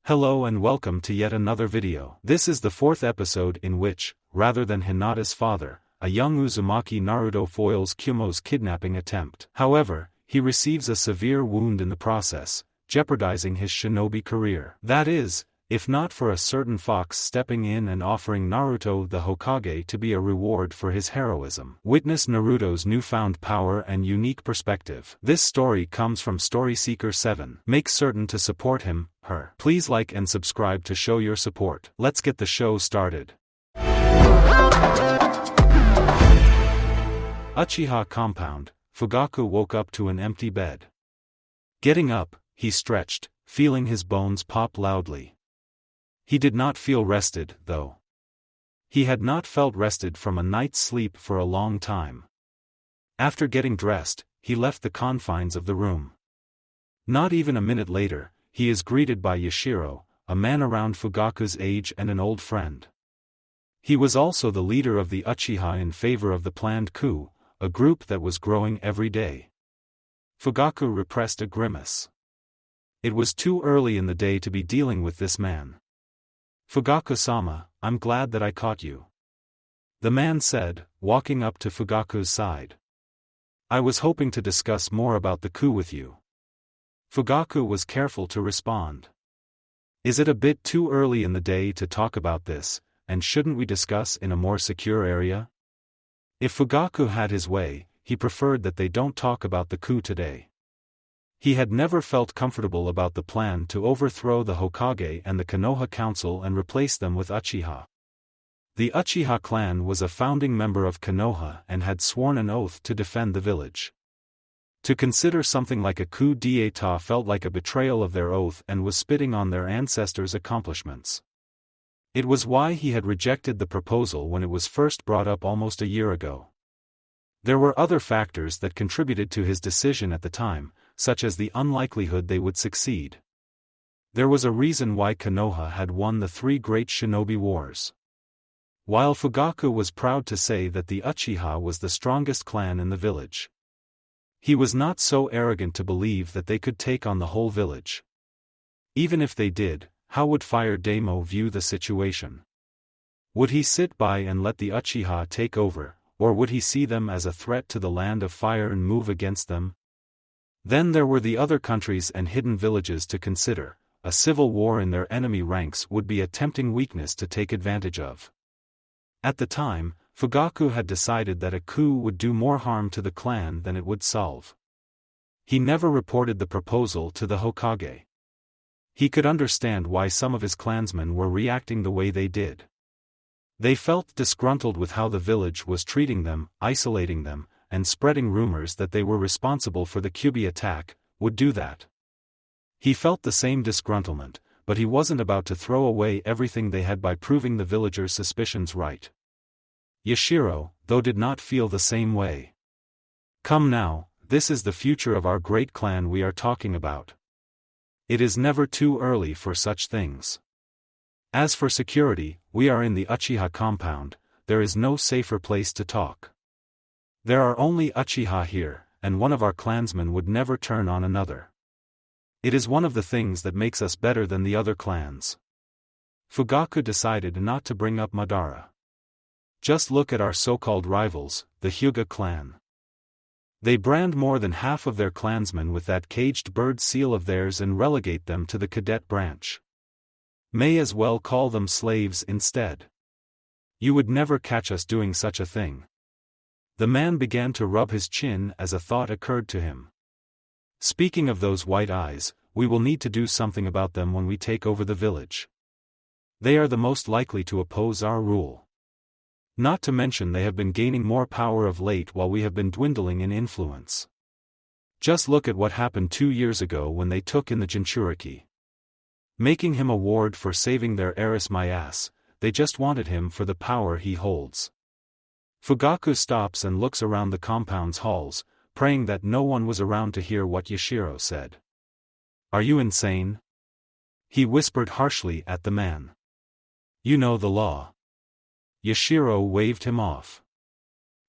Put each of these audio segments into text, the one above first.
Hello and welcome to yet another video. This is the fourth episode in which, rather than Hinata's father, a young Uzumaki Naruto foils Kumo's kidnapping attempt. However, he receives a severe wound in the process, jeopardizing his shinobi career. That is, if not for a certain fox stepping in and offering Naruto the Hokage to be a reward for his heroism. Witness Naruto's newfound power and unique perspective. This story comes from Story Seeker 7. Make certain to support him, her. Please like and subscribe to show your support. Let's get the show started. Uchiha Compound. Fugaku woke up to an empty bed. Getting up, he stretched, feeling his bones pop loudly. He did not feel rested, though. He had not felt rested from a night's sleep for a long time. After getting dressed, he left the confines of the room. Not even a minute later, he is greeted by Yashiro, a man around Fugaku's age and an old friend. He was also the leader of the Uchiha in favor of the planned coup, a group that was growing every day. Fugaku repressed a grimace. It was too early in the day to be dealing with this man. Fugaku-sama, I'm glad that I caught you. The man said, walking up to Fugaku's side. I was hoping to discuss more about the coup with you. Fugaku was careful to respond. Is it a bit too early in the day to talk about this, and shouldn't we discuss in a more secure area? If Fugaku had his way, he preferred that they don't talk about the coup today. He had never felt comfortable about the plan to overthrow the Hokage and the Konoha Council and replace them with Uchiha. The Uchiha clan was a founding member of Konoha and had sworn an oath to defend the village. To consider something like a coup d'état felt like a betrayal of their oath and was spitting on their ancestors' accomplishments. It was why he had rejected the proposal when it was first brought up almost a year ago. There were other factors that contributed to his decision at the time, such as the unlikelihood they would succeed. There was a reason why Konoha had won the three great shinobi wars. While Fugaku was proud to say that the Uchiha was the strongest clan in the village, he was not so arrogant to believe that they could take on the whole village. Even if they did, how would Fire Daimyo view the situation? Would he sit by and let the Uchiha take over, or would he see them as a threat to the land of fire and move against them? Then there were the other countries and hidden villages to consider. A civil war in their enemy ranks would be a tempting weakness to take advantage of. At the time, Fugaku had decided that a coup would do more harm to the clan than it would solve. He never reported the proposal to the Hokage. He could understand why some of his clansmen were reacting the way they did. They felt disgruntled with how the village was treating them, isolating them, and spreading rumors that they were responsible for the Kyubi attack, would do that. He felt the same disgruntlement, but he wasn't about to throw away everything they had by proving the villagers' suspicions right. Yashiro, though, did not feel the same way. Come now, this is the future of our great clan we are talking about. It is never too early for such things. As for security, we are in the Uchiha compound, there is no safer place to talk. There are only Uchiha here, and one of our clansmen would never turn on another. It is one of the things that makes us better than the other clans. Fugaku decided not to bring up Madara. Just look at our so-called rivals, the Hyuga clan. They brand more than half of their clansmen with that caged bird seal of theirs and relegate them to the cadet branch. May as well call them slaves instead. You would never catch us doing such a thing. The man began to rub his chin as a thought occurred to him. Speaking of those white eyes, we will need to do something about them when we take over the village. They are the most likely to oppose our rule. Not to mention they have been gaining more power of late while we have been dwindling in influence. Just look at what happened 2 years ago when they took in the Jinchuriki. Making him a ward for saving their heiress my ass, they just wanted him for the power he holds. Fugaku stops and looks around the compound's halls, praying that no one was around to hear what Yashiro said. Are you insane? He whispered harshly at the man. You know the law. Yashiro waved him off.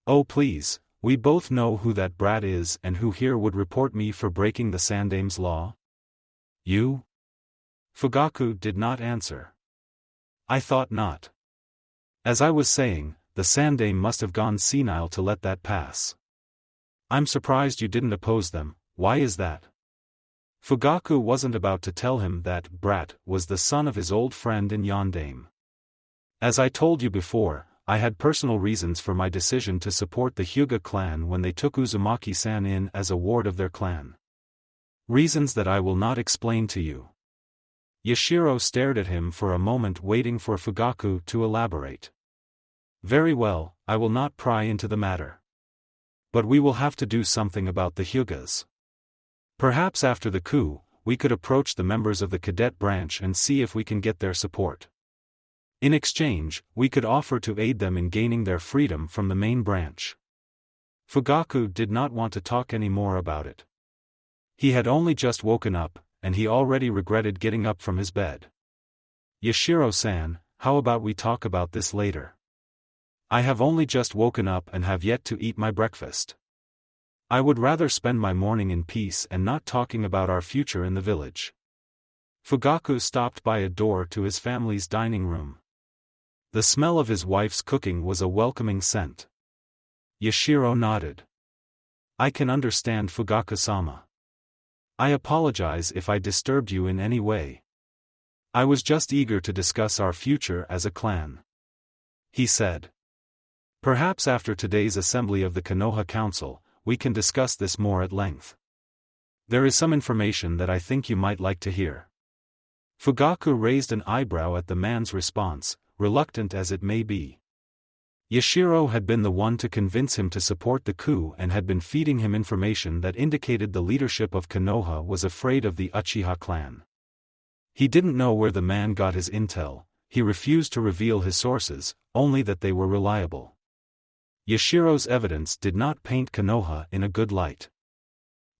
Oh please, we both know who that brat is and who here would report me for breaking the Sandame's law. You? Fugaku did not answer. I thought not. As I was saying, the Sandaime must have gone senile to let that pass. I'm surprised you didn't oppose them. Why is that? Fugaku wasn't about to tell him that Brat was the son of his old friend in Yondaime. As I told you before, I had personal reasons for my decision to support the Hyuga clan when they took Uzumaki-san in as a ward of their clan. Reasons that I will not explain to you. Yashiro stared at him for a moment, waiting for Fugaku to elaborate. Very well, I will not pry into the matter. But we will have to do something about the Hyugas. Perhaps after the coup, we could approach the members of the cadet branch and see if we can get their support. In exchange, we could offer to aid them in gaining their freedom from the main branch. Fugaku did not want to talk any more about it. He had only just woken up, and he already regretted getting up from his bed. Yashiro-san, how about we talk about this later? I have only just woken up and have yet to eat my breakfast. I would rather spend my morning in peace and not talking about our future in the village. Fugaku stopped by a door to his family's dining room. The smell of his wife's cooking was a welcoming scent. Yashiro nodded. I can understand, Fugaku-sama. I apologize if I disturbed you in any way. I was just eager to discuss our future as a clan. He said. Perhaps after today's assembly of the Konoha Council, we can discuss this more at length. There is some information that I think you might like to hear. Fugaku raised an eyebrow at the man's response, reluctant as it may be. Yashiro had been the one to convince him to support the coup and had been feeding him information that indicated the leadership of Konoha was afraid of the Uchiha clan. He didn't know where the man got his intel, he refused to reveal his sources, only that they were reliable. Yashiro's evidence did not paint Konoha in a good light.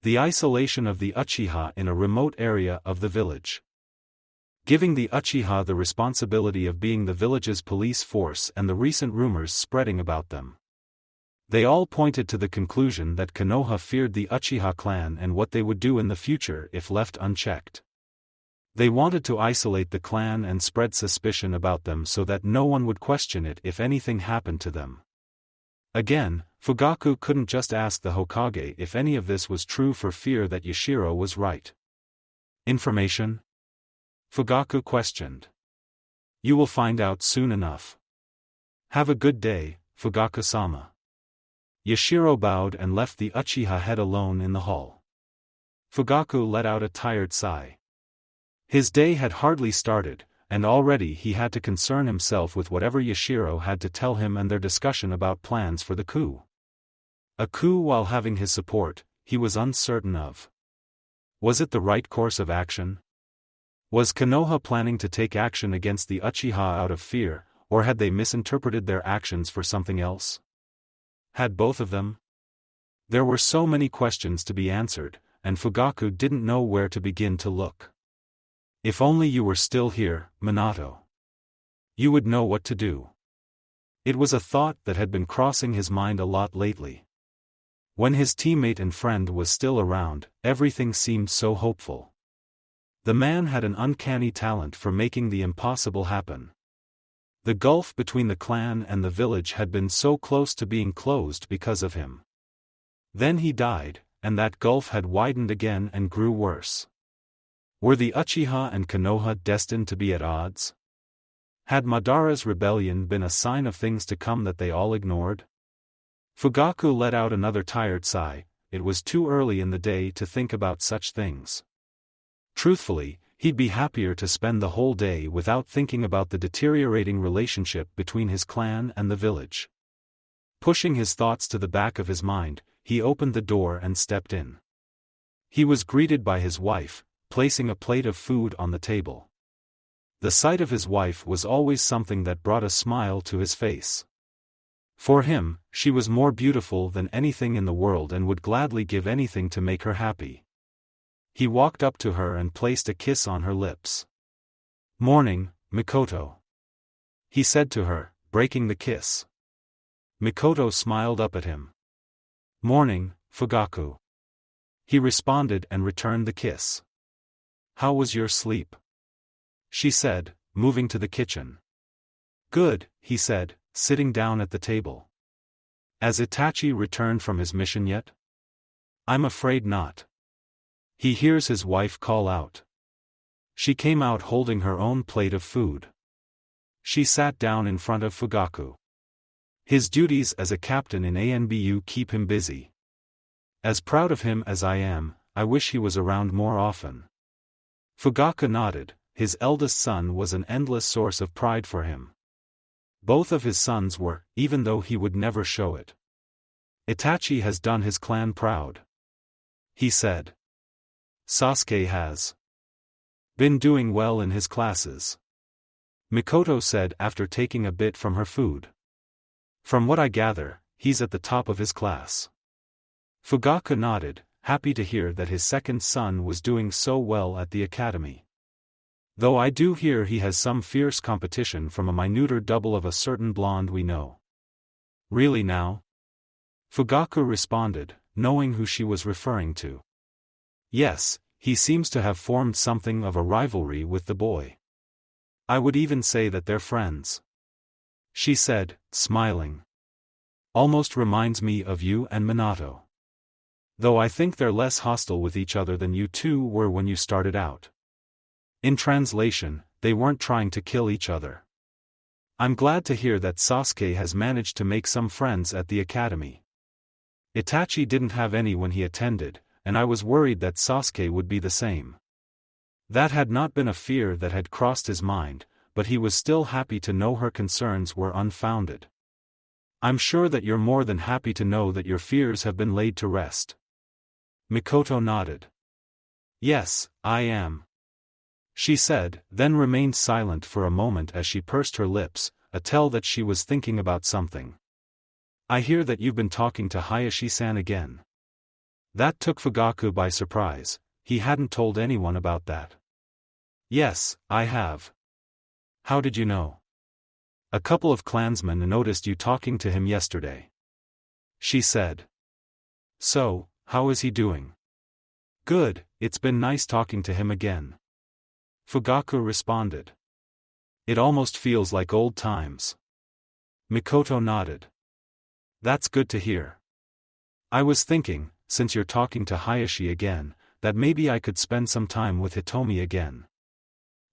The isolation of the Uchiha in a remote area of the village. Giving the Uchiha the responsibility of being the village's police force and the recent rumors spreading about them. They all pointed to the conclusion that Konoha feared the Uchiha clan and what they would do in the future if left unchecked. They wanted to isolate the clan and spread suspicion about them so that no one would question it if anything happened to them. Again, Fugaku couldn't just ask the Hokage if any of this was true for fear that Yashiro was right. Information? Fugaku questioned. You will find out soon enough. Have a good day, Fugaku-sama. Yashiro bowed and left the Uchiha head alone in the hall. Fugaku let out a tired sigh. His day had hardly started, and already he had to concern himself with whatever Yashiro had to tell him and their discussion about plans for the coup. A coup while having his support, he was uncertain of. Was it the right course of action? Was Konoha planning to take action against the Uchiha out of fear, or had they misinterpreted their actions for something else? Had both of them? There were so many questions to be answered, and Fugaku didn't know where to begin to look. If only you were still here, Minato. You would know what to do. It was a thought that had been crossing his mind a lot lately. When his teammate and friend was still around, everything seemed so hopeful. The man had an uncanny talent for making the impossible happen. The gulf between the clan and the village had been so close to being closed because of him. Then he died, and that gulf had widened again and grew worse. Were the Uchiha and Konoha destined to be at odds? Had Madara's rebellion been a sign of things to come that they all ignored? Fugaku let out another tired sigh. It was too early in the day to think about such things. Truthfully, he'd be happier to spend the whole day without thinking about the deteriorating relationship between his clan and the village. Pushing his thoughts to the back of his mind, he opened the door and stepped in. He was greeted by his wife, placing a plate of food on the table. The sight of his wife was always something that brought a smile to his face. For him, she was more beautiful than anything in the world and would gladly give anything to make her happy. He walked up to her and placed a kiss on her lips. "Morning, Mikoto," he said to her, breaking the kiss. Mikoto smiled up at him. "Morning, Fugaku," he responded and returned the kiss. "How was your sleep?" she said, moving to the kitchen. Good, he said, sitting down at the table. Has Itachi returned from his mission yet? I'm afraid not. He hears his wife call out. She came out holding her own plate of food. She sat down in front of Fugaku. His duties as a captain in ANBU keep him busy. As proud of him as I am, I wish he was around more often. Fugaku nodded. His eldest son was an endless source of pride for him. Both of his sons were, even though he would never show it. Itachi has done his clan proud. He said. Sasuke has been doing well in his classes. Mikoto said after taking a bit from her food. From what I gather, he's at the top of his class. Fugaku nodded, happy to hear that his second son was doing so well at the academy. Though I do hear he has some fierce competition from a minuter double of a certain blonde we know. Really now? Fugaku responded, knowing who she was referring to. Yes, he seems to have formed something of a rivalry with the boy. I would even say that they're friends. She said, smiling. Almost reminds me of you and Minato. Though I think they're less hostile with each other than you two were when you started out. In translation, they weren't trying to kill each other. I'm glad to hear that Sasuke has managed to make some friends at the academy. Itachi didn't have any when he attended, and I was worried that Sasuke would be the same. That had not been a fear that had crossed his mind, but he was still happy to know her concerns were unfounded. I'm sure that you're more than happy to know that your fears have been laid to rest. Mikoto nodded. Yes, I am. She said, then remained silent for a moment as she pursed her lips, a tell that she was thinking about something. I hear that you've been talking to Hayashi-san again. That took Fugaku by surprise. He hadn't told anyone about that. Yes, I have. How did you know? A couple of clansmen noticed you talking to him yesterday. She said. So, how is he doing? Good, it's been nice talking to him again. Fugaku responded. It almost feels like old times. Mikoto nodded. That's good to hear. I was thinking, since you're talking to Hayashi again, that maybe I could spend some time with Hitomi again.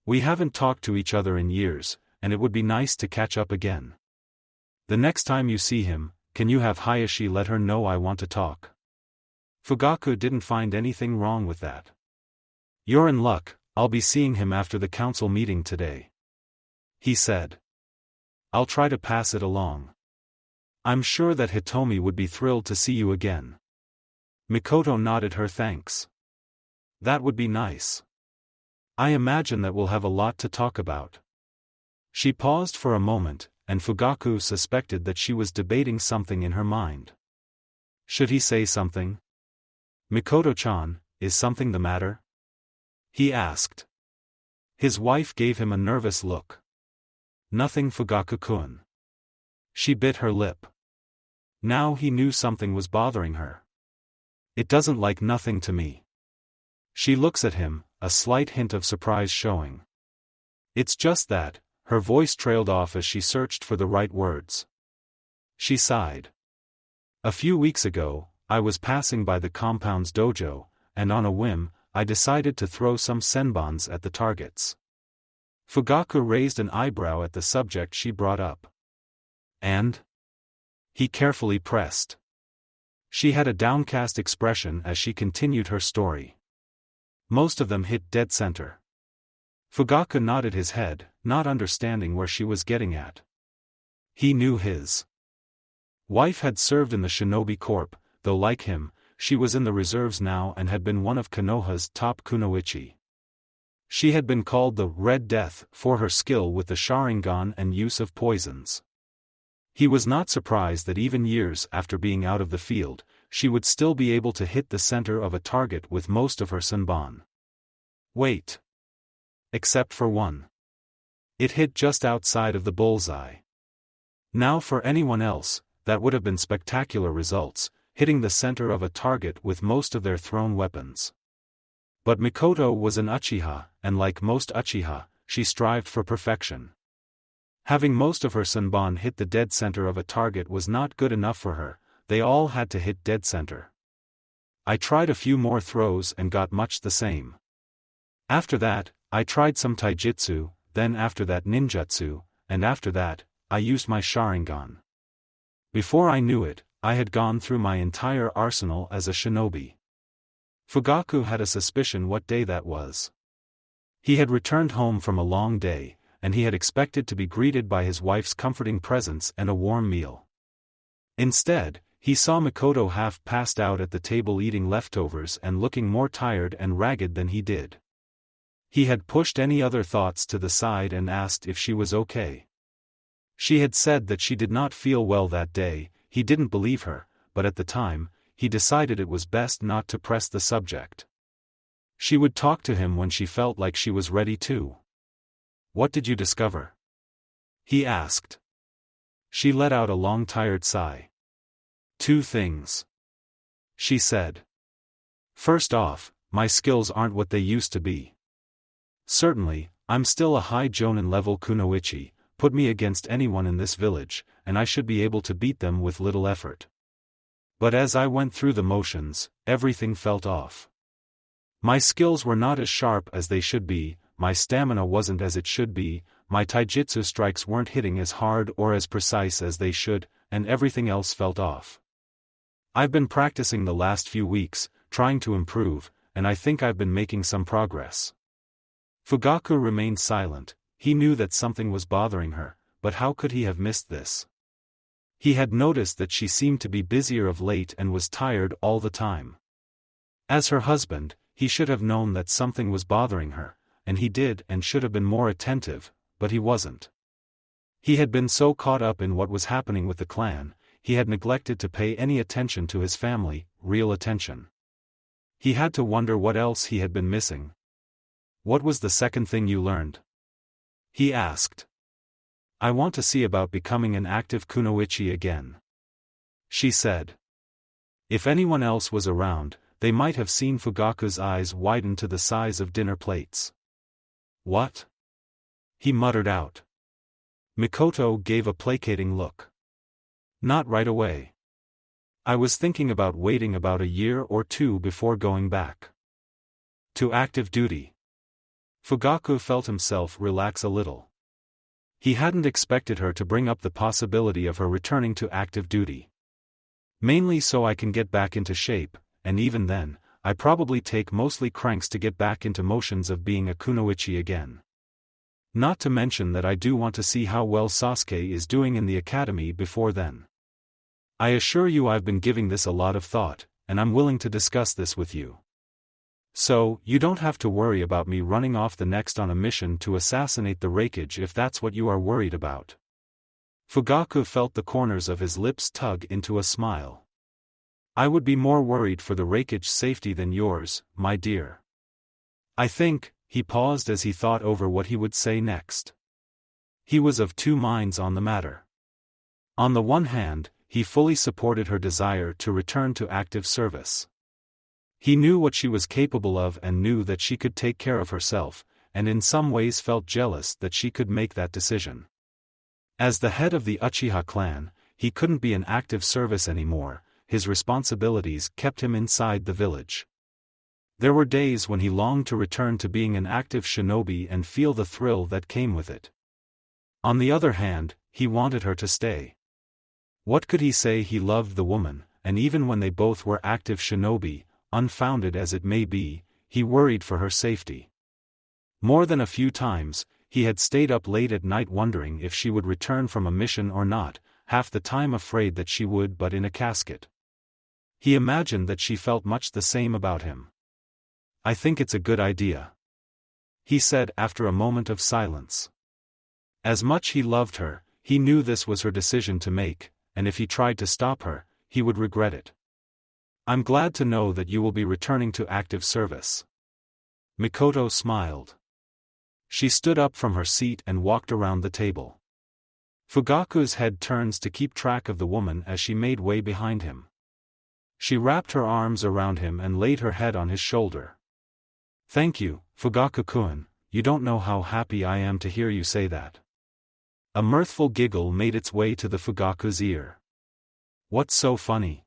We haven't talked to each other in years, and it would be nice to catch up again. The next time you see him, can you have Hayashi let her know I want to talk? Fugaku didn't find anything wrong with that. You're in luck, I'll be seeing him after the council meeting today. He said. I'll try to pass it along. I'm sure that Hitomi would be thrilled to see you again. Mikoto nodded her thanks. That would be nice. I imagine that we'll have a lot to talk about. She paused for a moment, and Fugaku suspected that she was debating something in her mind. Should he say something? Mikoto-chan, is something the matter? He asked. His wife gave him a nervous look. Nothing, Fugaku-kun. She bit her lip. Now he knew something was bothering her. It doesn't like nothing to me. She looks at him, a slight hint of surprise showing. It's just that, her voice trailed off as she searched for the right words. She sighed. A few weeks ago, I was passing by the compound's dojo, and on a whim, I decided to throw some senbons at the targets. Fugaku raised an eyebrow at the subject she brought up. And? He carefully pressed. She had a downcast expression as she continued her story. Most of them hit dead center. Fugaku nodded his head, not understanding where she was getting at. He knew his wife had served in the Shinobi Corps, though like him, she was in the reserves now and had been one of Konoha's top kunoichi. She had been called the Red Death for her skill with the Sharingan and use of poisons. He was not surprised that even years after being out of the field, she would still be able to hit the center of a target with most of her senbon. Wait. Except for one. It hit just outside of the bullseye. Now for anyone else, that would have been spectacular results, hitting the center of a target with most of their thrown weapons. But Mikoto was an Uchiha, and like most Uchiha, she strived for perfection. Having most of her Sanbon hit the dead center of a target was not good enough for her, they all had to hit dead center. I tried a few more throws and got much the same. After that, I tried some taijutsu, then after that ninjutsu, and after that, I used my Sharingan. Before I knew it, I had gone through my entire arsenal as a shinobi. Fugaku had a suspicion what day that was. He had returned home from a long day, and he had expected to be greeted by his wife's comforting presence and a warm meal. Instead, he saw Mikoto half passed out at the table eating leftovers and looking more tired and ragged than he did. He had pushed any other thoughts to the side and asked if she was okay. She had said that she did not feel well that day. He didn't believe her, but at the time, he decided it was best not to press the subject. She would talk to him when she felt like she was ready to. "What did you discover?" he asked. She let out a long tired sigh. "Two things," she said. "First off, my skills aren't what they used to be. Certainly, I'm still a high Jonin level kunoichi, put me against anyone in this village, and I should be able to beat them with little effort. But as I went through the motions, everything felt off. My skills were not as sharp as they should be, my stamina wasn't as it should be, my taijutsu strikes weren't hitting as hard or as precise as they should, and everything else felt off. I've been practicing the last few weeks, trying to improve, and I think I've been making some progress." Fugaku remained silent. He knew that something was bothering her, but how could he have missed this? He had noticed that she seemed to be busier of late and was tired all the time. As her husband, he should have known that something was bothering her, and he did and should have been more attentive, but he wasn't. He had been so caught up in what was happening with the clan, he had neglected to pay any attention to his family, real attention. He had to wonder what else he had been missing. "What was the second thing you learned?" he asked. "I want to see about becoming an active kunoichi again," she said. If anyone else was around, they might have seen Fugaku's eyes widen to the size of dinner plates. "What?" he muttered out. Mikoto gave a placating look. "Not right away. I was thinking about waiting about a year or two before going back to active duty." Fugaku felt himself relax a little. He hadn't expected her to bring up the possibility of her returning to active duty. "Mainly so I can get back into shape, and even then, I probably take mostly cranks to get back into motions of being a kunoichi again. Not to mention that I do want to see how well Sasuke is doing in the academy before then. I assure you I've been giving this a lot of thought, and I'm willing to discuss this with you. So, you don't have to worry about me running off the next on a mission to assassinate the Hokage if that's what you are worried about." Fugaku felt the corners of his lips tug into a smile. "I would be more worried for the Hokage's safety than yours, my dear. I think," he paused as he thought over what he would say next. He was of two minds on the matter. On the one hand, he fully supported her desire to return to active service. He knew what she was capable of and knew that she could take care of herself, and in some ways felt jealous that she could make that decision. As the head of the Uchiha clan, he couldn't be in active service anymore, his responsibilities kept him inside the village. There were days when he longed to return to being an active shinobi and feel the thrill that came with it. On the other hand, he wanted her to stay. What could he say? He loved the woman, and even when they both were active shinobi, unfounded as it may be, he worried for her safety. More than a few times, he had stayed up late at night wondering if she would return from a mission or not, half the time afraid that she would, but in a casket. He imagined that she felt much the same about him. "I think it's a good idea," he said after a moment of silence. As much he loved her, he knew this was her decision to make, and if he tried to stop her, he would regret it. "I'm glad to know that you will be returning to active service." Mikoto smiled. She stood up from her seat and walked around the table. Fugaku's head turns to keep track of the woman as she made way behind him. She wrapped her arms around him and laid her head on his shoulder. "Thank you, Fugaku-kun, you don't know how happy I am to hear you say that. A mirthful giggle made its way to the Fugaku's ear. What's so funny?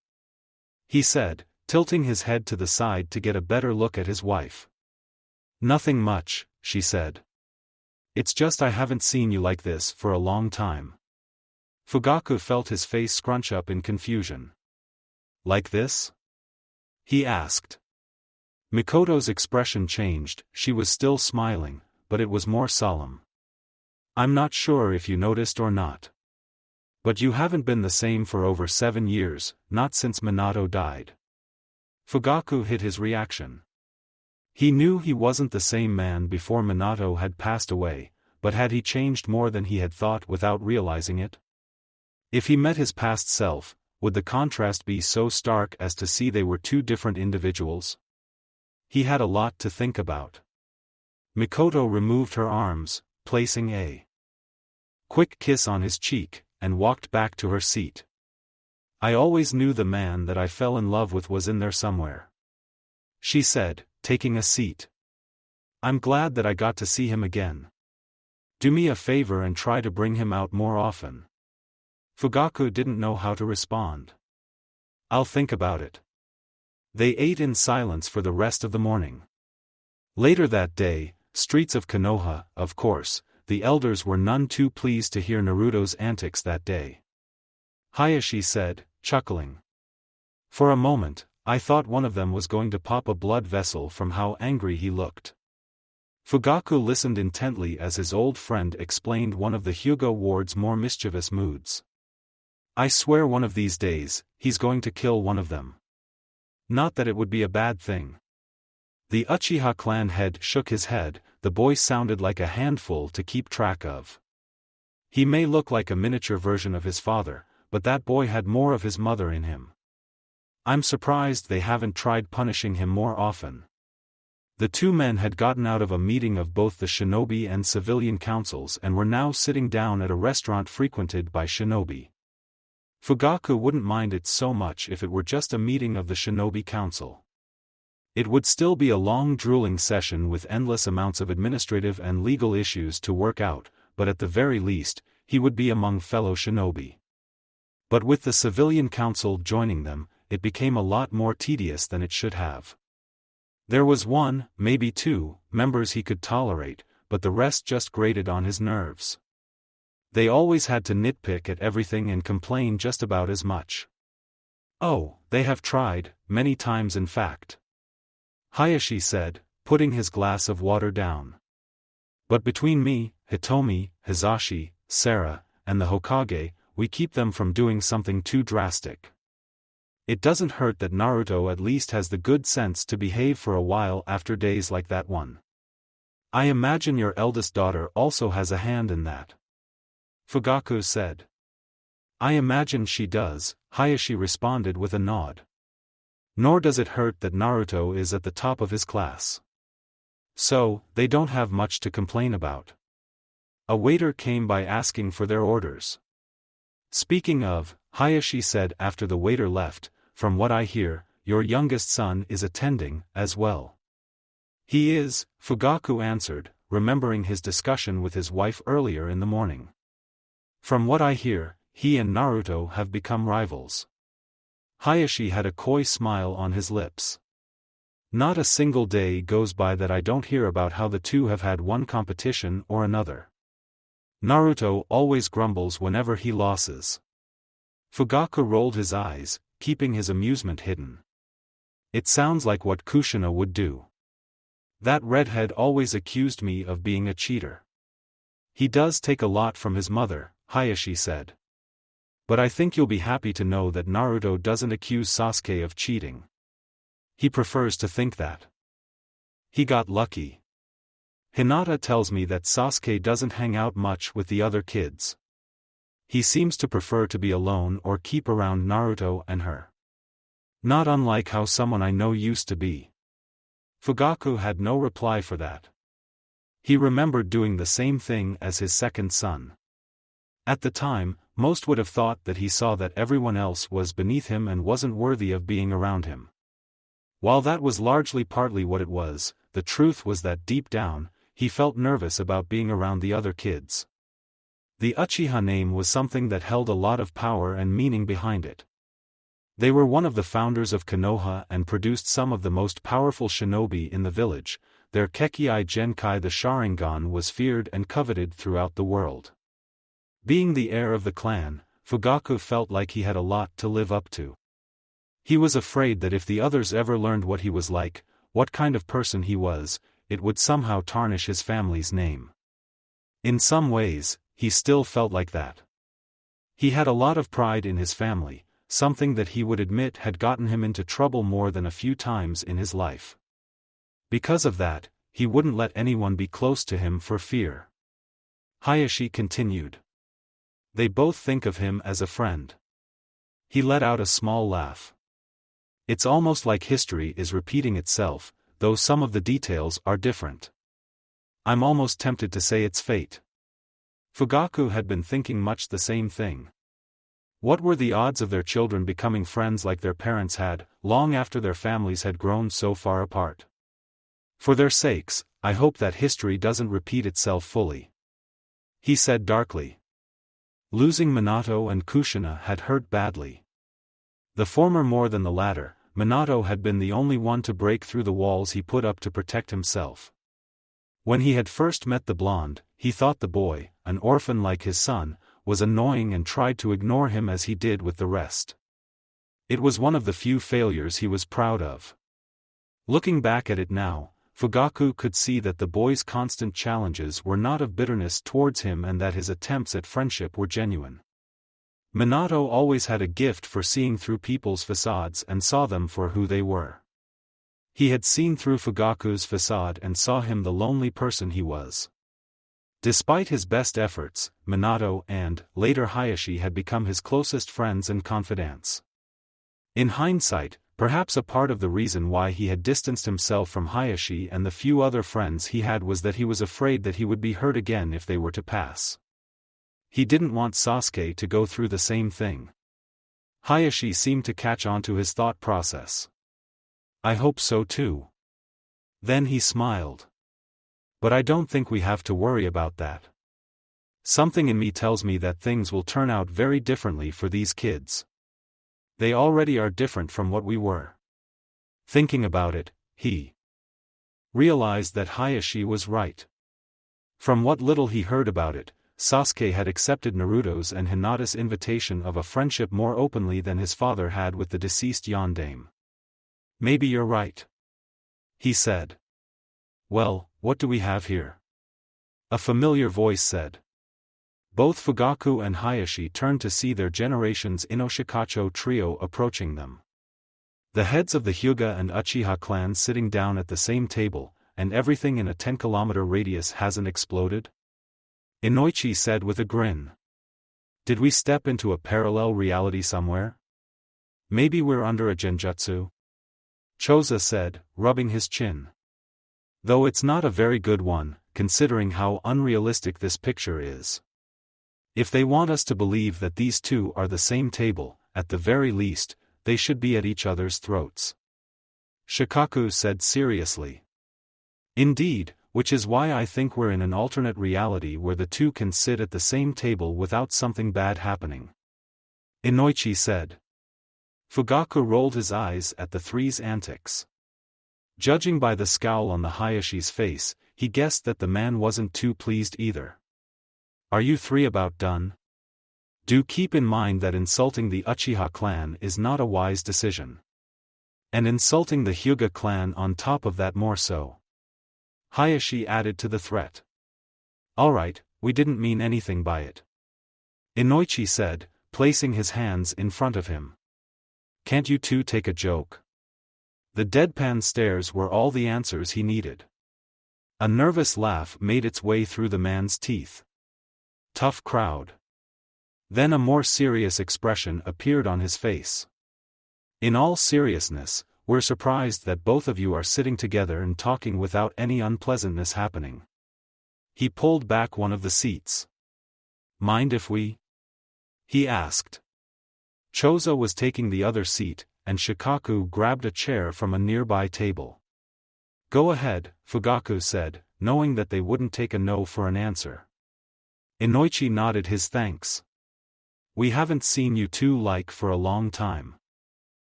He said, tilting his head to the side to get a better look at his wife. Nothing much, she said. It's just I haven't seen you like this for a long time. Fugaku felt his face scrunch up in confusion. Like this? He asked. Mikoto's expression changed, she was still smiling, but it was more solemn. I'm not sure if you noticed or not. But you haven't been the same for over 7 years, not since Minato died. Fugaku hid his reaction. He knew he wasn't the same man before Minato had passed away, but had he changed more than he had thought without realizing it? If he met his past self, would the contrast be so stark as to see they were two different individuals? He had a lot to think about. Mikoto removed her arms, placing a quick kiss on his cheek, and walked back to her seat. I always knew the man that I fell in love with was in there somewhere, she said, taking a seat. I'm glad that I got to see him again. Do me a favor and try to bring him out more often. Fugaku didn't know how to respond. I'll think about it. They ate in silence for the rest of the morning. Later that day, streets of Konoha, of course, the elders were none too pleased to hear Naruto's antics that day. Hayashi said, chuckling. For a moment, I thought one of them was going to pop a blood vessel from how angry he looked. Fugaku listened intently as his old friend explained one of the Hyuga ward's more mischievous moods. I swear one of these days, he's going to kill one of them. Not that it would be a bad thing. The Uchiha clan head shook his head, the boy sounded like a handful to keep track of. He may look like a miniature version of his father, but that boy had more of his mother in him. I'm surprised they haven't tried punishing him more often. The two men had gotten out of a meeting of both the Shinobi and civilian councils and were now sitting down at a restaurant frequented by Shinobi. Fugaku wouldn't mind it so much if it were just a meeting of the Shinobi Council. It would still be a long drooling session with endless amounts of administrative and legal issues to work out, but at the very least, he would be among fellow Shinobi. But with the civilian council joining them, it became a lot more tedious than it should have. There was one, maybe two, members he could tolerate, but the rest just grated on his nerves. They always had to nitpick at everything and complain just about as much. Oh, they have tried, many times in fact. Hayashi said, putting his glass of water down. But between me, Hitomi, Hizashi, Sarah, and the Hokage, we keep them from doing something too drastic. It doesn't hurt that Naruto at least has the good sense to behave for a while after days like that one. I imagine your eldest daughter also has a hand in that. Fugaku said. I imagine she does, Hayashi responded with a nod. Nor does it hurt that Naruto is at the top of his class. So, they don't have much to complain about. A waiter came by asking for their orders. Speaking of, Hayashi said after the waiter left, from what I hear, your youngest son is attending, as well. He is, Fugaku answered, remembering his discussion with his wife earlier in the morning. From what I hear, he and Naruto have become rivals. Hayashi had a coy smile on his lips. Not a single day goes by that I don't hear about how the two have had one competition or another. Naruto always grumbles whenever he loses. Fugaku rolled his eyes, keeping his amusement hidden. It sounds like what Kushina would do. That redhead always accused me of being a cheater. He does take a lot from his mother, Hayashi said. But I think you'll be happy to know that Naruto doesn't accuse Sasuke of cheating. He prefers to think that he got lucky. Hinata tells me that Sasuke doesn't hang out much with the other kids. He seems to prefer to be alone or keep around Naruto and her. Not unlike how someone I know used to be. Fugaku had no reply for that. He remembered doing the same thing as his second son. At the time, most would have thought that he saw that everyone else was beneath him and wasn't worthy of being around him. While that was largely partly what it was, the truth was that deep down, he felt nervous about being around the other kids. The Uchiha name was something that held a lot of power and meaning behind it. They were one of the founders of Konoha and produced some of the most powerful shinobi in the village. Their Kekkei Genkai, the Sharingan, was feared and coveted throughout the world. Being the heir of the clan, Fugaku felt like he had a lot to live up to. He was afraid that if the others ever learned what he was like, what kind of person he was, it would somehow tarnish his family's name. In some ways, he still felt like that. He had a lot of pride in his family, something that he would admit had gotten him into trouble more than a few times in his life. Because of that, he wouldn't let anyone be close to him for fear. Hayashi continued. They both think of him as a friend. He let out a small laugh. It's almost like history is repeating itself, though some of the details are different. I'm almost tempted to say it's fate. Fugaku had been thinking much the same thing. What were the odds of their children becoming friends like their parents had, long after their families had grown so far apart? For their sakes, I hope that history doesn't repeat itself fully. He said darkly. Losing Minato and Kushina had hurt badly. The former more than the latter. Minato had been the only one to break through the walls he put up to protect himself. When he had first met the blonde, he thought the boy, an orphan like his son, was annoying and tried to ignore him as he did with the rest. It was one of the few failures he was proud of. Looking back at it now, Fugaku could see that the boy's constant challenges were not of bitterness towards him and that his attempts at friendship were genuine. Minato always had a gift for seeing through people's facades and saw them for who they were. He had seen through Fugaku's facade and saw him the lonely person he was. Despite his best efforts, Minato and, later Hayashi had become his closest friends and confidants. In hindsight, perhaps a part of the reason why he had distanced himself from Hayashi and the few other friends he had was that he was afraid that he would be hurt again if they were to pass. He didn't want Sasuke to go through the same thing. Hayashi seemed to catch on to his thought process. I hope so too. Then he smiled. But I don't think we have to worry about that. Something in me tells me that things will turn out very differently for these kids. They already are different from what we were. Thinking about it, he realized that Hayashi was right. From what little he heard about it, Sasuke had accepted Naruto's and Hinata's invitation of a friendship more openly than his father had with the deceased Yondaime. Maybe you're right, he said. Well, what do we have here? A familiar voice said. Both Fugaku and Hayashi turned to see their generation's Inoshikacho trio approaching them. The heads of the Hyuga and Uchiha clans sitting down at the same table, and everything in a 10-kilometer radius hasn't exploded? Inoichi said with a grin. Did we step into a parallel reality somewhere? Maybe we're under a genjutsu? Choza said, rubbing his chin. Though it's not a very good one, considering how unrealistic this picture is. If they want us to believe that these two are the same table, at the very least, they should be at each other's throats. Shikaku said seriously. Indeed, which is why I think we're in an alternate reality where the two can sit at the same table without something bad happening. Inoichi said. Fugaku rolled his eyes at the three's antics. Judging by the scowl on the Hayashi's face, he guessed that the man wasn't too pleased either. Are you three about done? Do keep in mind that insulting the Uchiha clan is not a wise decision. And insulting the Hyuga clan on top of that more so. Hayashi added to the threat. Alright, we didn't mean anything by it. Inoichi said, placing his hands in front of him. Can't you two take a joke? The deadpan stares were all the answers he needed. A nervous laugh made its way through the man's teeth. Tough crowd. Then a more serious expression appeared on his face. In all seriousness, we're surprised that both of you are sitting together and talking without any unpleasantness happening. He pulled back one of the seats. Mind if we? He asked. Choza was taking the other seat, and Shikaku grabbed a chair from a nearby table. Go ahead, Fugaku said, knowing that they wouldn't take a no for an answer. Inoichi nodded his thanks. We haven't seen you two like for a long time.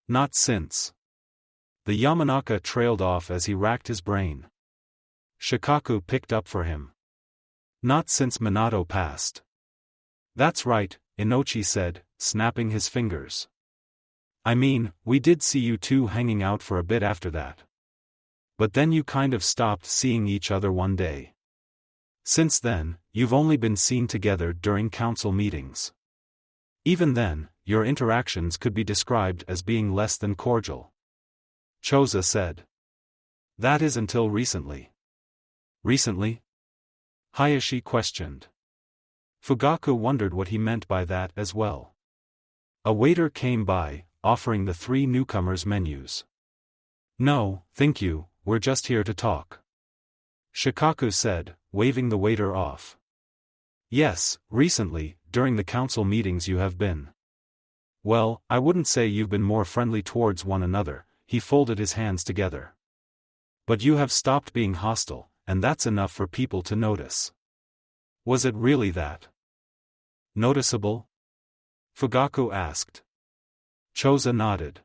Not since. The Yamanaka trailed off as he racked his brain. Shikaku picked up for him. Not since Minato passed. That's right, Inoichi said, snapping his fingers. I mean, we did see you two hanging out for a bit after that. But then you kind of stopped seeing each other one day. Since then, you've only been seen together during council meetings. Even then, your interactions could be described as being less than cordial. Choza said. That is until recently. Recently? Hayashi questioned. Fugaku wondered what he meant by that as well. A waiter came by, offering the three newcomers menus. No, thank you, we're just here to talk. Shikaku said, waving the waiter off. Yes, recently, during the council meetings you have been. Well, I wouldn't say you've been more friendly towards one another, he folded his hands together. But you have stopped being hostile, and that's enough for people to notice. Was it really that noticeable? Fugaku asked. Choza nodded.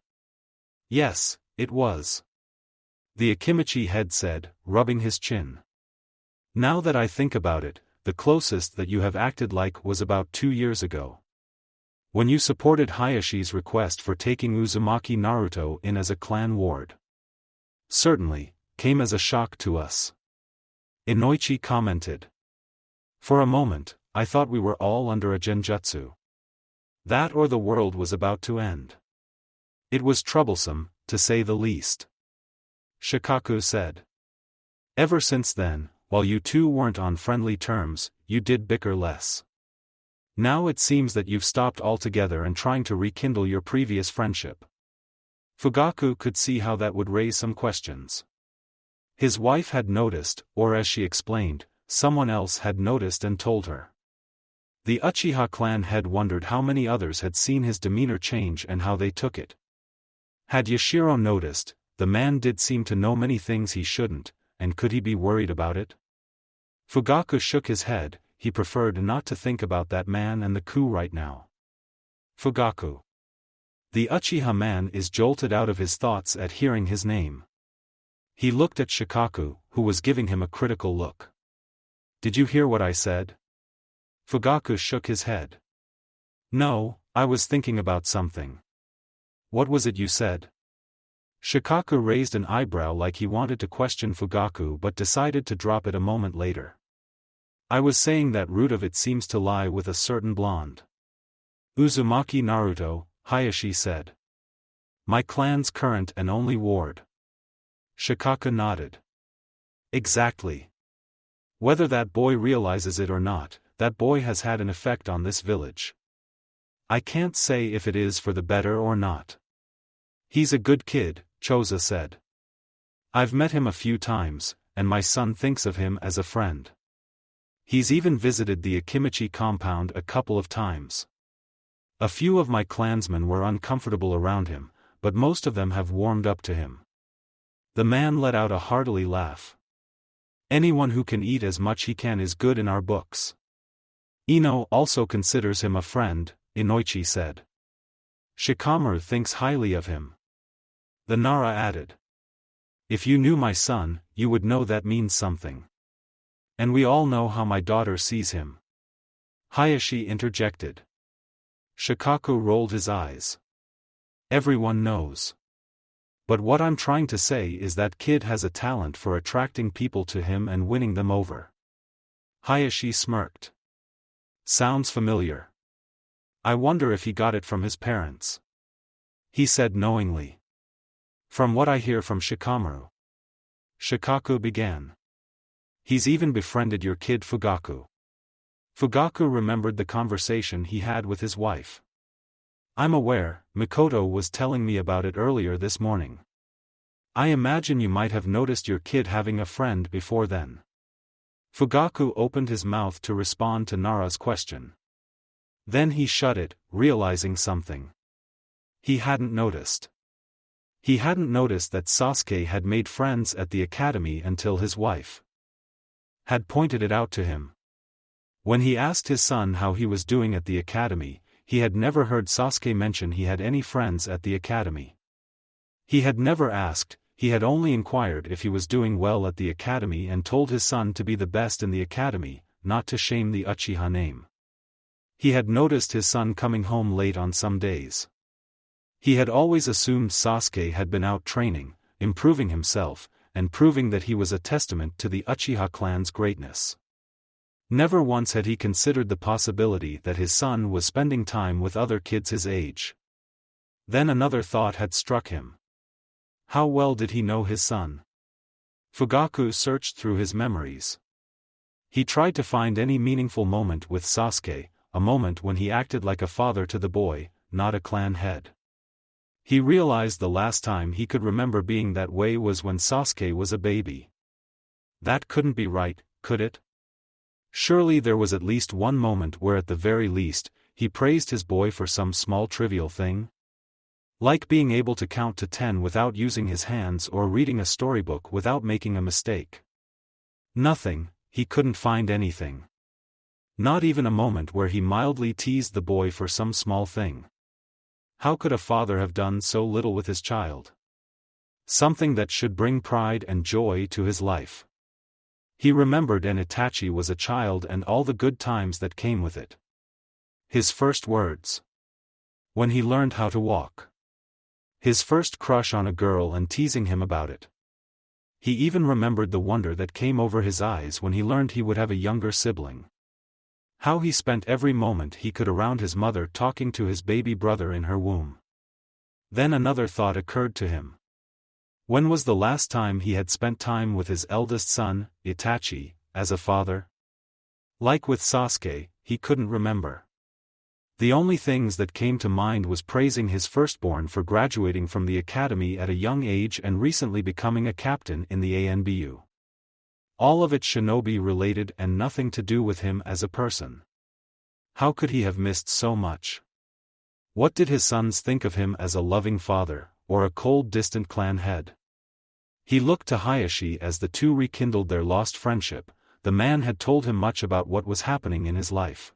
Yes, it was. The Akimichi head said, rubbing his chin. Now that I think about it, the closest that you have acted like was about 2 years ago. When you supported Hayashi's request for taking Uzumaki Naruto in as a clan ward. Certainly, came as a shock to us. Inoichi commented. For a moment, I thought we were all under a genjutsu. That or the world was about to end. It was troublesome, to say the least. Shikaku said. Ever since then, while you two weren't on friendly terms, you did bicker less. Now it seems that you've stopped altogether and trying to rekindle your previous friendship. Fugaku could see how that would raise some questions. His wife had noticed, or as she explained, someone else had noticed and told her. The Uchiha clan head wondered how many others had seen his demeanor change and how they took it. Had Yashiro noticed, the man did seem to know many things he shouldn't, and could he be worried about it? Fugaku shook his head, he preferred not to think about that man and the coup right now. Fugaku. The Uchiha man is jolted out of his thoughts at hearing his name. He looked at Shikaku, who was giving him a critical look. Did you hear what I said? Fugaku shook his head. No, I was thinking about something. What was it you said? Shikaku raised an eyebrow like he wanted to question Fugaku but decided to drop it a moment later. I was saying that root of it seems to lie with a certain blonde. Uzumaki Naruto, Hayashi said. My clan's current and only ward. Shikaku nodded. Exactly. Whether that boy realizes it or not, that boy has had an effect on this village. I can't say if it is for the better or not. He's a good kid, Choza said. I've met him a few times, and my son thinks of him as a friend. He's even visited the Akimichi compound a couple of times. A few of my clansmen were uncomfortable around him, but most of them have warmed up to him. The man let out a hearty laugh. Anyone who can eat as much he can is good in our books. Ino also considers him a friend, Inoichi said. Shikamaru thinks highly of him. The Nara added. If you knew my son, you would know that means something. And we all know how my daughter sees him. Hayashi interjected. Shikaku rolled his eyes. Everyone knows. But what I'm trying to say is that kid has a talent for attracting people to him and winning them over. Hayashi smirked. Sounds familiar. I wonder if he got it from his parents. He said knowingly. From what I hear from Shikamaru. Shikaku began. He's even befriended your kid Fugaku. Fugaku remembered the conversation he had with his wife. I'm aware, Mikoto was telling me about it earlier this morning. I imagine you might have noticed your kid having a friend before then. Fugaku opened his mouth to respond to Nara's question. Then he shut it, realizing something. He hadn't noticed. He hadn't noticed that Sasuke had made friends at the academy until his wife. had pointed it out to him. When he asked his son how he was doing at the academy, he had never heard Sasuke mention he had any friends at the academy. He had never asked, he had only inquired if he was doing well at the academy and told his son to be the best in the academy, not to shame the Uchiha name. He had noticed his son coming home late on some days. He had always assumed Sasuke had been out training, improving himself, and proving that he was a testament to the Uchiha clan's greatness. Never once had he considered the possibility that his son was spending time with other kids his age. Then another thought had struck him. How well did he know his son? Fugaku searched through his memories. He tried to find any meaningful moment with Sasuke, a moment when he acted like a father to the boy, not a clan head. He realized the last time he could remember being that way was when Sasuke was a baby. That couldn't be right, could it? Surely there was at least one moment where at the very least, he praised his boy for some small trivial thing? Like being able to count to 10 without using his hands or reading a storybook without making a mistake. Nothing, he couldn't find anything. Not even a moment where he mildly teased the boy for some small thing. How could a father have done so little with his child? Something that should bring pride and joy to his life. He remembered Itachi was a child and all the good times that came with it. His first words. When he learned how to walk. His first crush on a girl and teasing him about it. He even remembered the wonder that came over his eyes when he learned he would have a younger sibling. How he spent every moment he could around his mother talking to his baby brother in her womb. Then another thought occurred to him. When was the last time he had spent time with his eldest son, Itachi, as a father? Like with Sasuke, he couldn't remember. The only things that came to mind was praising his firstborn for graduating from the academy at a young age and recently becoming a captain in the ANBU. All of it Shinobi related and nothing to do with him as a person. How could he have missed so much? What did his sons think of him as a loving father, or a cold distant clan head? He looked to Hayashi as the two rekindled their lost friendship. The man had told him much about what was happening in his life.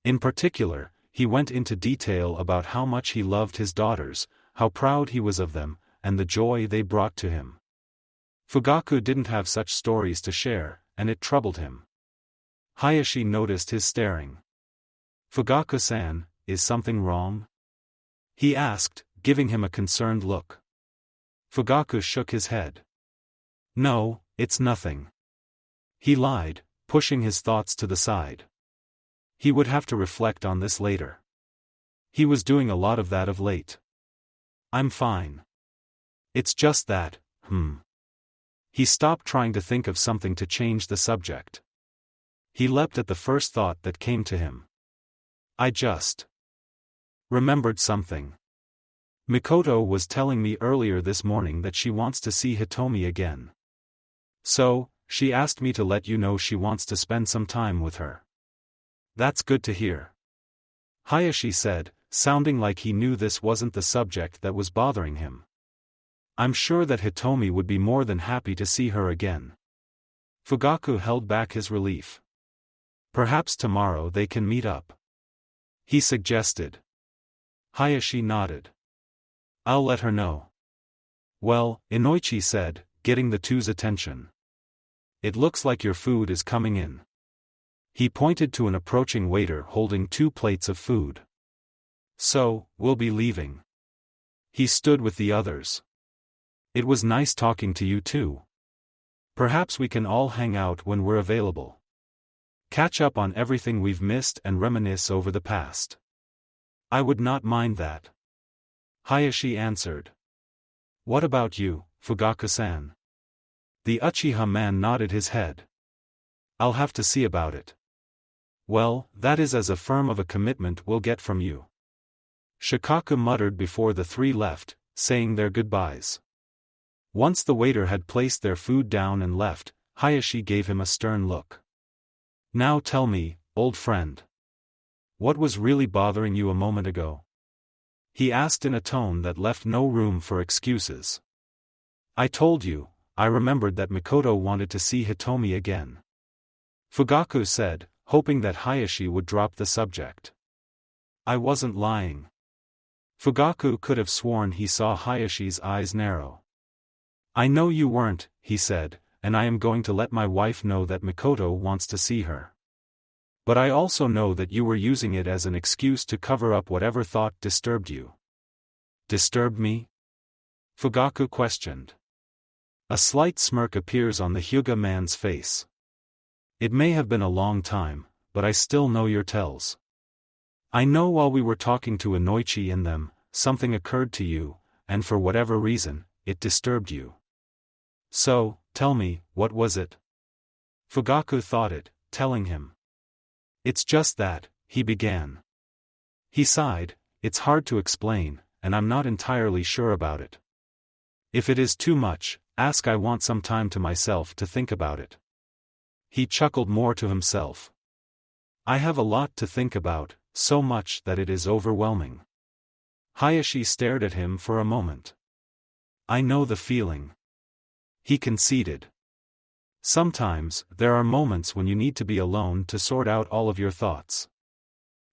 In particular, he went into detail about how much he loved his daughters, how proud he was of them, and the joy they brought to him. Fugaku didn't have such stories to share, and it troubled him. Hayashi noticed his staring. "Fugaku-san, is something wrong?" he asked, giving him a concerned look. Fugaku shook his head. "No, it's nothing," he lied, pushing his thoughts to the side. He would have to reflect on this later. He was doing a lot of that of late. "I'm fine. It's just that, He stopped trying to think of something to change the subject. He leapt at the first thought that came to him. "I just remembered something. Mikoto was telling me earlier this morning that she wants to see Hitomi again. So, she asked me to let you know she wants to spend some time with her." "That's good to hear," Hayashi said, sounding like he knew this wasn't the subject that was bothering him. "I'm sure that Hitomi would be more than happy to see her again." Fugaku held back his relief. "Perhaps tomorrow they can meet up," he suggested. Hayashi nodded. "I'll let her know." "Well," Inoichi said, getting the two's attention. "It looks like your food is coming in." He pointed to an approaching waiter holding 2 plates of food. "So, we'll be leaving." He stood with the others. "It was nice talking to you too. Perhaps we can all hang out when we're available. Catch up on everything we've missed and reminisce over the past." "I would not mind that," Hayashi answered. "What about you, Fugaku-san?" The Uchiha man nodded his head. "I'll have to see about it." "Well, that is as firm of a commitment we'll get from you," Shikaku muttered before the 3 left, saying their goodbyes. Once the waiter had placed their food down and left, Hayashi gave him a stern look. "Now tell me, old friend. What was really bothering you a moment ago?" he asked in a tone that left no room for excuses. "I told you, I remembered that Mikoto wanted to see Hitomi again." Fugaku said, hoping that Hayashi would drop the subject. I wasn't lying. Fugaku could have sworn he saw Hayashi's eyes narrow. I know you weren't, he said, and I am going to let my wife know that Mikoto wants to see her. But I also know that you were using it as an excuse to cover up whatever thought disturbed you. Disturbed me? Fugaku questioned. A slight smirk appears on the Hyuga man's face. It may have been a long time, but I still know your tells. I know while we were talking to Inoichi and them, something occurred to you, and for whatever reason, it disturbed you. So, tell me, what was it? Fugaku thought it, telling him. It's just that, he began. He sighed, it's hard to explain, and I'm not entirely sure about it. If it is too much, ask. I want some time to myself to think about it. He chuckled more to himself. I have a lot to think about, so much that it is overwhelming. Hayashi stared at him for a moment. I know the feeling. He conceded. Sometimes, there are moments when you need to be alone to sort out all of your thoughts.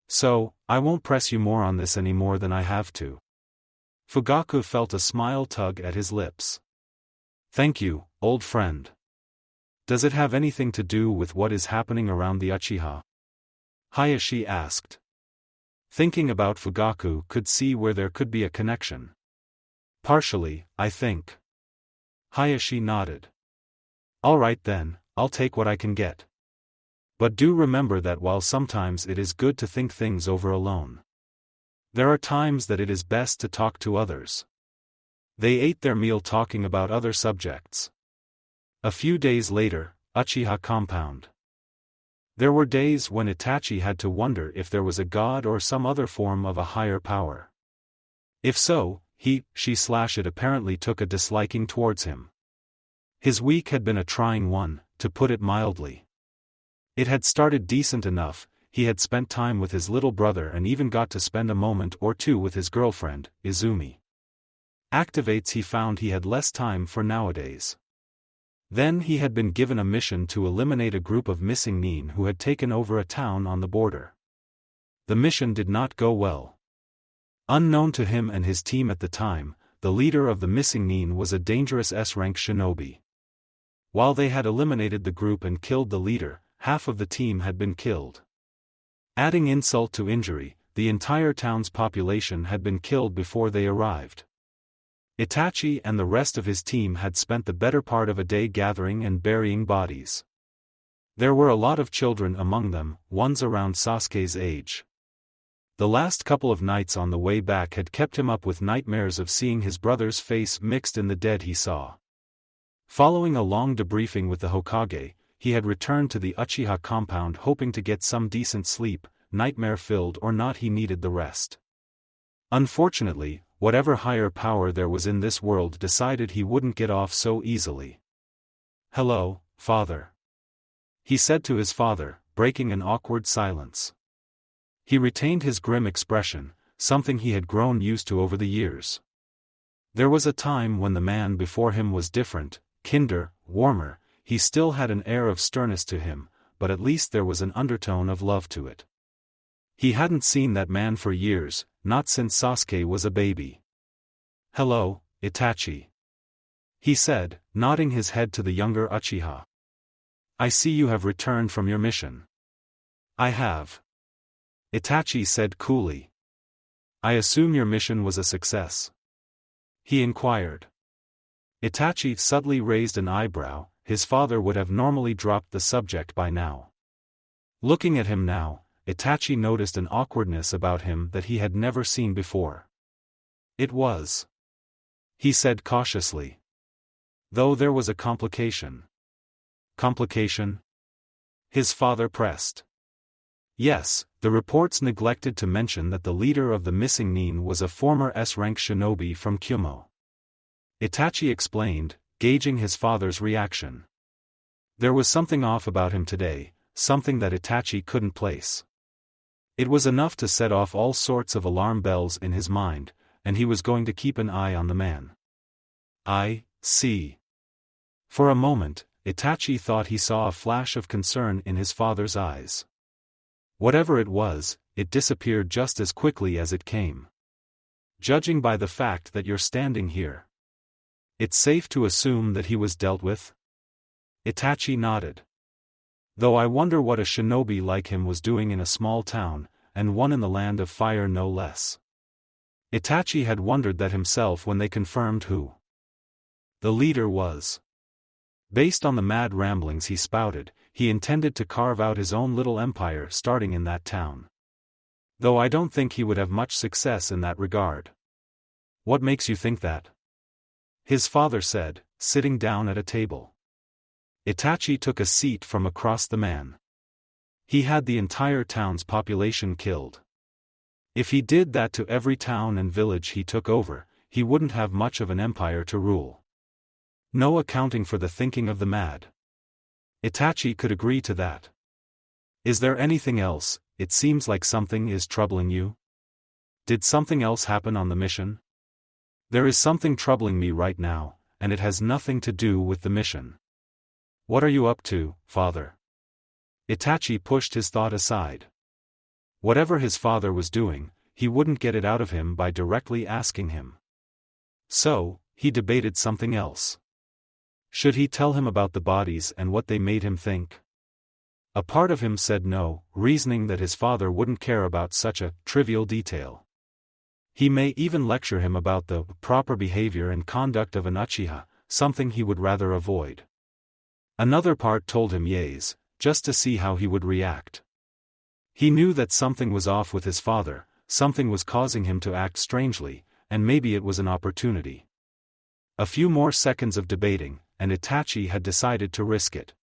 So, I won't press you more on this any more than I have to. Fugaku felt a smile tug at his lips. Thank you, old friend. Does it have anything to do with what is happening around the Uchiha? Hayashi asked. Thinking about Fugaku could see where there could be a connection. Partially, I think. Hayashi nodded. All right then, I'll take what I can get. But do remember that while sometimes it is good to think things over alone, there are times that it is best to talk to others. They ate their meal talking about other subjects. A few days later, Uchiha compound. There were days when Itachi had to wonder if there was a god or some other form of a higher power. If so, she/it apparently took a disliking towards him. His week had been a trying one, to put it mildly. It had started decent enough. He had spent time with his little brother and even got to spend a moment or two with his girlfriend, Izumi. Activates he found he had less time for nowadays. Then he had been given a mission to eliminate a group of missing nin who had taken over a town on the border. The mission did not go well. Unknown to him and his team at the time, the leader of the missing nin was a dangerous S-rank shinobi. While they had eliminated the group and killed the leader, half of the team had been killed. Adding insult to injury, the entire town's population had been killed before they arrived. Itachi and the rest of his team had spent the better part of a day gathering and burying bodies. There were a lot of children among them, ones around Sasuke's age. The last couple of nights on the way back had kept him up with nightmares of seeing his brother's face mixed in the dead he saw. Following a long debriefing with the Hokage, he had returned to the Uchiha compound hoping to get some decent sleep, nightmare-filled or not, he needed the rest. Unfortunately, whatever higher power there was in this world decided he wouldn't get off so easily. "Hello, father," he said to his father, breaking an awkward silence. He retained his grim expression, something he had grown used to over the years. There was a time when the man before him was different, kinder, warmer. He still had an air of sternness to him, but at least there was an undertone of love to it. He hadn't seen that man for years, not since Sasuke was a baby. "Hello, Itachi," he said, nodding his head to the younger Uchiha. "I see you have returned from your mission." "I have," Itachi said coolly. "I assume your mission was a success?" he inquired. Itachi subtly raised an eyebrow. His father would have normally dropped the subject by now. Looking at him now, Itachi noticed an awkwardness about him that he had never seen before. "It was," he said cautiously. "Though there was a complication." "Complication?" his father pressed. "Yes, the reports neglected to mention that the leader of the missing nin was a former S-rank shinobi from Kumo," Itachi explained, gauging his father's reaction. There was something off about him today, something that Itachi couldn't place. It was enough to set off all sorts of alarm bells in his mind, and he was going to keep an eye on the man. "I see." For a moment, Itachi thought he saw a flash of concern in his father's eyes. Whatever it was, it disappeared just as quickly as it came. Judging by the fact that you're standing here, it's safe to assume that he was dealt with? Itachi nodded. Though I wonder what a shinobi like him was doing in a small town, and one in the land of fire no less. Itachi had wondered that himself when they confirmed who the leader was. Based on the mad ramblings he spouted, he intended to carve out his own little empire starting in that town. Though I don't think he would have much success in that regard. What makes you think that? His father said, sitting down at a table. Itachi took a seat from across the man. He had the entire town's population killed. If he did that to every town and village he took over, he wouldn't have much of an empire to rule. No accounting for the thinking of the mad. Itachi could agree to that. Is there anything else? It seems like something is troubling you. Did something else happen on the mission? There is something troubling me right now, and it has nothing to do with the mission. What are you up to, father? Itachi pushed his thought aside. Whatever his father was doing, he wouldn't get it out of him by directly asking him. So, he debated something else. Should he tell him about the bodies and what they made him think? A part of him said no, reasoning that his father wouldn't care about such a trivial detail. He may even lecture him about the proper behavior and conduct of an Uchiha, something he would rather avoid. Another part told him yes, just to see how he would react. He knew that something was off with his father, something was causing him to act strangely, and maybe it was an opportunity. A few more seconds of debating, and Itachi had decided to risk it.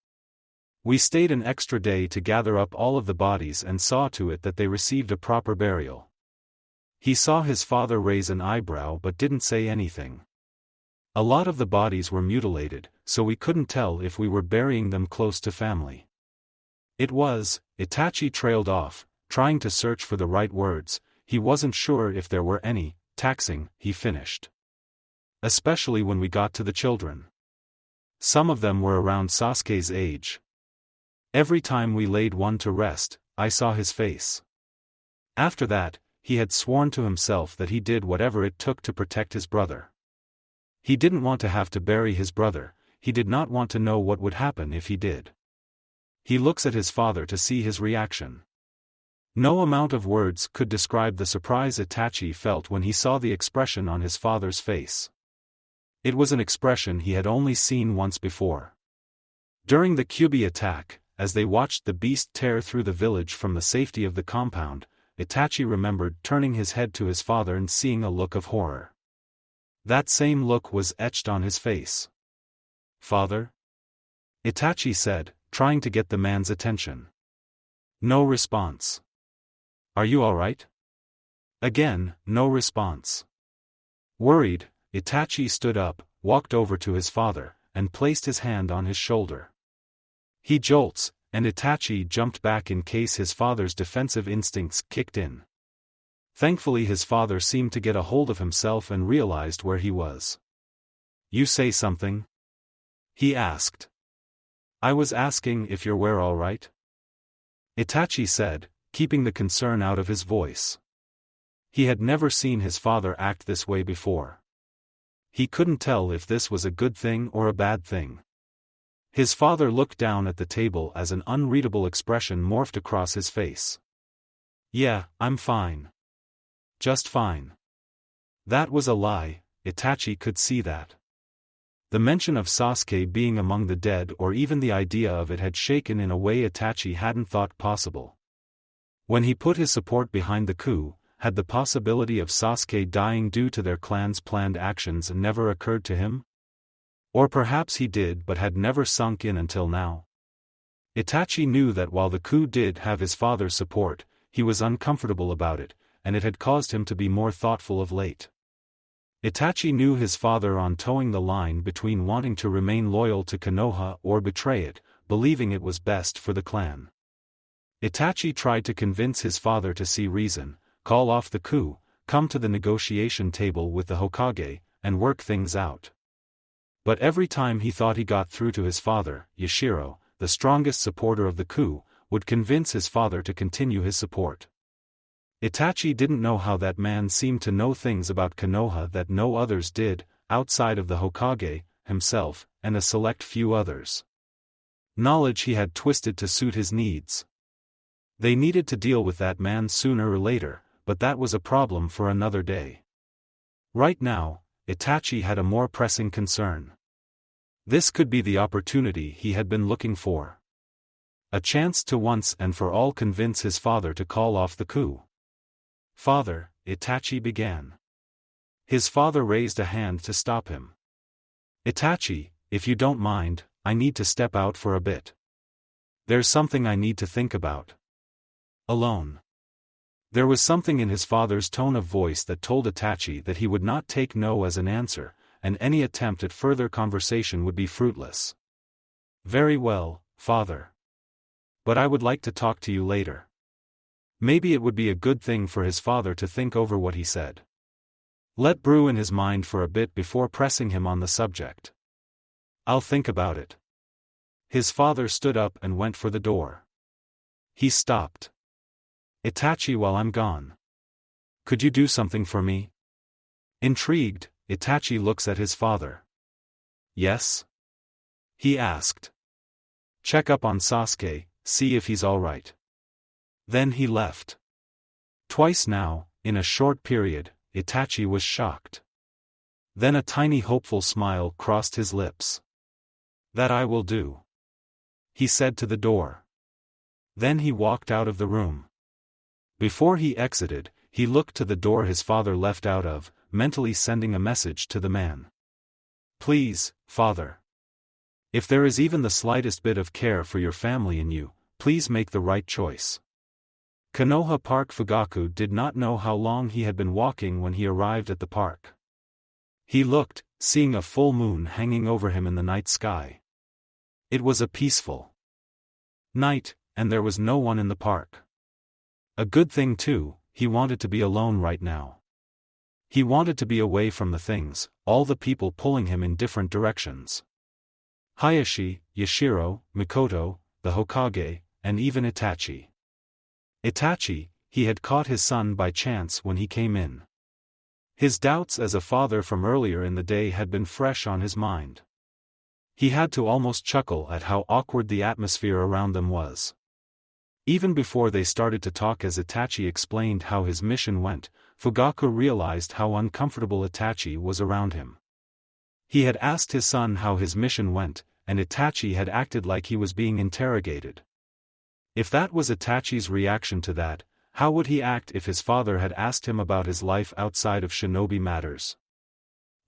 We stayed an extra day to gather up all of the bodies and saw to it that they received a proper burial. He saw his father raise an eyebrow but didn't say anything. A lot of the bodies were mutilated, so we couldn't tell if we were burying them close to family. Itachi trailed off, trying to search for the right words. He wasn't sure if there were any. Taxing, he finished. Especially when we got to the children. Some of them were around Sasuke's age. Every time we laid one to rest, I saw his face. After that, he had sworn to himself that he did whatever it took to protect his brother. He didn't want to have to bury his brother, he did not want to know what would happen if he did. He looks at his father to see his reaction. No amount of words could describe the surprise Itachi felt when he saw the expression on his father's face. It was an expression he had only seen once before. During the Kyuubi attack, as they watched the beast tear through the village from the safety of the compound, Itachi remembered turning his head to his father and seeing a look of horror. That same look was etched on his face. "Father?" Itachi said, trying to get the man's attention. No response. "Are you all right?" Again, no response. Worried, Itachi stood up, walked over to his father, and placed his hand on his shoulder. He jolts, and Itachi jumped back in case his father's defensive instincts kicked in. Thankfully his father seemed to get a hold of himself and realized where he was. "You say something?" he asked. "I was asking if you're all right?" Itachi said, keeping the concern out of his voice. He had never seen his father act this way before. He couldn't tell if this was a good thing or a bad thing. His father looked down at the table as an unreadable expression morphed across his face. "Yeah, I'm fine. Just fine." That was a lie, Itachi could see that. The mention of Sasuke being among the dead or even the idea of it had shaken in a way Itachi hadn't thought possible. When he put his support behind the coup, had the possibility of Sasuke dying due to their clan's planned actions never occurred to him? Or perhaps he did but had never sunk in until now. Itachi knew that while the coup did have his father's support, he was uncomfortable about it, and it had caused him to be more thoughtful of late. Itachi knew his father on towing the line between wanting to remain loyal to Konoha or betray it, believing it was best for the clan. Itachi tried to convince his father to see reason, call off the coup, come to the negotiation table with the Hokage, and work things out. But every time he thought he got through to his father, Yashiro, the strongest supporter of the coup, would convince his father to continue his support. Itachi didn't know how that man seemed to know things about Konoha that no others did, outside of the Hokage, himself, and a select few others. Knowledge he had twisted to suit his needs. They needed to deal with that man sooner or later, but that was a problem for another day. Right now, Itachi had a more pressing concern. This could be the opportunity he had been looking for. A chance to once and for all convince his father to call off the coup. "Father," Itachi began. His father raised a hand to stop him. "Itachi, if you don't mind, I need to step out for a bit. There's something I need to think about. Alone." There was something in his father's tone of voice that told Itachi that he would not take no as an answer, and any attempt at further conversation would be fruitless. "Very well, father. But I would like to talk to you later." Maybe it would be a good thing for his father to think over what he said. Let brew in his mind for a bit before pressing him on the subject. "I'll think about it." His father stood up and went for the door. He stopped. "Itachi, while I'm gone, could you do something for me?" Intrigued, Itachi looks at his father. "Yes?" he asked. "Check up on Sasuke, see if he's all right." Then he left. Twice now, in a short period, Itachi was shocked. Then a tiny hopeful smile crossed his lips. "That I will do," he said to the door. Then he walked out of the room. Before he exited, he looked to the door his father left out of, mentally sending a message to the man. "Please, father. If there is even the slightest bit of care for your family in you, please make the right choice." Konoha Park. Fugaku did not know how long he had been walking when he arrived at the park. He looked, seeing a full moon hanging over him in the night sky. It was a peaceful night, and there was no one in the park. A good thing too, he wanted to be alone right now. He wanted to be away from the things, all the people pulling him in different directions. Hayashi, Yashiro, Mikoto, the Hokage, and even Itachi. Itachi, he had caught his son by chance when he came in. His doubts as a father from earlier in the day had been fresh on his mind. He had to almost chuckle at how awkward the atmosphere around them was. Even before they started to talk, as Itachi explained how his mission went, Fugaku realized how uncomfortable Itachi was around him. He had asked his son how his mission went, and Itachi had acted like he was being interrogated. If that was Itachi's reaction to that, how would he act if his father had asked him about his life outside of shinobi matters?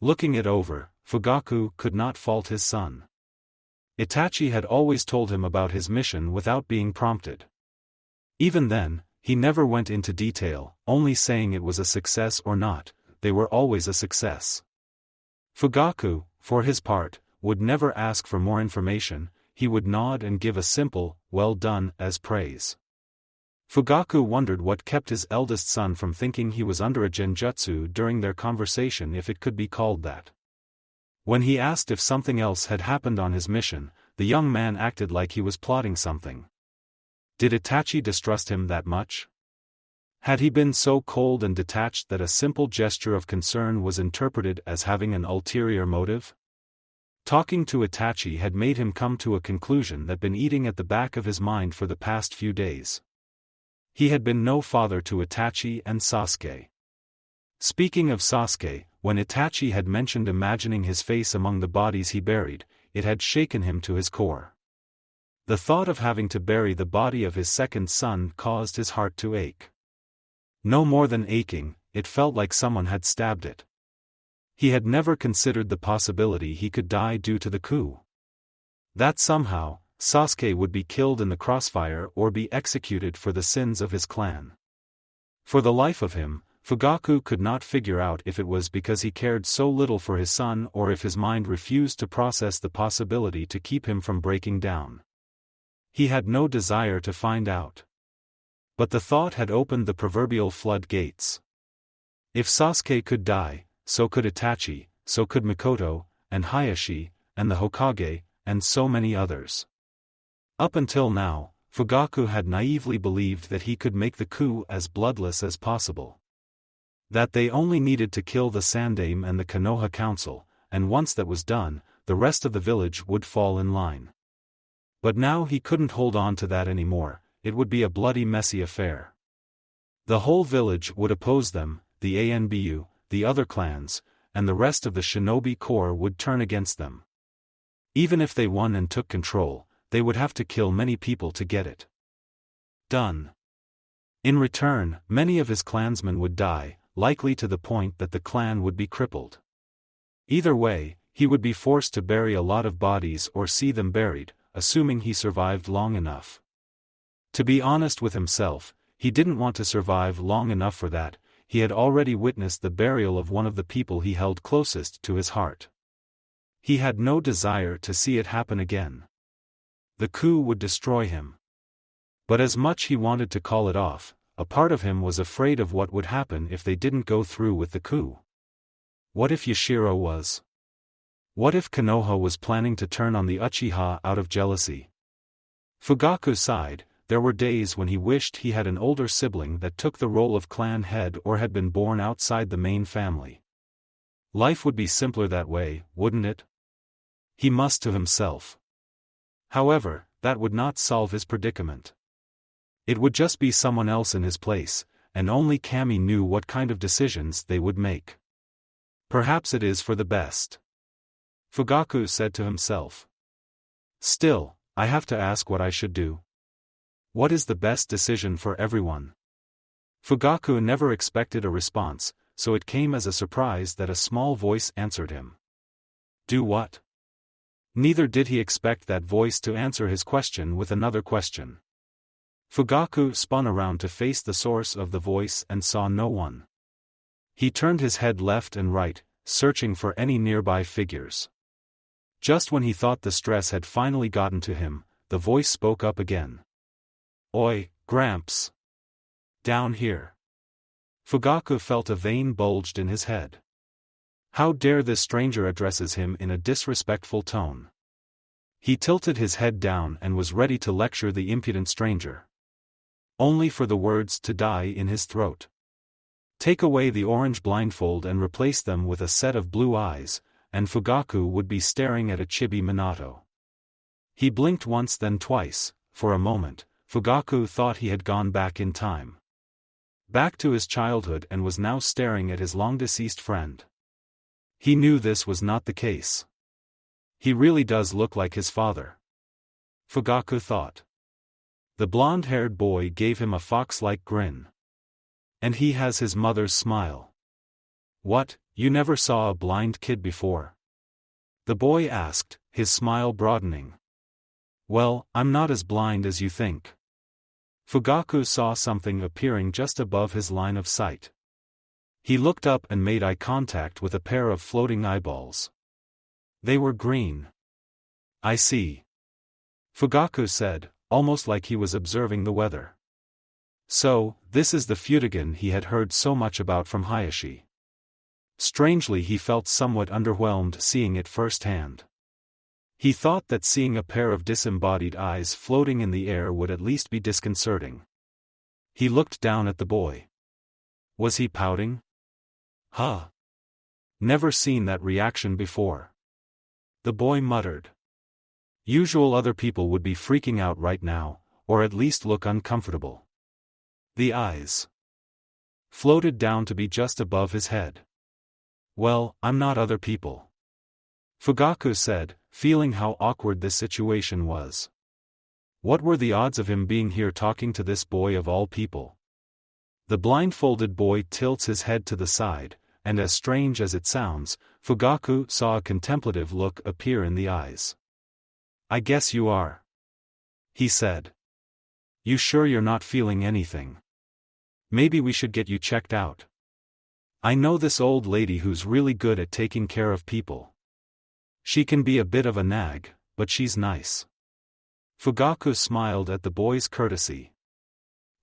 Looking it over, Fugaku could not fault his son. Itachi had always told him about his mission without being prompted. Even then, he never went into detail, only saying it was a success or not. They were always a success. Fugaku, for his part, would never ask for more information. He would nod and give a simple, "well done," as praise. Fugaku wondered what kept his eldest son from thinking he was under a genjutsu during their conversation, if it could be called that. When he asked if something else had happened on his mission, the young man acted like he was plotting something. Did Itachi distrust him that much? Had he been so cold and detached that a simple gesture of concern was interpreted as having an ulterior motive? Talking to Itachi had made him come to a conclusion that had been eating at the back of his mind for the past few days. He had been no father to Itachi and Sasuke. Speaking of Sasuke, when Itachi had mentioned imagining his face among the bodies he buried, it had shaken him to his core. The thought of having to bury the body of his second son caused his heart to ache. No more than aching, it felt like someone had stabbed it. He had never considered the possibility he could die due to the coup. That somehow, Sasuke would be killed in the crossfire or be executed for the sins of his clan. For the life of him, Fugaku could not figure out if it was because he cared so little for his son or if his mind refused to process the possibility to keep him from breaking down. He had no desire to find out. But the thought had opened the proverbial floodgates. If Sasuke could die, so could Itachi, so could Mikoto, and Hayashi, and the Hokage, and so many others. Up until now, Fugaku had naively believed that he could make the coup as bloodless as possible. That they only needed to kill the Sandaime and the Konoha Council, and once that was done, the rest of the village would fall in line. But now he couldn't hold on to that anymore. It would be a bloody messy affair. The whole village would oppose them, the ANBU, the other clans, and the rest of the Shinobi Corps would turn against them. Even if they won and took control, they would have to kill many people to get it done. In return, many of his clansmen would die, likely to the point that the clan would be crippled. Either way, he would be forced to bury a lot of bodies or see them buried, assuming he survived long enough. To be honest with himself, he didn't want to survive long enough for that. He had already witnessed the burial of one of the people he held closest to his heart. He had no desire to see it happen again. The coup would destroy him. But as much he wanted to call it off, a part of him was afraid of what would happen if they didn't go through with the coup. What if Yashiro was? What if Konoha was planning to turn on the Uchiha out of jealousy? Fugaku sighed. There were days when he wished he had an older sibling that took the role of clan head or had been born outside the main family. Life would be simpler that way, wouldn't it? He must to himself. However, that would not solve his predicament. It would just be someone else in his place, and only Kami knew what kind of decisions they would make. Perhaps it is for the best. Fugaku said to himself. Still, I have to ask what I should do. What is the best decision for everyone? Fugaku never expected a response, so it came as a surprise that a small voice answered him. Do what? Neither did he expect that voice to answer his question with another question. Fugaku spun around to face the source of the voice and saw no one. He turned his head left and right, searching for any nearby figures. Just when he thought the stress had finally gotten to him, the voice spoke up again. Oi, Gramps. Down here. Fugaku felt a vein bulged in his head. How dare this stranger addresses him in a disrespectful tone. He tilted his head down and was ready to lecture the impudent stranger. Only for the words to die in his throat. Take away the orange blindfold and replace them with a set of blue eyes, and Fugaku would be staring at a chibi Minato. He blinked once then twice. For a moment, Fugaku thought he had gone back in time. Back to his childhood, and was now staring at his long-deceased friend. He knew this was not the case. He really does look like his father. Fugaku thought. The blonde-haired boy gave him a fox-like grin. And he has his mother's smile. What, you never saw a blind kid before? The boy asked, his smile broadening. Well, I'm not as blind as you think. Fugaku saw something appearing just above his line of sight. He looked up and made eye contact with a pair of floating eyeballs. They were green. I see. Fugaku said, almost like he was observing the weather. So, this is the Fudogen he had heard so much about from Hayashi. Strangely, he felt somewhat underwhelmed seeing it firsthand. He thought that seeing a pair of disembodied eyes floating in the air would at least be disconcerting. He looked down at the boy. Was he pouting? Huh. Never seen that reaction before. The boy muttered. Usual other people would be freaking out right now, or at least look uncomfortable. The eyes floated down to be just above his head. Well, I'm not other people. Fugaku said, feeling how awkward this situation was. What were the odds of him being here talking to this boy of all people? The blindfolded boy tilts his head to the side, and as strange as it sounds, Fugaku saw a contemplative look appear in the eyes. I guess you are. He said. You sure you're not feeling anything? Maybe we should get you checked out. I know this old lady who's really good at taking care of people. She can be a bit of a nag, but she's nice. Fugaku smiled at the boy's courtesy.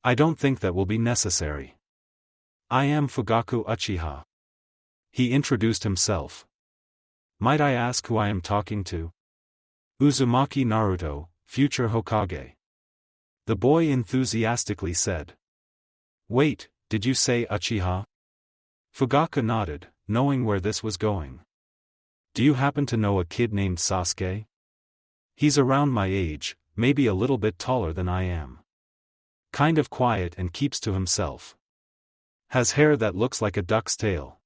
I don't think that will be necessary. I am Fugaku Uchiha. He introduced himself. Might I ask who I am talking to? Uzumaki Naruto, future Hokage. The boy enthusiastically said. Wait, did you say Uchiha? Fugaku nodded, knowing where this was going. Do you happen to know a kid named Sasuke? He's around my age, maybe a little bit taller than I am. Kind of quiet and keeps to himself. Has hair that looks like a duck's tail.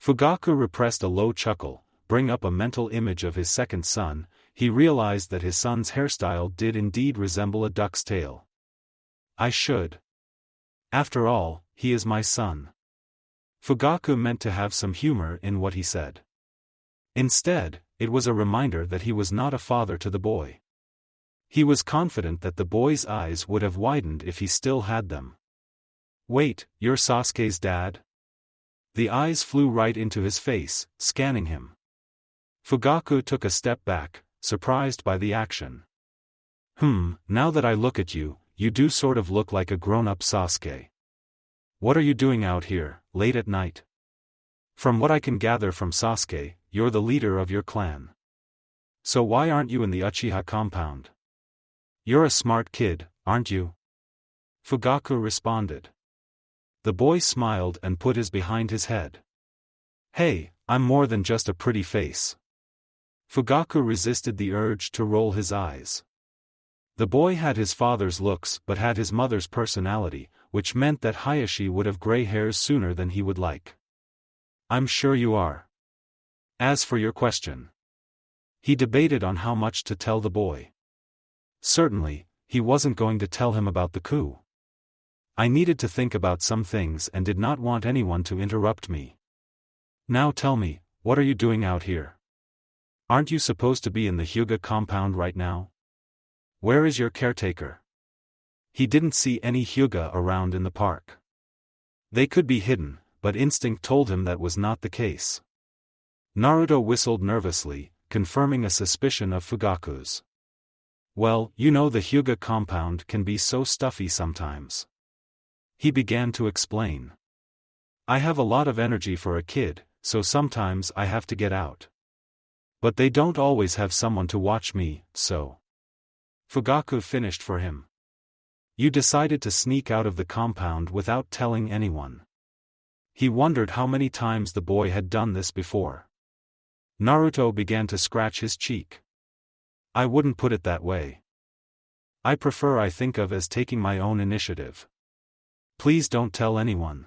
Fugaku repressed a low chuckle, bring up a mental image of his second son. He realized that his son's hairstyle did indeed resemble a duck's tail. I should. After all, he is my son. Fugaku meant to have some humor in what he said. Instead, it was a reminder that he was not a father to the boy. He was confident that the boy's eyes would have widened if he still had them. Wait, you're Sasuke's dad? The eyes flew right into his face, scanning him. Fugaku took a step back, surprised by the action. Now that I look at you, you do sort of look like a grown-up Sasuke. What are you doing out here, late at night? From what I can gather from Sasuke, you're the leader of your clan. So why aren't you in the Uchiha compound? You're a smart kid, aren't you? Fugaku responded. The boy smiled and put his behind his head. Hey, I'm more than just a pretty face. Fugaku resisted the urge to roll his eyes. The boy had his father's looks but had his mother's personality, which meant that Hayashi would have gray hairs sooner than he would like. I'm sure you are. As for your question. He debated on how much to tell the boy. Certainly, he wasn't going to tell him about the coup. I needed to think about some things and did not want anyone to interrupt me. Now tell me, what are you doing out here? Aren't you supposed to be in the Hyuga compound right now? Where is your caretaker? He didn't see any Hyuga around in the park. They could be hidden, but instinct told him that was not the case. Naruto whistled nervously, confirming a suspicion of Fugaku's. Well, you know the Hyuga compound can be so stuffy sometimes. He began to explain. I have a lot of energy for a kid, so sometimes I have to get out. But they don't always have someone to watch me, so. Fugaku finished for him. You decided to sneak out of the compound without telling anyone. He wondered how many times the boy had done this before. Naruto began to scratch his cheek. I wouldn't put it that way. I think of as taking my own initiative. Please don't tell anyone.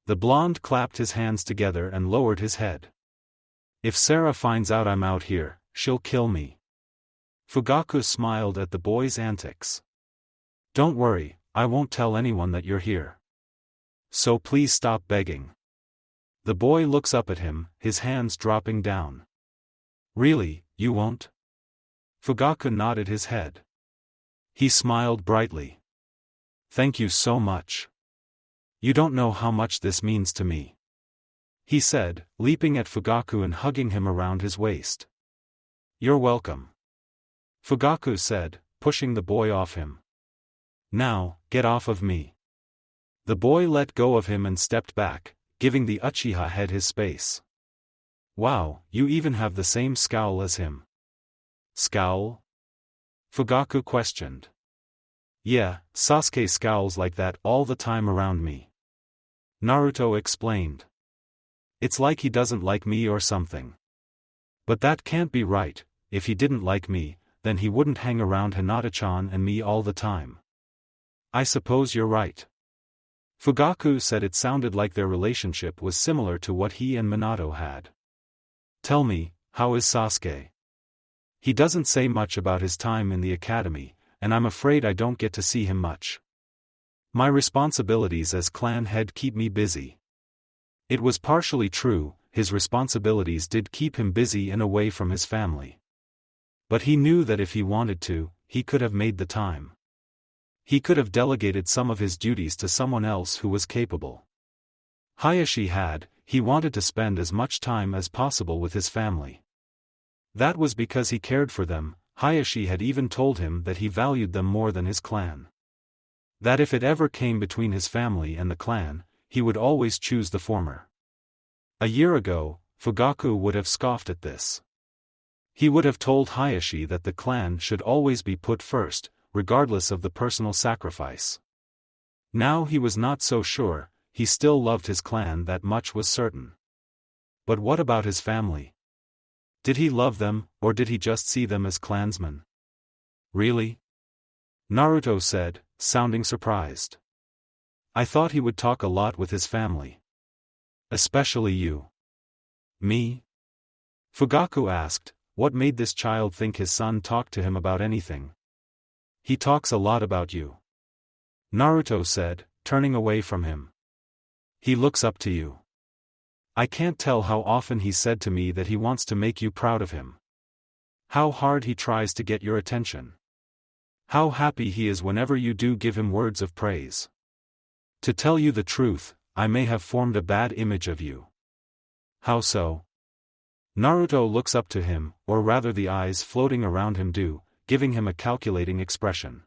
The blonde clapped his hands together and lowered his head. If Sarah finds out I'm out here, she'll kill me. Fugaku smiled at the boy's antics. Don't worry, I won't tell anyone that you're here. So please stop begging. The boy looks up at him, his hands dropping down. Really, you won't? Fugaku nodded his head. He smiled brightly. Thank you so much. You don't know how much this means to me. He said, leaping at Fugaku and hugging him around his waist. You're welcome. Fugaku said, pushing the boy off him. Now, get off of me. The boy let go of him and stepped back, giving the Uchiha head his space. Wow, you even have the same scowl as him. Scowl? Fugaku questioned. Yeah, Sasuke scowls like that all the time around me. Naruto explained. It's like he doesn't like me or something. But that can't be right. If he didn't like me, then he wouldn't hang around Hinata-chan and me all the time. I suppose you're right. Fugaku said it sounded like their relationship was similar to what he and Minato had. Tell me, how is Sasuke? He doesn't say much about his time in the academy, and I'm afraid I don't get to see him much. My responsibilities as clan head keep me busy. It was partially true, his responsibilities did keep him busy and away from his family. But he knew that if he wanted to, he could have made the time. He could have delegated some of his duties to someone else who was capable. Hayashi he wanted to spend as much time as possible with his family. That was because he cared for them. Hayashi had even told him that he valued them more than his clan. That if it ever came between his family and the clan, he would always choose the former. A year ago, Fugaku would have scoffed at this. He would have told Hayashi that the clan should always be put first, regardless of the personal sacrifice. Now he was not so sure, he still loved his clan, that much was certain. But what about his family? Did he love them, or did he just see them as clansmen? Really? Naruto said, sounding surprised. I thought he would talk a lot with his family. Especially you. Me? Fugaku asked, what made this child think his son talked to him about anything? He talks a lot about you. Naruto said, turning away from him. He looks up to you. I can't tell how often he said to me that he wants to make you proud of him. How hard he tries to get your attention. How happy he is whenever you do give him words of praise. To tell you the truth, I may have formed a bad image of you. How so? Naruto looks up to him, or rather the eyes floating around him do, giving him a calculating expression.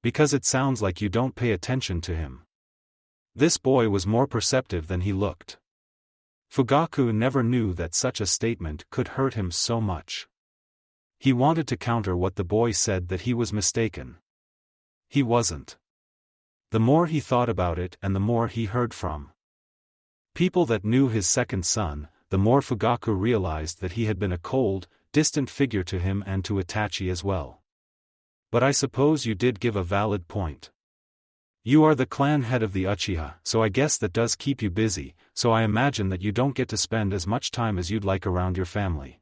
Because it sounds like you don't pay attention to him. This boy was more perceptive than he looked. Fugaku never knew that such a statement could hurt him so much. He wanted to counter what the boy said, that he was mistaken. He wasn't. The more he thought about it and the more he heard from people that knew his second son, the more Fugaku realized that he had been a cold, distant figure to him and to Itachi as well. But I suppose you did give a valid point. You are the clan head of the Uchiha, so I guess that does keep you busy, so I imagine that you don't get to spend as much time as you'd like around your family.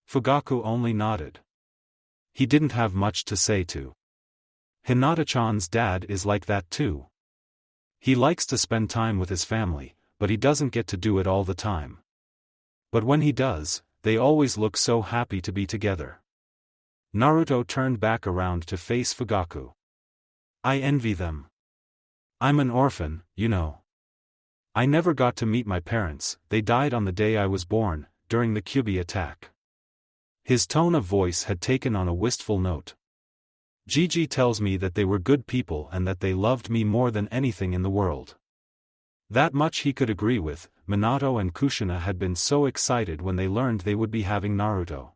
Fugaku only nodded. He didn't have much to say to. Hinata-chan's dad is like that too. He likes to spend time with his family, but he doesn't get to do it all the time. But when he does, they always look so happy to be together. Naruto turned back around to face Fugaku. I envy them. I'm an orphan, you know. I never got to meet my parents, they died on the day I was born, during the Kyubi attack. His tone of voice had taken on a wistful note. Gigi tells me that they were good people and that they loved me more than anything in the world. That much he could agree with. Minato and Kushina had been so excited when they learned they would be having Naruto.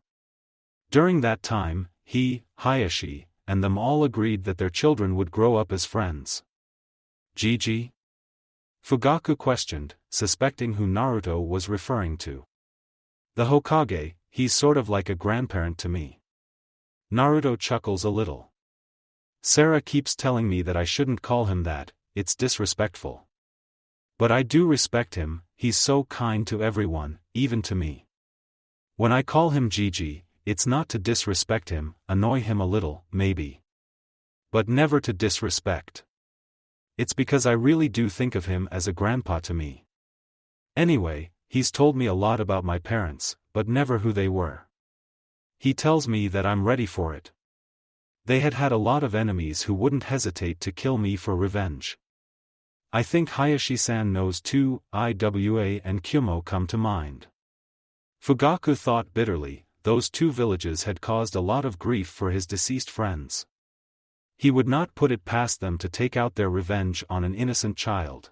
During that time, he, Hayashi, and them all agreed that their children would grow up as friends. Gigi? Fugaku questioned, suspecting who Naruto was referring to. The Hokage, he's sort of like a grandparent to me. Naruto chuckles a little. Sarah keeps telling me that I shouldn't call him that, it's disrespectful. But I do respect him, he's so kind to everyone, even to me. When I call him Gigi, it's not to disrespect him, annoy him a little, maybe. But never to disrespect. It's because I really do think of him as a grandpa to me. Anyway, he's told me a lot about my parents, but never who they were. He tells me that I'm ready for it. They had had a lot of enemies who wouldn't hesitate to kill me for revenge. I think Hayashi-san knows too. Iwa and Kumo come to mind. Fugaku thought bitterly, those two villages had caused a lot of grief for his deceased friends. He would not put it past them to take out their revenge on an innocent child.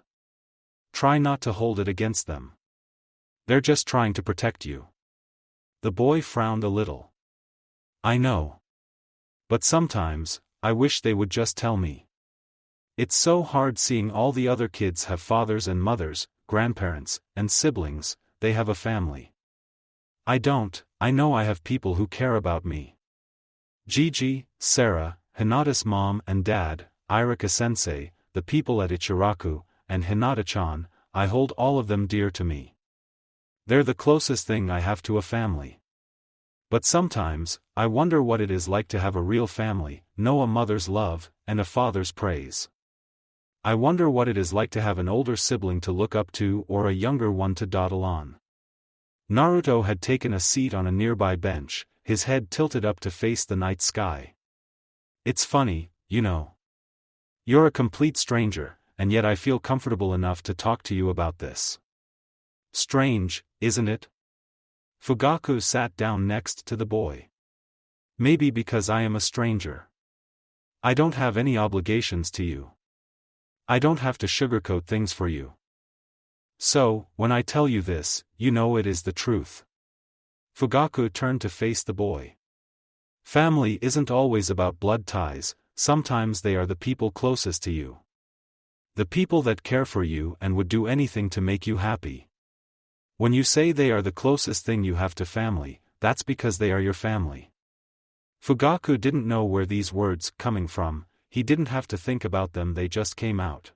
Try not to hold it against them. They're just trying to protect you. The boy frowned a little. I know. But sometimes, I wish they would just tell me. It's so hard seeing all the other kids have fathers and mothers, grandparents, and siblings, they have a family. I don't. I know I have people who care about me. Gigi, Sarah, Hinata's mom and dad, Irika-sensei, the people at Ichiraku, and Hinata-chan, I hold all of them dear to me. They're the closest thing I have to a family. But sometimes, I wonder what it is like to have a real family, know a mother's love, and a father's praise. I wonder what it is like to have an older sibling to look up to or a younger one to dawdle on. Naruto had taken a seat on a nearby bench, his head tilted up to face the night sky. It's funny, you know. You're a complete stranger, and yet I feel comfortable enough to talk to you about this. Strange, isn't it? Fugaku sat down next to the boy. Maybe because I am a stranger. I don't have any obligations to you. I don't have to sugarcoat things for you. So, when I tell you this, you know it is the truth. Fugaku turned to face the boy. Family isn't always about blood ties, sometimes they are the people closest to you. The people that care for you and would do anything to make you happy. When you say they are the closest thing you have to family, that's because they are your family. Fugaku didn't know where these words coming from, he didn't have to think about them, they just came out.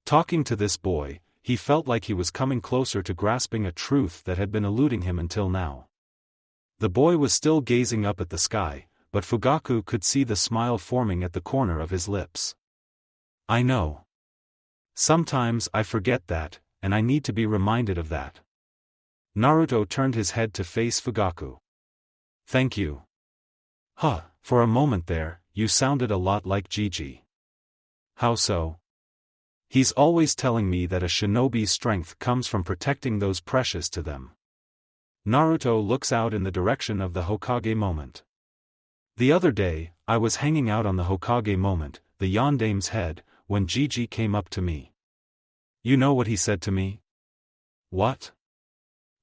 Talking to this boy, he felt like he was coming closer to grasping a truth that had been eluding him until now. The boy was still gazing up at the sky, but Fugaku could see the smile forming at the corner of his lips. I know. Sometimes I forget that, and I need to be reminded of that. Naruto turned his head to face Fugaku. Thank you. Huh, for a moment there, you sounded a lot like Gigi. How so? He's always telling me that a shinobi's strength comes from protecting those precious to them. Naruto looks out in the direction of the Hokage moment. The other day, I was hanging out on the Hokage moment, the Yandame's head, when Gigi came up to me. You know what he said to me? What?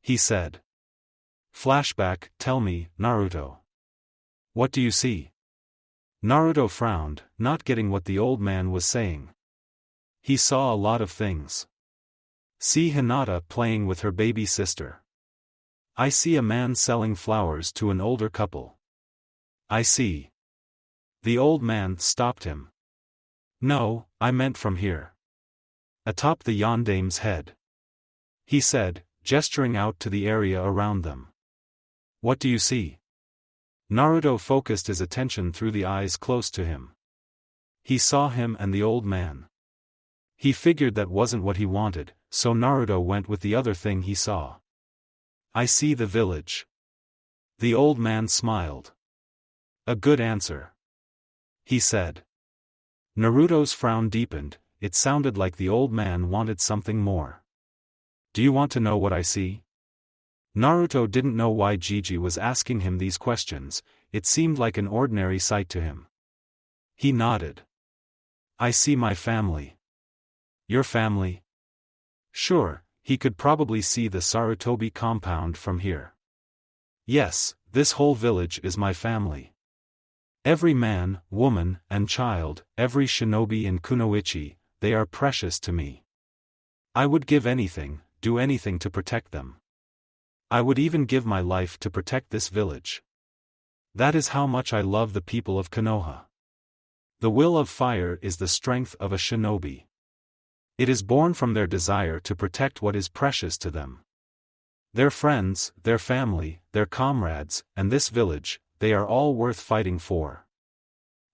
He said. Flashback, tell me, Naruto. What do you see? Naruto frowned, not getting what the old man was saying. He saw a lot of things. See Hinata playing with her baby sister. I see a man selling flowers to an older couple. I see. The old man stopped him. No, I meant from here. Atop the Yandame's head. He said, gesturing out to the area around them. What do you see? Naruto focused his attention through the eyes close to him. He saw him and the old man. He figured that wasn't what he wanted, so Naruto went with the other thing he saw. I see the village. The old man smiled. A good answer. He said. Naruto's frown deepened, it sounded like the old man wanted something more. Do you want to know what I see? Naruto didn't know why Gigi was asking him these questions, it seemed like an ordinary sight to him. He nodded. I see my family. Your family? Sure, he could probably see the Sarutobi compound from here. Yes, this whole village is my family. Every man, woman, and child, every shinobi in Kunoichi, they are precious to me. I would give anything, do anything to protect them. I would even give my life to protect this village. That is how much I love the people of Konoha. The will of fire is the strength of a shinobi. It is born from their desire to protect what is precious to them. Their friends, their family, their comrades, and this village, they are all worth fighting for.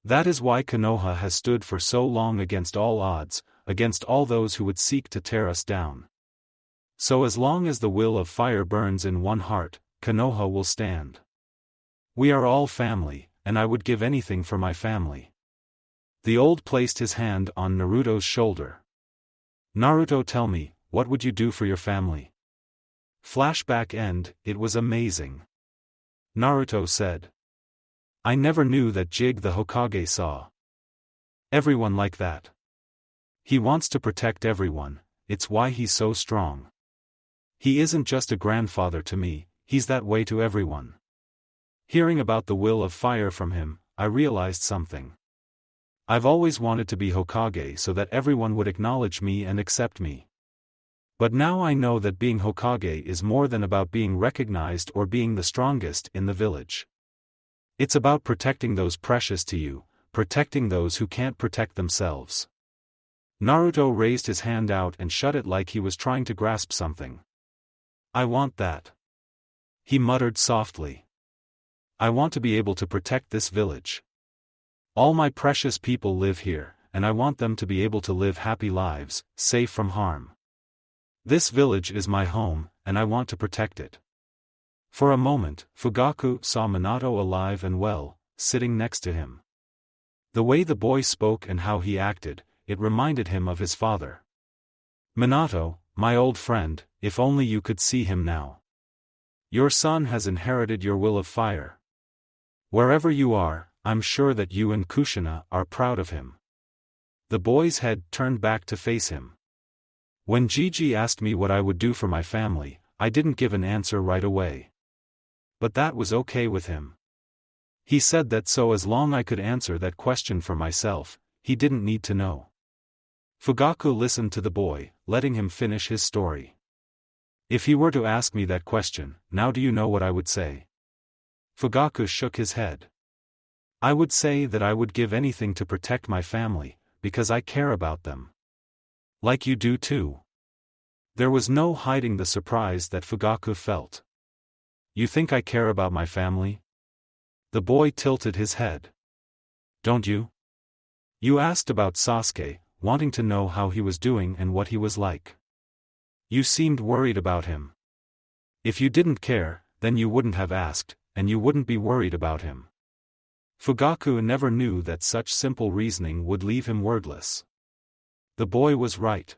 That is why Konoha has stood for so long against all odds, against all those who would seek to tear us down. So as long as the will of fire burns in one heart, Konoha will stand. We are all family, and I would give anything for my family. The old placed his hand on Naruto's shoulder. Naruto, tell me, what would you do for your family? Flashback end, it was amazing. Naruto said. I never knew that Jig the Hokage saw everyone like that. He wants to protect everyone, it's why he's so strong. He isn't just a grandfather to me, he's that way to everyone. Hearing about the will of fire from him, I realized something. I've always wanted to be Hokage so that everyone would acknowledge me and accept me. But now I know that being Hokage is more than about being recognized or being the strongest in the village. It's about protecting those precious to you, protecting those who can't protect themselves. Naruto raised his hand out and shut it like he was trying to grasp something. I want that. He muttered softly. I want to be able to protect this village. All my precious people live here, and I want them to be able to live happy lives, safe from harm. This village is my home, and I want to protect it. For a moment, Fugaku saw Minato alive and well, sitting next to him. The way the boy spoke and how he acted, it reminded him of his father. Minato, my old friend, if only you could see him now. Your son has inherited your will of fire. Wherever you are, I'm sure that you and Kushina are proud of him. The boy's head turned back to face him. When Gigi asked me what I would do for my family, I didn't give an answer right away. But that was okay with him. He said that so as long I could answer that question for myself, he didn't need to know. Fugaku listened to the boy, letting him finish his story. If he were to ask me that question, now do you know what I would say? Fugaku shook his head. I would say that I would give anything to protect my family, because I care about them. Like you do too. There was no hiding the surprise that Fugaku felt. You think I care about my family? The boy tilted his head. Don't you? You asked about Sasuke, wanting to know how he was doing and what he was like. You seemed worried about him. If you didn't care, then you wouldn't have asked, and you wouldn't be worried about him. Fugaku never knew that such simple reasoning would leave him wordless. The boy was right.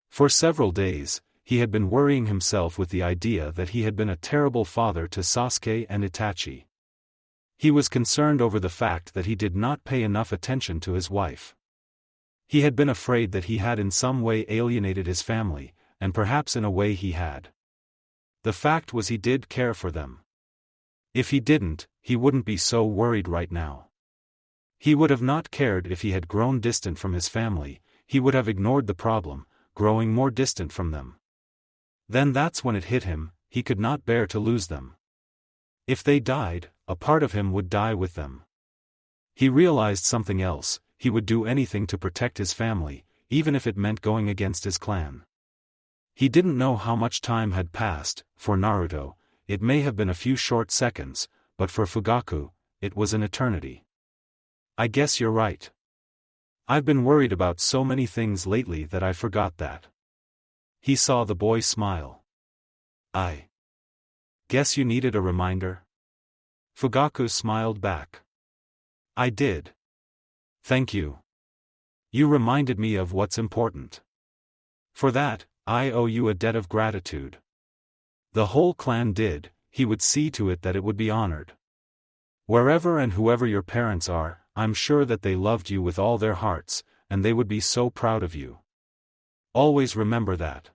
For several days, he had been worrying himself with the idea that he had been a terrible father to Sasuke and Itachi. He was concerned over the fact that he did not pay enough attention to his wife. He had been afraid that he had in some way alienated his family, and perhaps in a way he had. The fact was he did care for them. If he didn't, he wouldn't be so worried right now. He would have not cared if he had grown distant from his family, he would have ignored the problem, growing more distant from them. Then that's when it hit him, he could not bear to lose them. If they died, a part of him would die with them. He realized something else, he would do anything to protect his family, even if it meant going against his clan. He didn't know how much time had passed. For Naruto, it may have been a few short seconds, but for Fugaku, it was an eternity. I guess you're right. I've been worried about so many things lately that I forgot that. He saw the boy smile. I guess you needed a reminder? Fugaku smiled back. I did. Thank you. You reminded me of what's important. For that, I owe you a debt of gratitude. The whole clan did, he would see to it that it would be honored. Wherever and whoever your parents are, I'm sure that they loved you with all their hearts, and they would be so proud of you. Always remember that.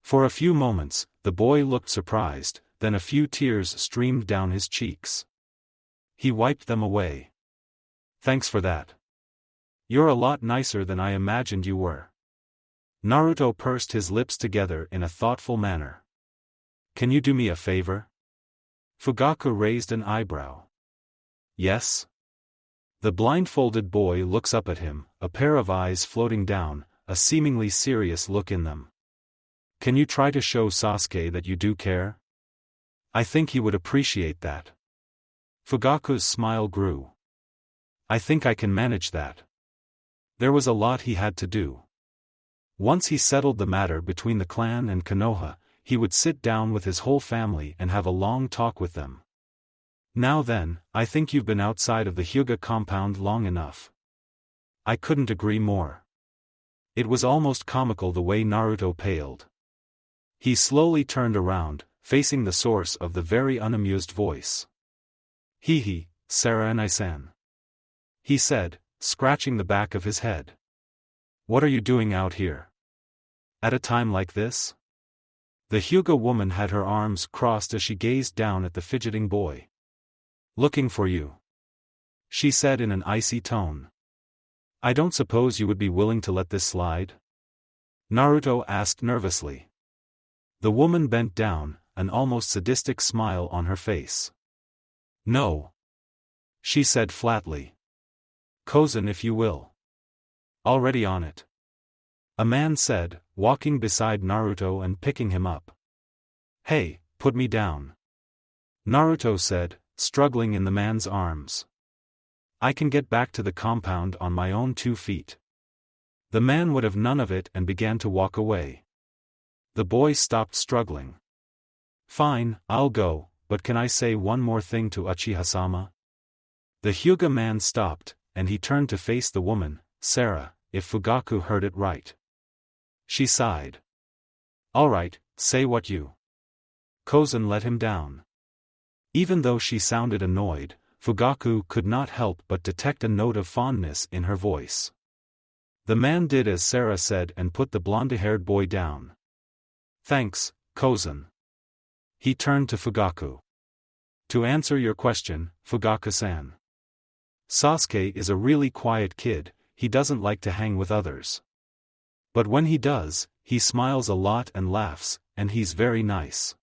For a few moments, the boy looked surprised, then a few tears streamed down his cheeks. He wiped them away. Thanks for that. You're a lot nicer than I imagined you were. Naruto pursed his lips together in a thoughtful manner. Can you do me a favor? Fugaku raised an eyebrow. Yes? The blindfolded boy looks up at him, a pair of eyes floating down, a seemingly serious look in them. Can you try to show Sasuke that you do care? I think he would appreciate that. Fugaku's smile grew. I think I can manage that. There was a lot he had to do. Once he settled the matter between the clan and Konoha, he would sit down with his whole family and have a long talk with them. Now then, I think you've been outside of the Hyuga compound long enough. I couldn't agree more. It was almost comical the way Naruto paled. He slowly turned around, facing the source of the very unamused voice. Hee, Sarah-san. He said, scratching the back of his head. What are you doing out here? At a time like this? The Hyuga woman had her arms crossed as she gazed down at the fidgeting boy. Looking for you. She said in an icy tone. I don't suppose you would be willing to let this slide? Naruto asked nervously. The woman bent down, an almost sadistic smile on her face. No. She said flatly. Kozen if you will. Already on it. A man said, walking beside Naruto and picking him up. Hey, put me down. Naruto said, struggling in the man's arms. I can get back to the compound on my own 2 feet. The man would have none of it and began to walk away. The boy stopped struggling. Fine, I'll go, but can I say one more thing to Uchiha-sama? The Hyuga man stopped, and he turned to face the woman, Sarah, if Fugaku heard it right. She sighed. All right, say what you. Kozen let him down. Even though she sounded annoyed, Fugaku could not help but detect a note of fondness in her voice. The man did as Sarah said and put the blonde-haired boy down. Thanks, cousin. He turned to Fugaku. To answer your question, Fugaku-san. Sasuke is a really quiet kid, he doesn't like to hang with others. But when he does, he smiles a lot and laughs, and he's very nice.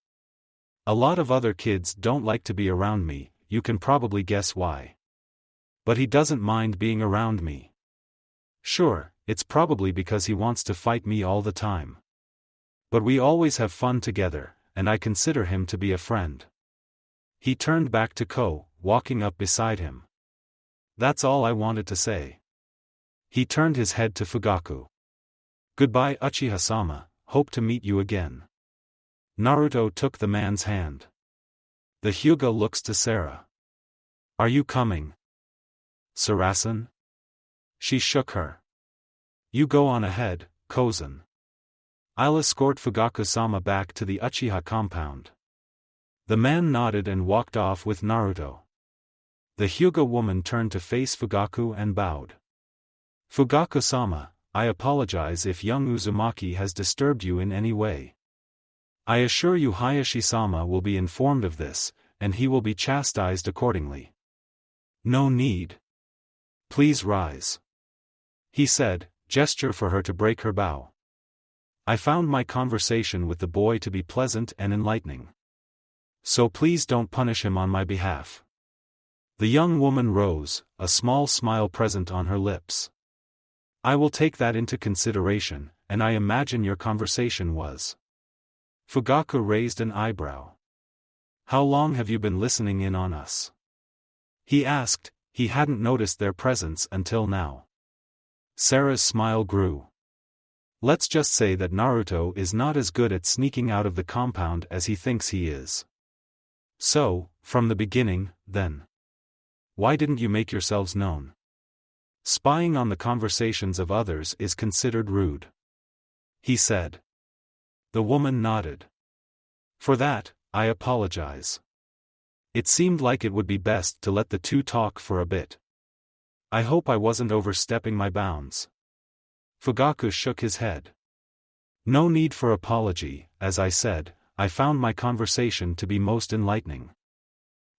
A lot of other kids don't like to be around me, you can probably guess why. But he doesn't mind being around me. Sure, it's probably because he wants to fight me all the time. But we always have fun together, and I consider him to be a friend. He turned back to Ko, walking up beside him. That's all I wanted to say. He turned his head to Fugaku. Goodbye Uchiha-sama, hope to meet you again. Naruto took the man's hand. The Hyuga looks to Sarah. Are you coming? Sarasan? She shook her. You go on ahead, cousin. I'll escort Fugaku-sama back to the Uchiha compound. The man nodded and walked off with Naruto. The Hyuga woman turned to face Fugaku and bowed. Fugaku-sama, I apologize if young Uzumaki has disturbed you in any way. I assure you Hayashi-sama will be informed of this, and he will be chastised accordingly. No need. Please rise. He said, gesture for her to break her bow. I found my conversation with the boy to be pleasant and enlightening. So please don't punish him on my behalf. The young woman rose, a small smile present on her lips. I will take that into consideration, and I imagine your conversation was. Fugaku raised an eyebrow. How long have you been listening in on us? He asked, he hadn't noticed their presence until now. Sarah's smile grew. Let's just say that Naruto is not as good at sneaking out of the compound as he thinks he is. So, from the beginning, then. Why didn't you make yourselves known? Spying on the conversations of others is considered rude. He said. The woman nodded. For that, I apologize. It seemed like it would be best to let the two talk for a bit. I hope I wasn't overstepping my bounds. Fugaku shook his head. No need for apology, as I said, I found my conversation to be most enlightening.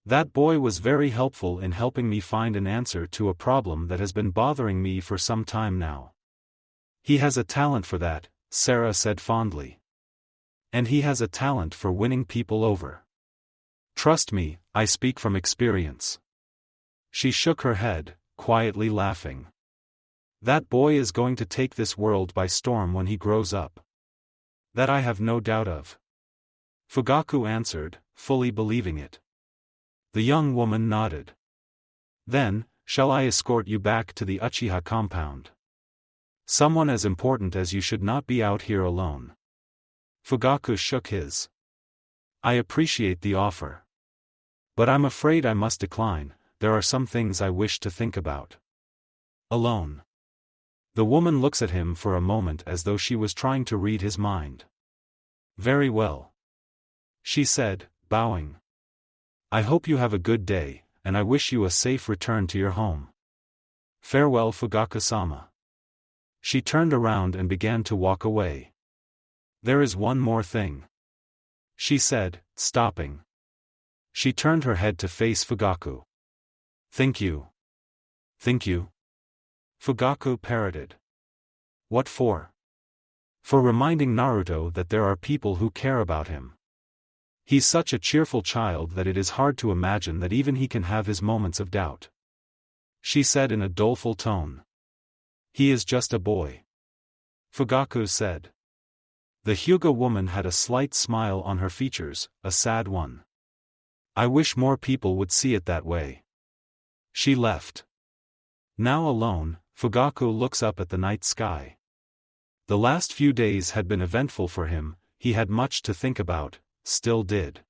That boy was very helpful in helping me find an answer to a problem that has been bothering me for some time now. He has a talent for that, Sarah said fondly. And he has a talent for winning people over. Trust me, I speak from experience. She shook her head, quietly laughing. That boy is going to take this world by storm when he grows up. That I have no doubt of. Fugaku answered, fully believing it. The young woman nodded. Then, shall I escort you back to the Uchiha compound? Someone as important as you should not be out here alone. Fugaku shook his. I appreciate the offer. But I'm afraid I must decline, there are some things I wish to think about. Alone. The woman looks at him for a moment as though she was trying to read his mind. Very well. She said, bowing. I hope you have a good day, and I wish you a safe return to your home. Farewell Fugaku-sama. She turned around and began to walk away. There is one more thing. She said, stopping. She turned her head to face Fugaku. Think you? Think you? Fugaku parroted. What for? For reminding Naruto that there are people who care about him. He's such a cheerful child that it is hard to imagine that even he can have his moments of doubt. She said in a doleful tone. He is just a boy. Fugaku said. The Hyuga woman had a slight smile on her features, a sad one. I wish more people would see it that way. She left. Now alone, Fugaku looks up at the night sky. The last few days had been eventful for him, he had much to think about, still did.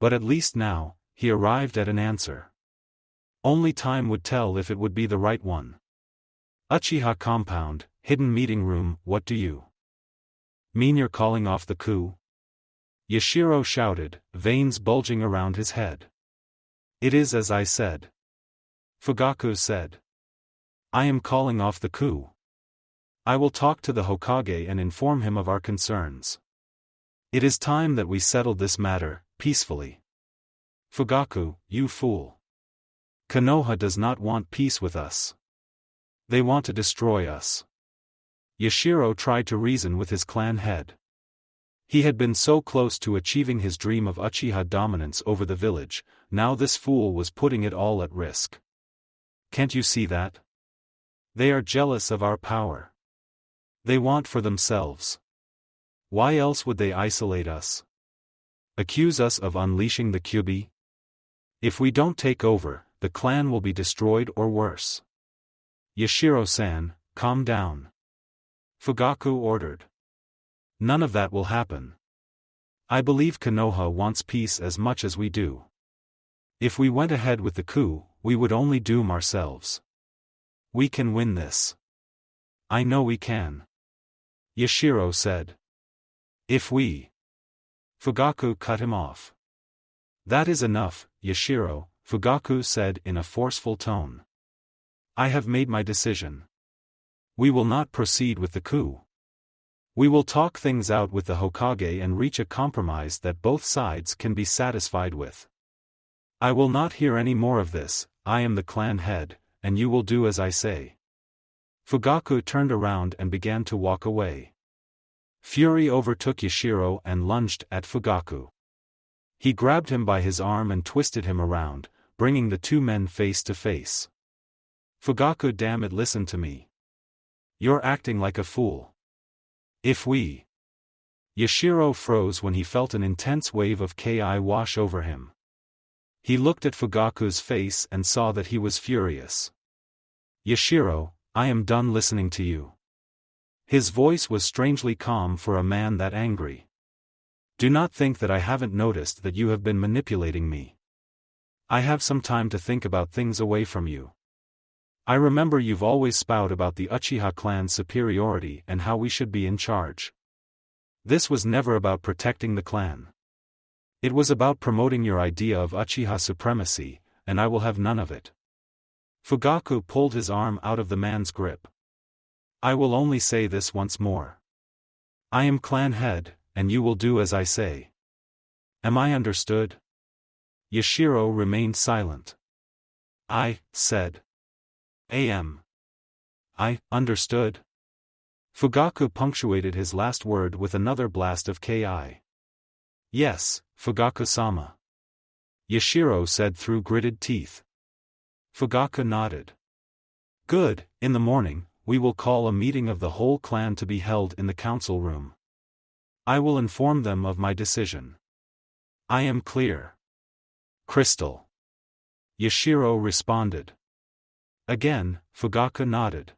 But at least now, he arrived at an answer. Only time would tell if it would be the right one. Uchiha compound, hidden meeting room, what do you mean you're calling off the coup? Yashiro shouted, veins bulging around his head. It is as I said. Fugaku said. I am calling off the coup. I will talk to the Hokage and inform him of our concerns. It is time that we settled this matter, peacefully. Fugaku, you fool. Konoha does not want peace with us. They want to destroy us. Yashiro tried to reason with his clan head. He had been so close to achieving his dream of Uchiha dominance over the village, now this fool was putting it all at risk. Can't you see that? They are jealous of our power. They want for themselves. Why else would they isolate us? Accuse us of unleashing the Kyuubi? If we don't take over, the clan will be destroyed or worse. Yashiro-san, calm down. Fugaku ordered. None of that will happen. I believe Konoha wants peace as much as we do. If we went ahead with the coup, we would only doom ourselves. We can win this. I know we can. Yashiro said. If we... Fugaku cut him off. That is enough, Yashiro, Fugaku said in a forceful tone. I have made my decision. We will not proceed with the coup. We will talk things out with the Hokage and reach a compromise that both sides can be satisfied with. I will not hear any more of this. I am the clan head, and you will do as I say. Fugaku turned around and began to walk away. Fury overtook Yashiro and lunged at Fugaku. He grabbed him by his arm and twisted him around, bringing the two men face to face. Fugaku, damn it, listen to me. You're acting like a fool. If we... Yashiro froze when he felt an intense wave of ki wash over him. He looked at Fugaku's face and saw that he was furious. Yashiro, I am done listening to you. His voice was strangely calm for a man that angry. Do not think that I haven't noticed that you have been manipulating me. I have some time to think about things away from you. I remember you've always spout about the Uchiha clan's superiority and how we should be in charge. This was never about protecting the clan. It was about promoting your idea of Uchiha supremacy, and I will have none of it. Fugaku pulled his arm out of the man's grip. I will only say this once more. I am clan head, and you will do as I say. Am I understood? Yashiro remained silent. I said. I understood. Fugaku punctuated his last word with another blast of ki. Yes, Fugaku-sama. Yashiro said through gritted teeth. Fugaku nodded. Good, in the morning, we will call a meeting of the whole clan to be held in the council room. I will inform them of my decision. I am clear. Crystal. Yashiro responded. Again, Fugaku nodded.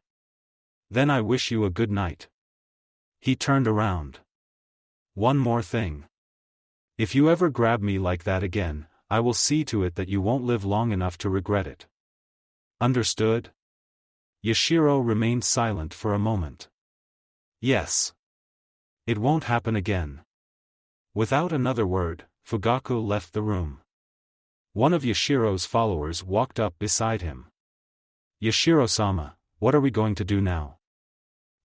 Then I wish you a good night. He turned around. One more thing. If you ever grab me like that again, I will see to it that you won't live long enough to regret it. Understood? Yashiro remained silent for a moment. Yes. It won't happen again. Without another word, Fugaku left the room. One of Yashiro's followers walked up beside him. Yashiro-sama, what are we going to do now?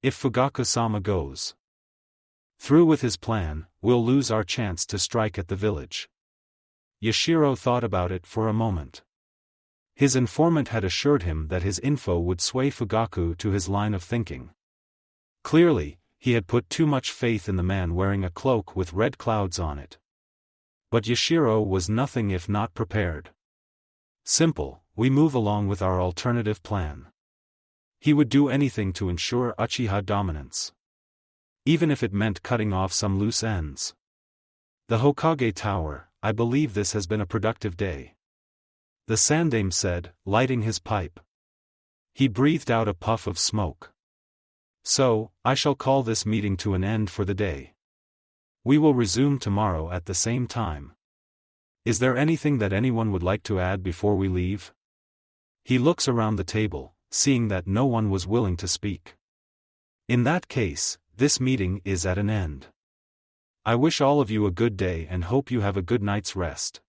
If Fugaku-sama goes through with his plan, we'll lose our chance to strike at the village. Yashiro thought about it for a moment. His informant had assured him that his info would sway Fugaku to his line of thinking. Clearly, he had put too much faith in the man wearing a cloak with red clouds on it. But Yashiro was nothing if not prepared. Simple, we move along with our alternative plan. He would do anything to ensure Uchiha dominance. Even if it meant cutting off some loose ends. The Hokage Tower, I believe this has been a productive day. The Sandaime said, lighting his pipe. He breathed out a puff of smoke. So, I shall call this meeting to an end for the day. We will resume tomorrow at the same time. Is there anything that anyone would like to add before we leave? He looks around the table, seeing that no one was willing to speak. In that case, this meeting is at an end. I wish all of you a good day and hope you have a good night's rest.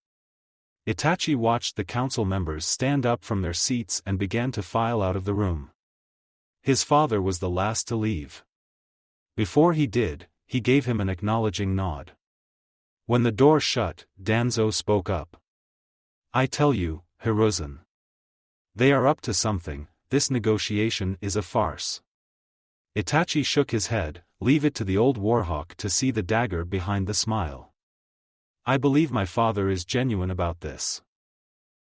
Itachi watched the council members stand up from their seats and began to file out of the room. His father was the last to leave. Before he did, he gave him an acknowledging nod. When the door shut, Danzo spoke up. I tell you, Hiruzen. They are up to something. This negotiation is a farce. Itachi shook his head. Leave it to the old warhawk to see the dagger behind the smile. I believe my father is genuine about this,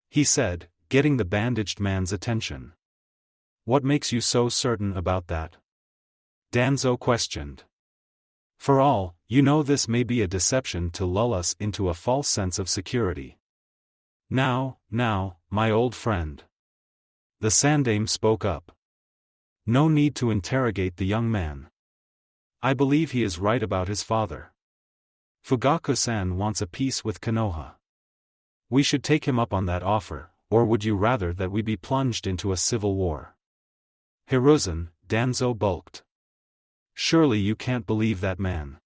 he said, getting the bandaged man's attention. What makes you so certain about that? Danzo questioned. For all you know, this may be a deception to lull us into a false sense of security. Now, my old friend. The Sandaime spoke up. No need to interrogate the young man. I believe he is right about his father. Fugaku-san wants a peace with Konoha. We should take him up on that offer, or would you rather that we be plunged into a civil war? Hiruzen, Danzo bulked. Surely you can't believe that man.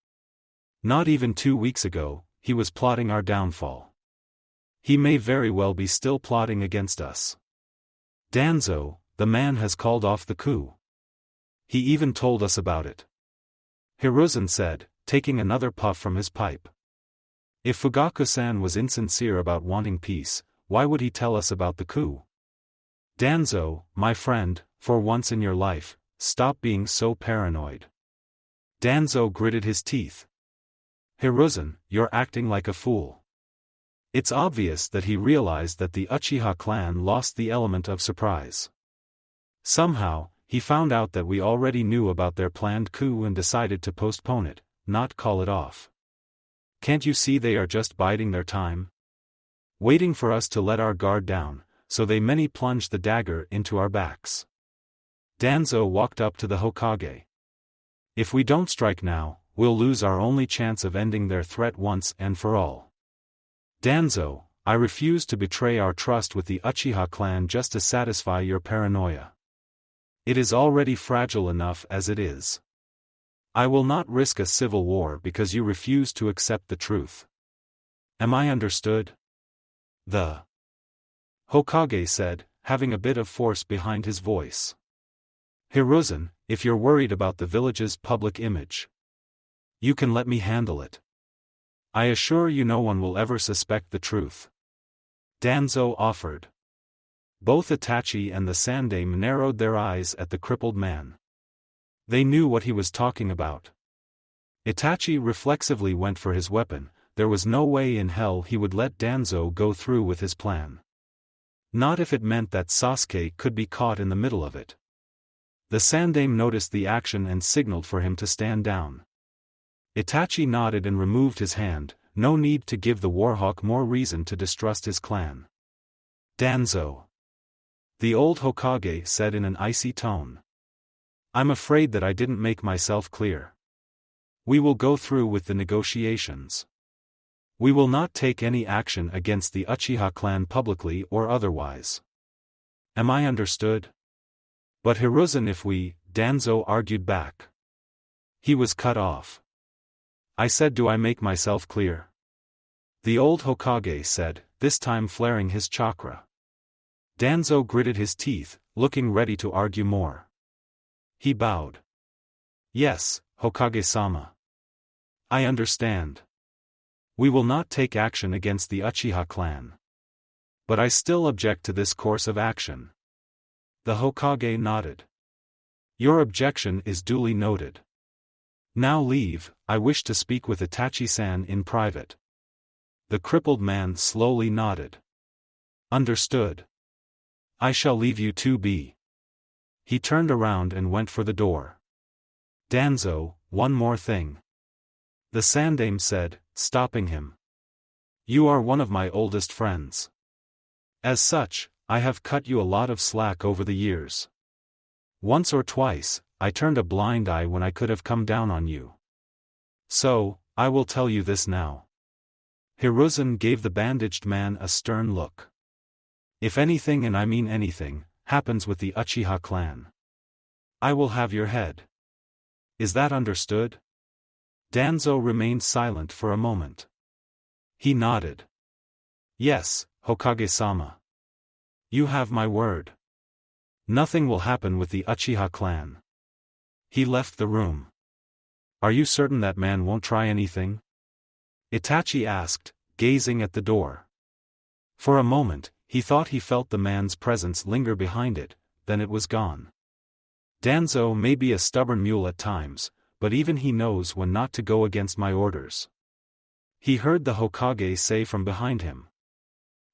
Not even 2 weeks ago, he was plotting our downfall. He may very well be still plotting against us. Danzo, the man has called off the coup. He even told us about it. Hiruzen said, taking another puff from his pipe. If Fugaku-san was insincere about wanting peace, why would he tell us about the coup? Danzo, my friend, for once in your life, stop being so paranoid. Danzo gritted his teeth. Hiruzen, you're acting like a fool. It's obvious that he realized that the Uchiha clan lost the element of surprise. Somehow, he found out that we already knew about their planned coup and decided to postpone it, not call it off. Can't you see they are just biding their time? Waiting for us to let our guard down, so they many plunge the dagger into our backs. Danzo walked up to the Hokage. If we don't strike now, we'll lose our only chance of ending their threat once and for all. Danzo, I refuse to betray our trust with the Uchiha clan just to satisfy your paranoia. It is already fragile enough as it is. I will not risk a civil war because you refuse to accept the truth. Am I understood? The Hokage said, having a bit of force behind his voice. Hiruzen, if you're worried about the village's public image, you can let me handle it. I assure you no one will ever suspect the truth. Danzo offered. Both Itachi and the Sandaime narrowed their eyes at the crippled man. They knew what he was talking about. Itachi reflexively went for his weapon. There was no way in hell he would let Danzo go through with his plan. Not if it meant that Sasuke could be caught in the middle of it. The Sandaime noticed the action and signaled for him to stand down. Itachi nodded and removed his hand. No need to give the Warhawk more reason to distrust his clan. Danzo, the old Hokage said in an icy tone. I'm afraid that I didn't make myself clear. We will go through with the negotiations. We will not take any action against the Uchiha clan publicly or otherwise. Am I understood? But Hiruzen, if we, Danzo argued back. He was cut off. I said, do I make myself clear? The old Hokage said, this time flaring his chakra. Danzo gritted his teeth, looking ready to argue more. He bowed. Yes, Hokage-sama. I understand. We will not take action against the Uchiha clan. But I still object to this course of action. The Hokage nodded. Your objection is duly noted. Now leave, I wish to speak with Itachi-san in private. The crippled man slowly nodded. Understood. I shall leave you to be. He turned around and went for the door. Danzo, one more thing. The Sandaime said, stopping him. You are one of my oldest friends. As such, I have cut you a lot of slack over the years. Once or twice, I turned a blind eye when I could have come down on you. So, I will tell you this now. Hiruzen gave the bandaged man a stern look. If anything, and I mean anything, happens with the Uchiha clan, I will have your head. Is that understood? Danzo remained silent for a moment. He nodded. Yes, Hokage-sama. You have my word. Nothing will happen with the Uchiha clan. He left the room. Are you certain that man won't try anything? Itachi asked, gazing at the door. For a moment, he thought he felt the man's presence linger behind it, then it was gone. Danzo may be a stubborn mule at times, but even he knows when not to go against my orders. He heard the Hokage say from behind him.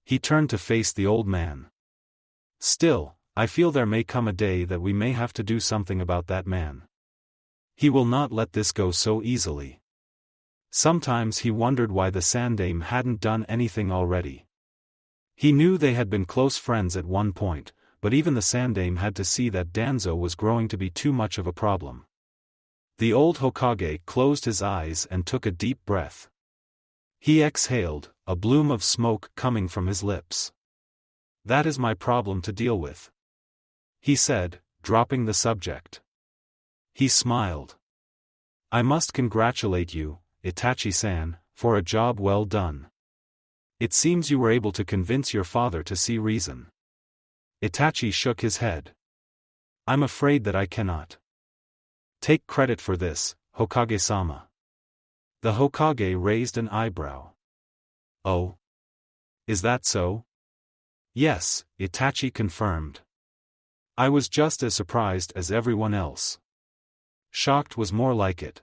He turned to face the old man. Still, I feel there may come a day that we may have to do something about that man. He will not let this go so easily. Sometimes he wondered why the Sandaime hadn't done anything already. He knew they had been close friends at one point, but even the Sandaime had to see that Danzo was growing to be too much of a problem. The old Hokage closed his eyes and took a deep breath. He exhaled, a bloom of smoke coming from his lips. That is my problem to deal with, he said, dropping the subject. He smiled. I must congratulate you, Itachi-san, for a job well done. It seems you were able to convince your father to see reason. Itachi shook his head. I'm afraid that I cannot take credit for this, Hokage-sama. The Hokage raised an eyebrow. Oh? Is that so? Yes, Itachi confirmed. I was just as surprised as everyone else. Shocked was more like it.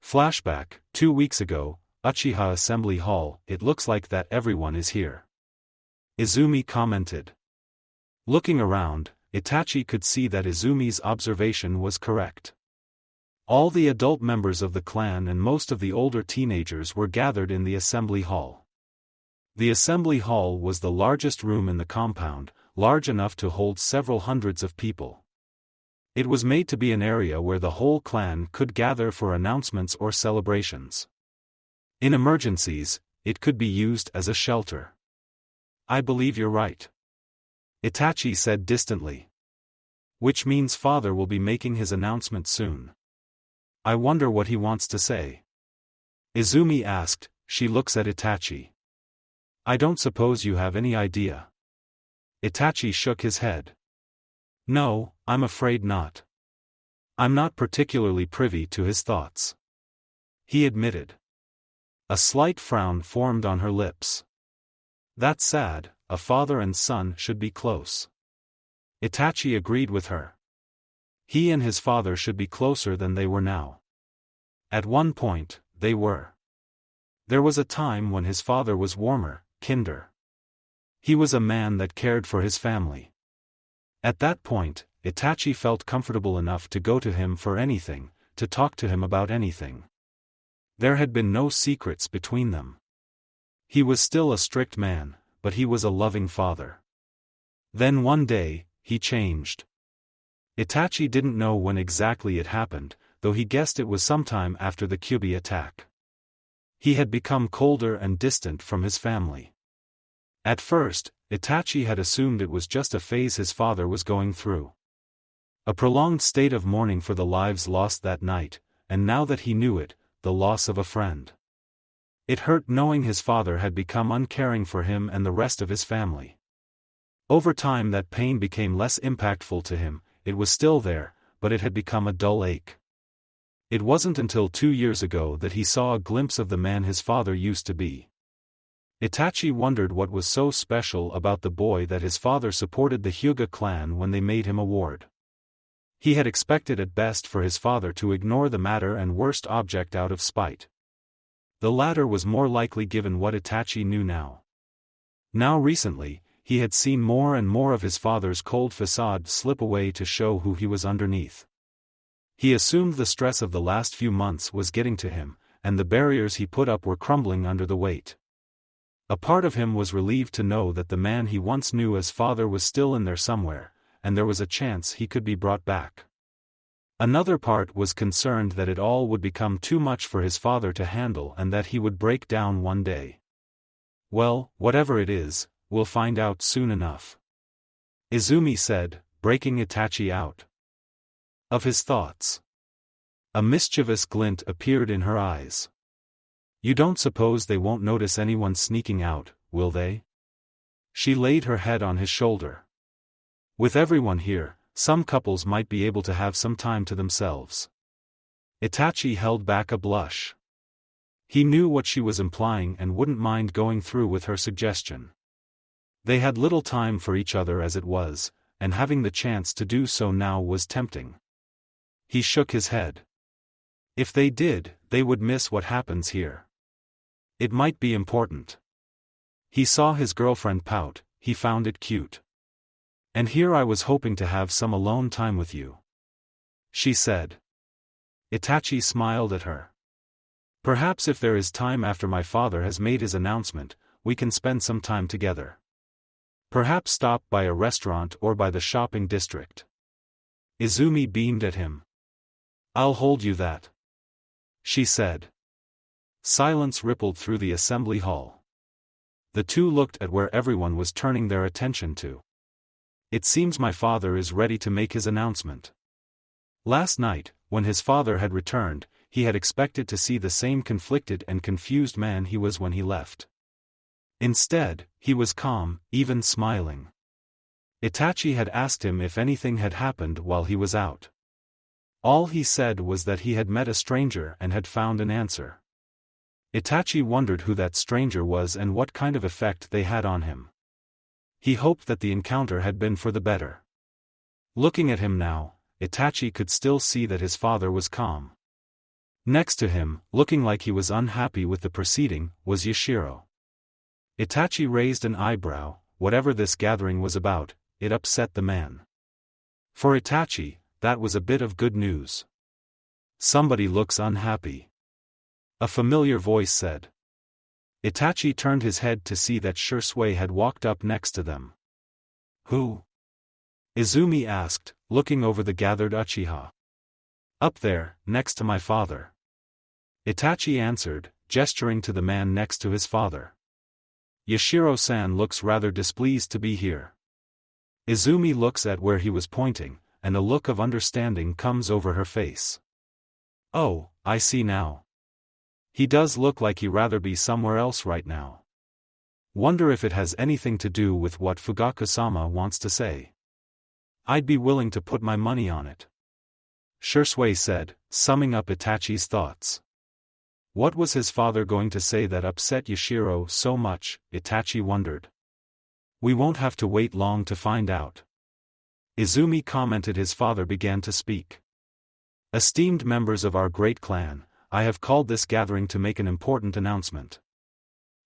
Flashback, 2 weeks ago, Uchiha Assembly Hall, it looks like that everyone is here. Izumi commented. Looking around, Itachi could see that Izumi's observation was correct. All the adult members of the clan and most of the older teenagers were gathered in the assembly hall. The assembly hall was the largest room in the compound, large enough to hold several hundreds of people. It was made to be an area where the whole clan could gather for announcements or celebrations. In emergencies, it could be used as a shelter. I believe you're right, Itachi said distantly. Which means father will be making his announcement soon. I wonder what he wants to say. Izumi asked, she looks at Itachi. I don't suppose you have any idea. Itachi shook his head. No, I'm afraid not. I'm not particularly privy to his thoughts, he admitted. A slight frown formed on her lips. That's sad, a father and son should be close. Itachi agreed with her. He and his father should be closer than they were now. At one point, they were. There was a time when his father was warmer, kinder. He was a man that cared for his family. At that point, Itachi felt comfortable enough to go to him for anything, to talk to him about anything. There had been no secrets between them. He was still a strict man, but he was a loving father. Then one day, he changed. Itachi didn't know when exactly it happened, though he guessed it was sometime after the Kyuubi attack. He had become colder and distant from his family. At first, Itachi had assumed it was just a phase his father was going through. A prolonged state of mourning for the lives lost that night, and now that he knew it, the loss of a friend. It hurt knowing his father had become uncaring for him and the rest of his family. Over time that pain became less impactful to him, it was still there, but it had become a dull ache. It wasn't until 2 years ago that he saw a glimpse of the man his father used to be. Itachi wondered what was so special about the boy that his father supported the Hyuga clan when they made him a ward. He had expected at best for his father to ignore the matter and worst object out of spite. The latter was more likely given what Itachi knew now. Now recently, he had seen more and more of his father's cold facade slip away to show who he was underneath. He assumed the stress of the last few months was getting to him, and the barriers he put up were crumbling under the weight. A part of him was relieved to know that the man he once knew as father was still in there somewhere, and there was a chance he could be brought back. Another part was concerned that it all would become too much for his father to handle and that he would break down one day. Well, whatever it is, we'll find out soon enough, Izumi said, breaking Itachi out of his thoughts. A mischievous glint appeared in her eyes. You don't suppose they won't notice anyone sneaking out, will they? She laid her head on his shoulder. With everyone here, some couples might be able to have some time to themselves. Itachi held back a blush. He knew what she was implying and wouldn't mind going through with her suggestion. They had little time for each other as it was, and having the chance to do so now was tempting. He shook his head. If they did, they would miss what happens here. It might be important. He saw his girlfriend pout, he found it cute. And here I was hoping to have some alone time with you, she said. Itachi smiled at her. Perhaps if there is time after my father has made his announcement, we can spend some time together. Perhaps stop by a restaurant or by the shopping district. Izumi beamed at him. I'll hold you that, she said. Silence rippled through the assembly hall. The two looked at where everyone was turning their attention to. It seems my father is ready to make his announcement. Last night, when his father had returned, he had expected to see the same conflicted and confused man he was when he left. Instead, he was calm, even smiling. Itachi had asked him if anything had happened while he was out. All he said was that he had met a stranger and had found an answer. Itachi wondered who that stranger was and what kind of effect they had on him. He hoped that the encounter had been for the better. Looking at him now, Itachi could still see that his father was calm. Next to him, looking like he was unhappy with the proceeding, was Yashiro. Itachi raised an eyebrow. Whatever this gathering was about, it upset the man. For Itachi, that was a bit of good news. Somebody looks unhappy, a familiar voice said. Itachi turned his head to see that Shisui had walked up next to them. Who? Izumi asked, looking over the gathered Uchiha. Up there, next to my father. Itachi answered, gesturing to the man next to his father. Yashiro-san looks rather displeased to be here. Izumi looks at where he was pointing, and a look of understanding comes over her face. Oh, I see now. He does look like he'd rather be somewhere else right now. Wonder if it has anything to do with what Fugaku-sama wants to say. I'd be willing to put my money on it, Shisui said, summing up Itachi's thoughts. What was his father going to say that upset Yashiro so much, Itachi wondered. We won't have to wait long to find out. Izumi commented. His father began to speak. Esteemed members of our great clan, I have called this gathering to make an important announcement.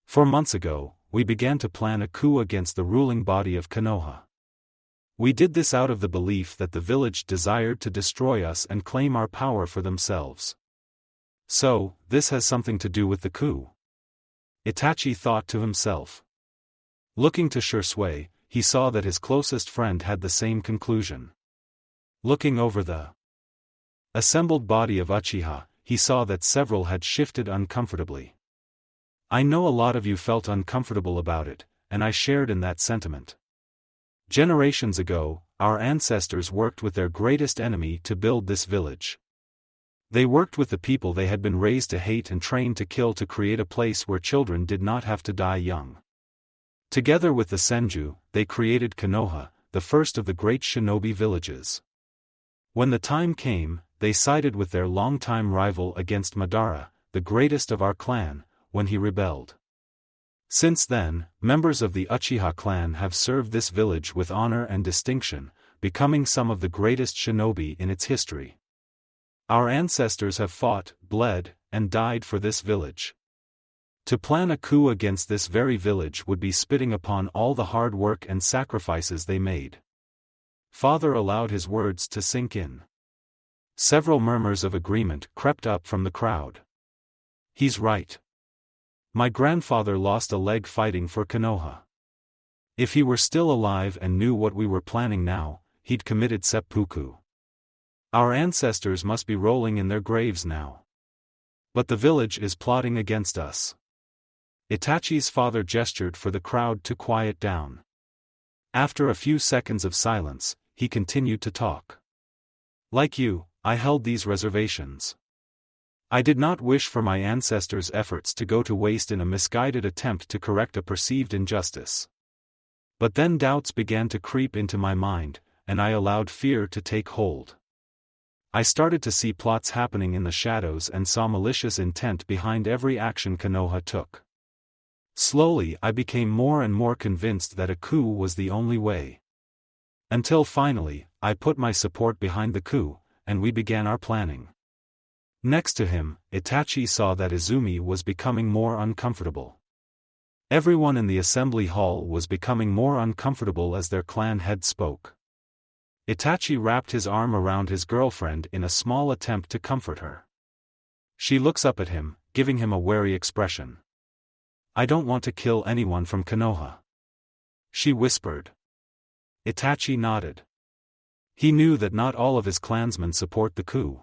4 months ago, we began to plan a coup against the ruling body of Konoha. We did this out of the belief that the village desired to destroy us and claim our power for themselves. So, this has something to do with the coup, Itachi thought to himself. Looking to Shisui, he saw that his closest friend had the same conclusion. Looking over the assembled body of Uchiha, he saw that several had shifted uncomfortably. I know a lot of you felt uncomfortable about it, and I shared in that sentiment. Generations ago, our ancestors worked with their greatest enemy to build this village. They worked with the people they had been raised to hate and trained to kill to create a place where children did not have to die young. Together with the Senju, they created Konoha, the first of the great Shinobi villages. When the time came, they sided with their longtime rival against Madara, the greatest of our clan, when he rebelled. Since then, members of the Uchiha clan have served this village with honor and distinction, becoming some of the greatest shinobi in its history. Our ancestors have fought, bled, and died for this village. To plan a coup against this very village would be spitting upon all the hard work and sacrifices they made. Father allowed his words to sink in. Several murmurs of agreement crept up from the crowd. He's right. My grandfather lost a leg fighting for Konoha. If he were still alive and knew what we were planning now, he'd committed seppuku. Our ancestors must be rolling in their graves now. But the village is plotting against us. Itachi's father gestured for the crowd to quiet down. After a few seconds of silence, he continued to talk. Like you, I held these reservations. I did not wish for my ancestors' efforts to go to waste in a misguided attempt to correct a perceived injustice. But then doubts began to creep into my mind, and I allowed fear to take hold. I started to see plots happening in the shadows and saw malicious intent behind every action Konoha took. Slowly I became more and more convinced that a coup was the only way. Until finally, I put my support behind the coup, and we began our planning. Next to him, Itachi saw that Izumi was becoming more uncomfortable. Everyone in the assembly hall was becoming more uncomfortable as their clan head spoke. Itachi wrapped his arm around his girlfriend in a small attempt to comfort her. She looks up at him, giving him a wary expression. "I don't want to kill anyone from Konoha," she whispered. Itachi nodded. He knew that not all of his clansmen support the coup.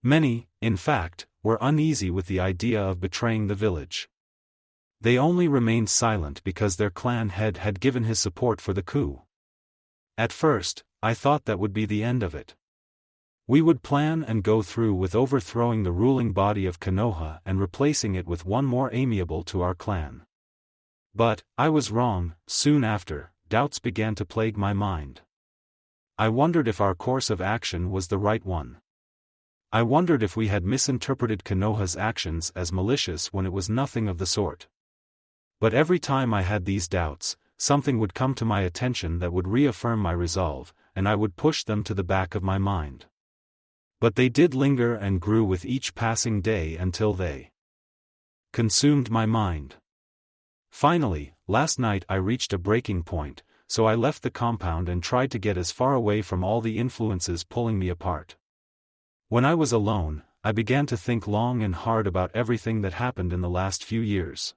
Many, in fact, were uneasy with the idea of betraying the village. They only remained silent because their clan head had given his support for the coup. At first, I thought that would be the end of it. We would plan and go through with overthrowing the ruling body of Konoha and replacing it with one more amiable to our clan. But, I was wrong. Soon after, doubts began to plague my mind. I wondered if our course of action was the right one. I wondered if we had misinterpreted Konoha's actions as malicious when it was nothing of the sort. But every time I had these doubts, something would come to my attention that would reaffirm my resolve, and I would push them to the back of my mind. But they did linger and grew with each passing day until they consumed my mind. Finally, last night I reached a breaking point, so I left the compound and tried to get as far away from all the influences pulling me apart. When I was alone, I began to think long and hard about everything that happened in the last few years.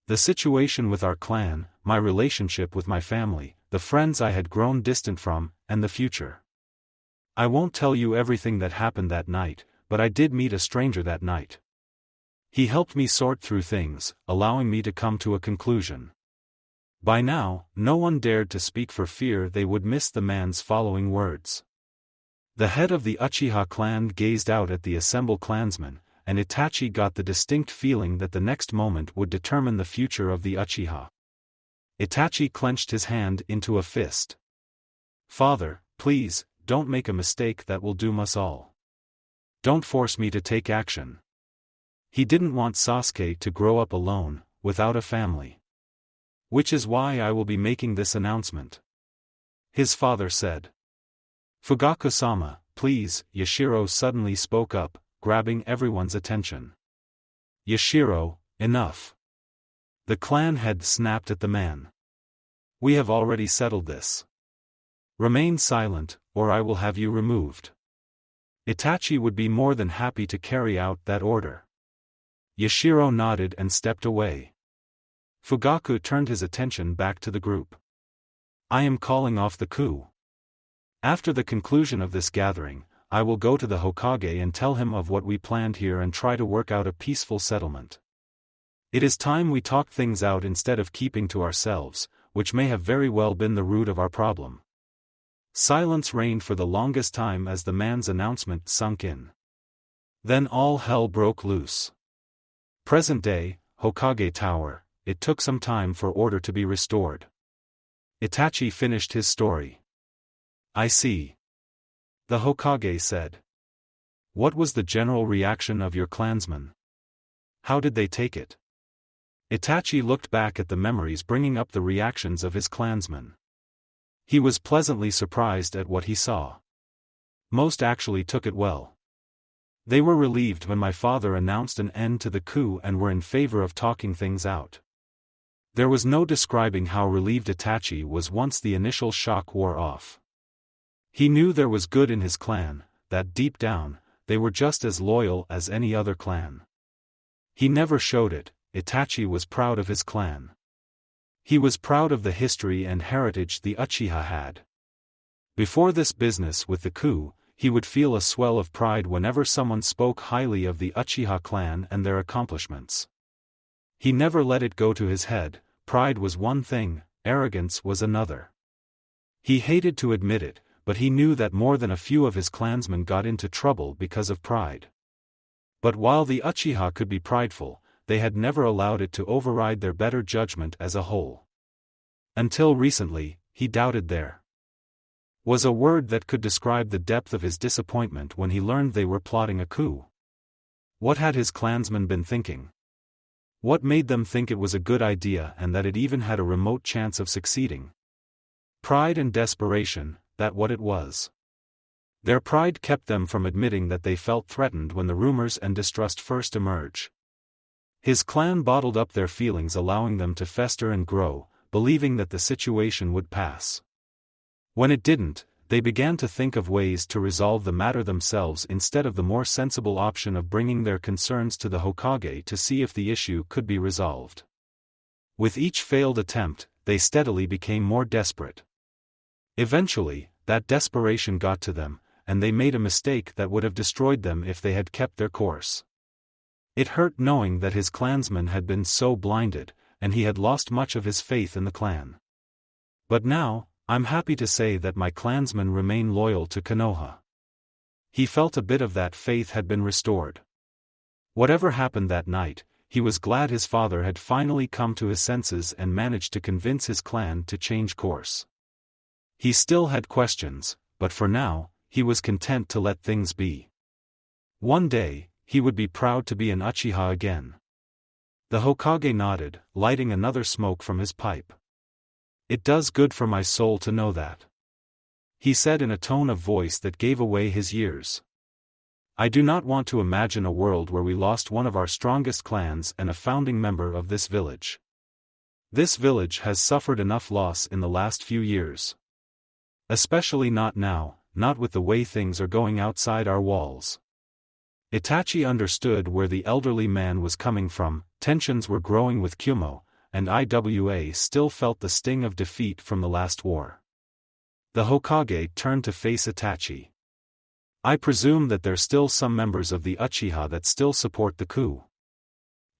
The situation with our clan, my relationship with my family, the friends I had grown distant from, and the future. I won't tell you everything that happened that night, but I did meet a stranger that night. He helped me sort through things, allowing me to come to a conclusion. By now, no one dared to speak for fear they would miss the man's following words. The head of the Uchiha clan gazed out at the assembled clansmen, and Itachi got the distinct feeling that the next moment would determine the future of the Uchiha. Itachi clenched his hand into a fist. "Father, please, don't make a mistake that will doom us all. Don't force me to take action." He didn't want Sasuke to grow up alone, without a family. "Which is why I will be making this announcement," his father said. "Fugaku-sama, please," Yashiro suddenly spoke up, grabbing everyone's attention. "Yashiro, enough." The clan head snapped at the man. "We have already settled this. Remain silent, or I will have you removed." Itachi would be more than happy to carry out that order. Yashiro nodded and stepped away. Fugaku turned his attention back to the group. "I am calling off the coup. After the conclusion of this gathering, I will go to the Hokage and tell him of what we planned here and try to work out a peaceful settlement. It is time we talked things out instead of keeping to ourselves, which may have very well been the root of our problem." Silence reigned for the longest time as the man's announcement sunk in. Then all hell broke loose. Present day, Hokage Tower. It took some time for order to be restored. Itachi finished his story. "I see," the Hokage said. "What was the general reaction of your clansmen? How did they take it?" Itachi looked back at the memories bringing up the reactions of his clansmen. He was pleasantly surprised at what he saw. Most actually took it well. They were relieved when my father announced an end to the coup and were in favor of talking things out. There was no describing how relieved Itachi was once the initial shock wore off. He knew there was good in his clan, that deep down, they were just as loyal as any other clan. He never showed it. Itachi was proud of his clan. He was proud of the history and heritage the Uchiha had. Before this business with the coup, he would feel a swell of pride whenever someone spoke highly of the Uchiha clan and their accomplishments. He never let it go to his head. Pride was one thing, arrogance was another. He hated to admit it, but he knew that more than a few of his clansmen got into trouble because of pride. But while the Uchiha could be prideful, they had never allowed it to override their better judgment as a whole. Until recently, he doubted there was a word that could describe the depth of his disappointment when he learned they were plotting a coup. What had his clansmen been thinking? What made them think it was a good idea and that it even had a remote chance of succeeding? Pride and desperation, that what it was. Their pride kept them from admitting that they felt threatened when the rumors and distrust first emerged. His clan bottled up their feelings, allowing them to fester and grow, believing that the situation would pass. When it didn't, they began to think of ways to resolve the matter themselves instead of the more sensible option of bringing their concerns to the Hokage to see if the issue could be resolved. With each failed attempt, they steadily became more desperate. Eventually, that desperation got to them, and they made a mistake that would have destroyed them if they had kept their course. It hurt knowing that his clansmen had been so blinded, and he had lost much of his faith in the clan. But now, I'm happy to say that my clansmen remain loyal to Konoha. He felt a bit of that faith had been restored. Whatever happened that night, he was glad his father had finally come to his senses and managed to convince his clan to change course. He still had questions, but for now, he was content to let things be. One day, he would be proud to be an Uchiha again. The Hokage nodded, lighting another smoke from his pipe. It does good for my soul to know that, he said in a tone of voice that gave away his years. I do not want to imagine a world where we lost one of our strongest clans and a founding member of this village. This village has suffered enough loss in the last few years. Especially not now, not with the way things are going outside our walls. Itachi understood where the elderly man was coming from. Tensions were growing with Kumo, and Iwa still felt the sting of defeat from the last war. The Hokage turned to face Itachi. I presume that there's still some members of the Uchiha that still support the coup.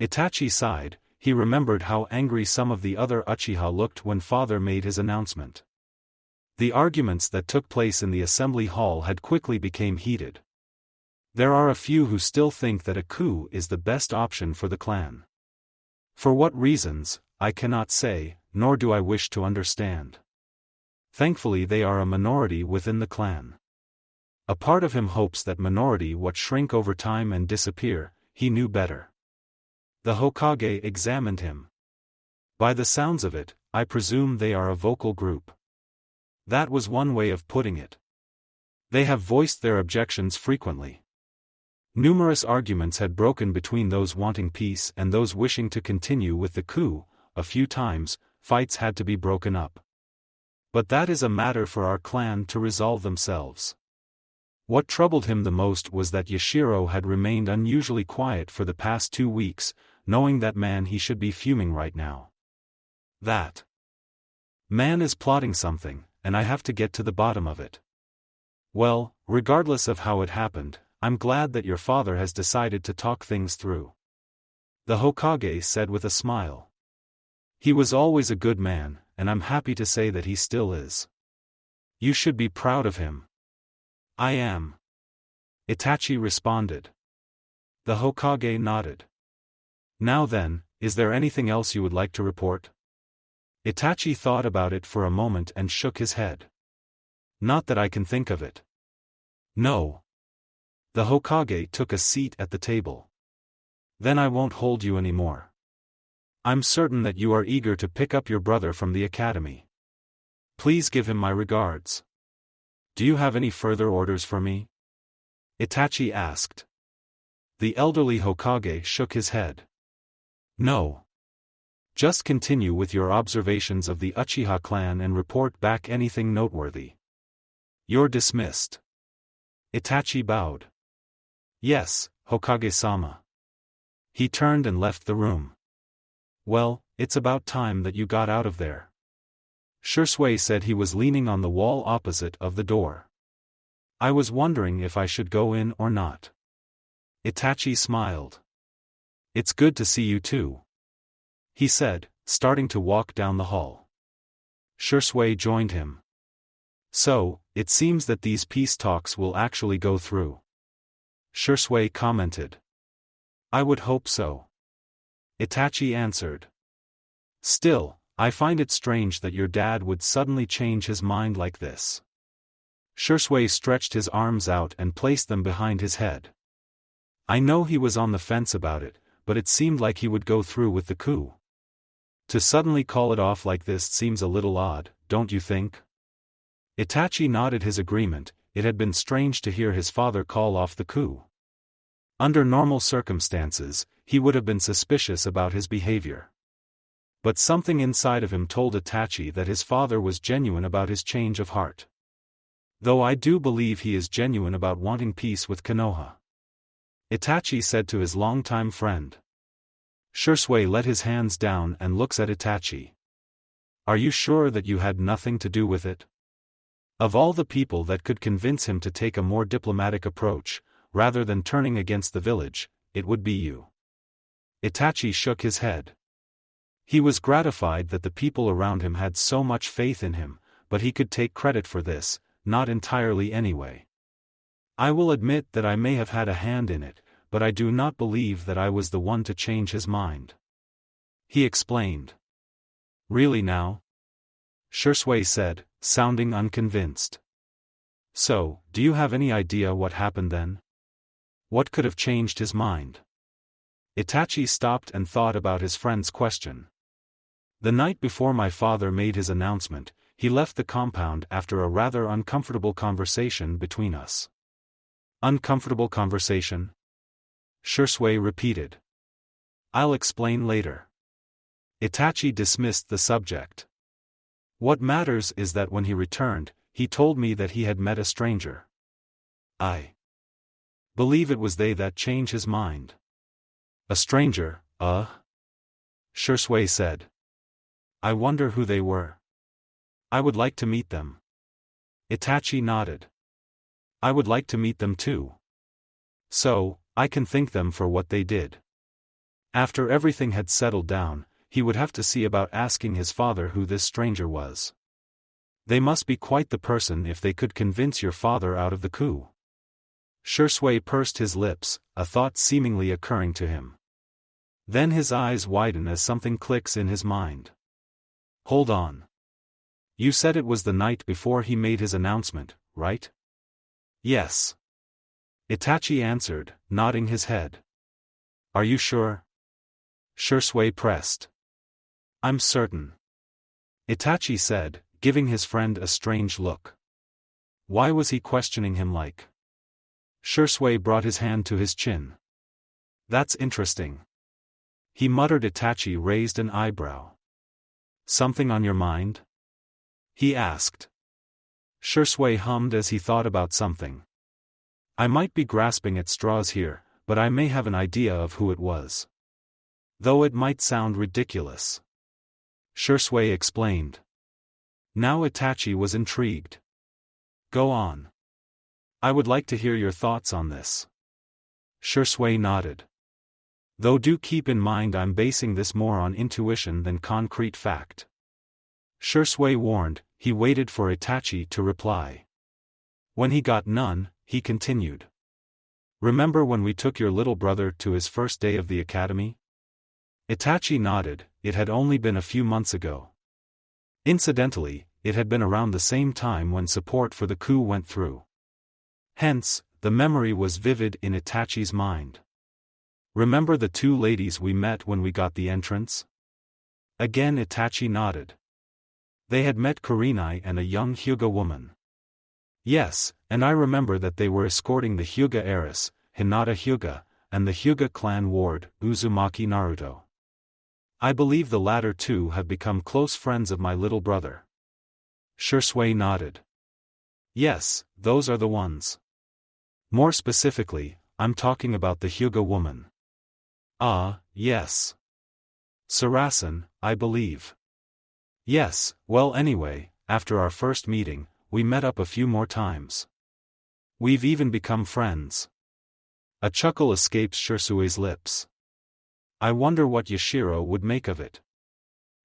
Itachi sighed. He remembered how angry some of the other Uchiha looked when father made his announcement. The arguments that took place in the assembly hall had quickly become heated. There are a few who still think that a coup is the best option for the clan. For what reasons, I cannot say, nor do I wish to understand. Thankfully they are a minority within the clan. A part of him hopes that minority would shrink over time and disappear. He knew better. The Hokage examined him. By the sounds of it, I presume they are a vocal group. That was one way of putting it. They have voiced their objections frequently. Numerous arguments had broken between those wanting peace and those wishing to continue with the coup. A few times, fights had to be broken up. But that is a matter for our clan to resolve themselves. What troubled him the most was that Yashiro had remained unusually quiet for the past 2 weeks, knowing that man he should be fuming right now. That man is plotting something, and I have to get to the bottom of it. Well, regardless of how it happened, I'm glad that your father has decided to talk things through. The Hokage said with a smile. He was always a good man, and I'm happy to say that he still is. You should be proud of him. I am. Itachi responded. The Hokage nodded. Now then, is there anything else you would like to report? Itachi thought about it for a moment and shook his head. Not that I can think of it. No. The Hokage took a seat at the table. Then I won't hold you anymore. I'm certain that you are eager to pick up your brother from the academy. Please give him my regards. Do you have any further orders for me? Itachi asked. The elderly Hokage shook his head. No. Just continue with your observations of the Uchiha clan and report back anything noteworthy. You're dismissed. Itachi bowed. Yes, Hokage-sama. He turned and left the room. Well, it's about time that you got out of there. Shursui said he was leaning on the wall opposite of the door. I was wondering if I should go in or not. Itachi smiled. It's good to see you too, he said, starting to walk down the hall. Shursui joined him. So, it seems that these peace talks will actually go through. Shursui commented. I would hope so. Itachi answered. Still, I find it strange that your dad would suddenly change his mind like this. Shisui stretched his arms out and placed them behind his head. I know he was on the fence about it, but it seemed like he would go through with the coup. To suddenly call it off like this seems a little odd, don't you think? Itachi nodded his agreement. It had been strange to hear his father call off the coup. Under normal circumstances, he would have been suspicious about his behavior. But something inside of him told Itachi that his father was genuine about his change of heart. Though I do believe he is genuine about wanting peace with Konoha. Itachi said to his longtime friend. Shisui let his hands down and looks at Itachi. Are you sure that you had nothing to do with it? Of all the people that could convince him to take a more diplomatic approach, rather than turning against the village, it would be you. Itachi shook his head. He was gratified that the people around him had so much faith in him, but he could take credit for this, not entirely anyway. I will admit that I may have had a hand in it, but I do not believe that I was the one to change his mind. He explained. Really now? Shisui said, sounding unconvinced. So, do you have any idea what happened then? What could have changed his mind? Itachi stopped and thought about his friend's question. The night before my father made his announcement, he left the compound after a rather uncomfortable conversation between us. Uncomfortable conversation? Shisui repeated. I'll explain later. Itachi dismissed the subject. What matters is that when he returned, he told me that he had met a stranger. I believe it was they that changed his mind. A stranger, Shisui said. I wonder who they were. I would like to meet them. Itachi nodded. I would like to meet them too. So, I can thank them for what they did. After everything had settled down, he would have to see about asking his father who this stranger was. They must be quite the person if they could convince your father out of the coup. Shisui pursed his lips, a thought seemingly occurring to him. Then his eyes widen as something clicks in his mind. Hold on. You said it was the night before he made his announcement, right? Yes. Itachi answered, nodding his head. Are you sure? Shisui pressed. I'm certain. Itachi said, giving his friend a strange look. Why was he questioning him like? Shisui brought his hand to his chin. That's interesting. He muttered. Itachi raised an eyebrow. Something on your mind? He asked. Shisui hummed as he thought about something. I might be grasping at straws here, but I may have an idea of who it was. Though it might sound ridiculous. Shisui explained. Now Itachi was intrigued. Go on. I would like to hear your thoughts on this. Shisui nodded. Though do keep in mind I'm basing this more on intuition than concrete fact. Shisui warned. He waited for Itachi to reply. When he got none, he continued. Remember when we took your little brother to his first day of the academy? Itachi nodded. It had only been a few months ago. Incidentally, it had been around the same time when support for the coup went through. Hence, the memory was vivid in Itachi's mind. Remember the two ladies we met when we got the entrance? Again Itachi nodded. They had met Kurenai and a young Hyuga woman. Yes, and I remember that they were escorting the Hyuga heiress, Hinata Hyuga, and the Hyuga clan ward, Uzumaki Naruto. I believe the latter two have become close friends of my little brother. Shisui nodded. Yes, those are the ones. More specifically, I'm talking about the Hyuga woman. Ah, yes. Sarasan, I believe. Yes, well anyway, after our first meeting, we met up a few more times. We've even become friends. A chuckle escapes Shisui's lips. I wonder what Yashiro would make of it.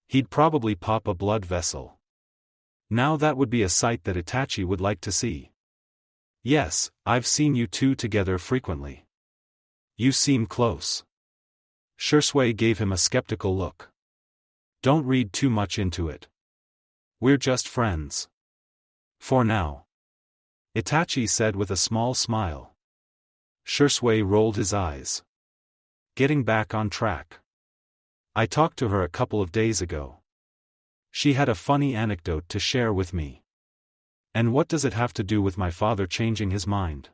He'd probably pop a blood vessel. Now that would be a sight that Itachi would like to see. Yes, I've seen you two together frequently. You seem close. Shisui gave him a skeptical look. Don't read too much into it. We're just friends. For now. Itachi said with a small smile. Shursui rolled his eyes. Getting back on track. I talked to her a couple of days ago. She had a funny anecdote to share with me. And what does it have to do with my father changing his mind?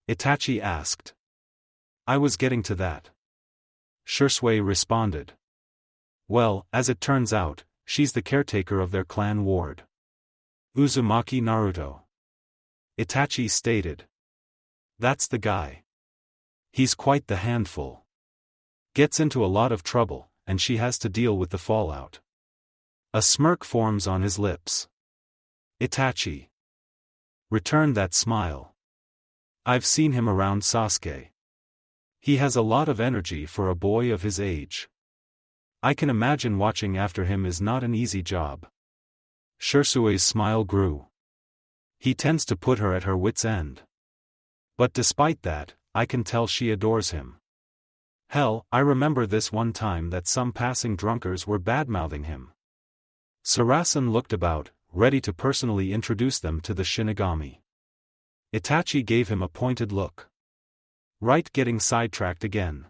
Itachi asked. I was getting to that. Shursui responded. Well, as it turns out, she's the caretaker of their clan ward. Uzumaki Naruto. Itachi stated. That's the guy. He's quite the handful. Gets into a lot of trouble, and she has to deal with the fallout. A smirk forms on his lips. Itachi. Return that smile. I've seen him around Sasuke. He has a lot of energy for a boy of his age. I can imagine watching after him is not an easy job. Shursui's smile grew. He tends to put her at her wit's end. But despite that, I can tell she adores him. Hell, I remember this one time that some passing drunkards were badmouthing him. Sarasen looked about, ready to personally introduce them to the Shinigami. Itachi gave him a pointed look. Right, getting sidetracked again.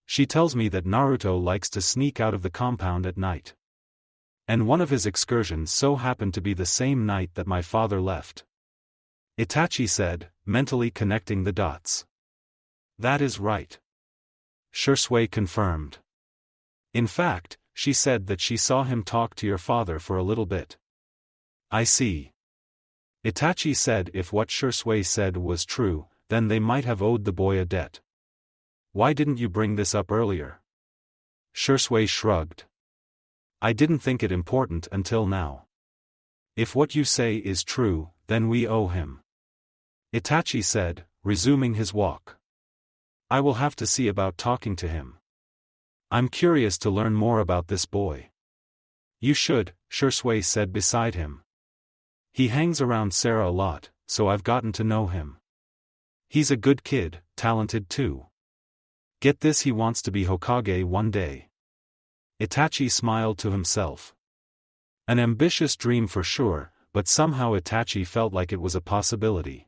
She tells me that Naruto likes to sneak out of the compound at night. And one of his excursions so happened to be the same night that my father left. Itachi said, mentally connecting the dots. That is right. Shursui confirmed. In fact, she said that she saw him talk to your father for a little bit. I see. Itachi said if what Shursui said was true, then they might have owed the boy a debt. Why didn't you bring this up earlier? Shursui shrugged. I didn't think it important until now. If what you say is true, then we owe him. Itachi said, resuming his walk. I will have to see about talking to him. I'm curious to learn more about this boy. You should, Shursui said beside him. He hangs around Sarah a lot, so I've gotten to know him. He's a good kid, talented too. Get this, he wants to be Hokage one day. Itachi smiled to himself. An ambitious dream for sure, but somehow Itachi felt like it was a possibility.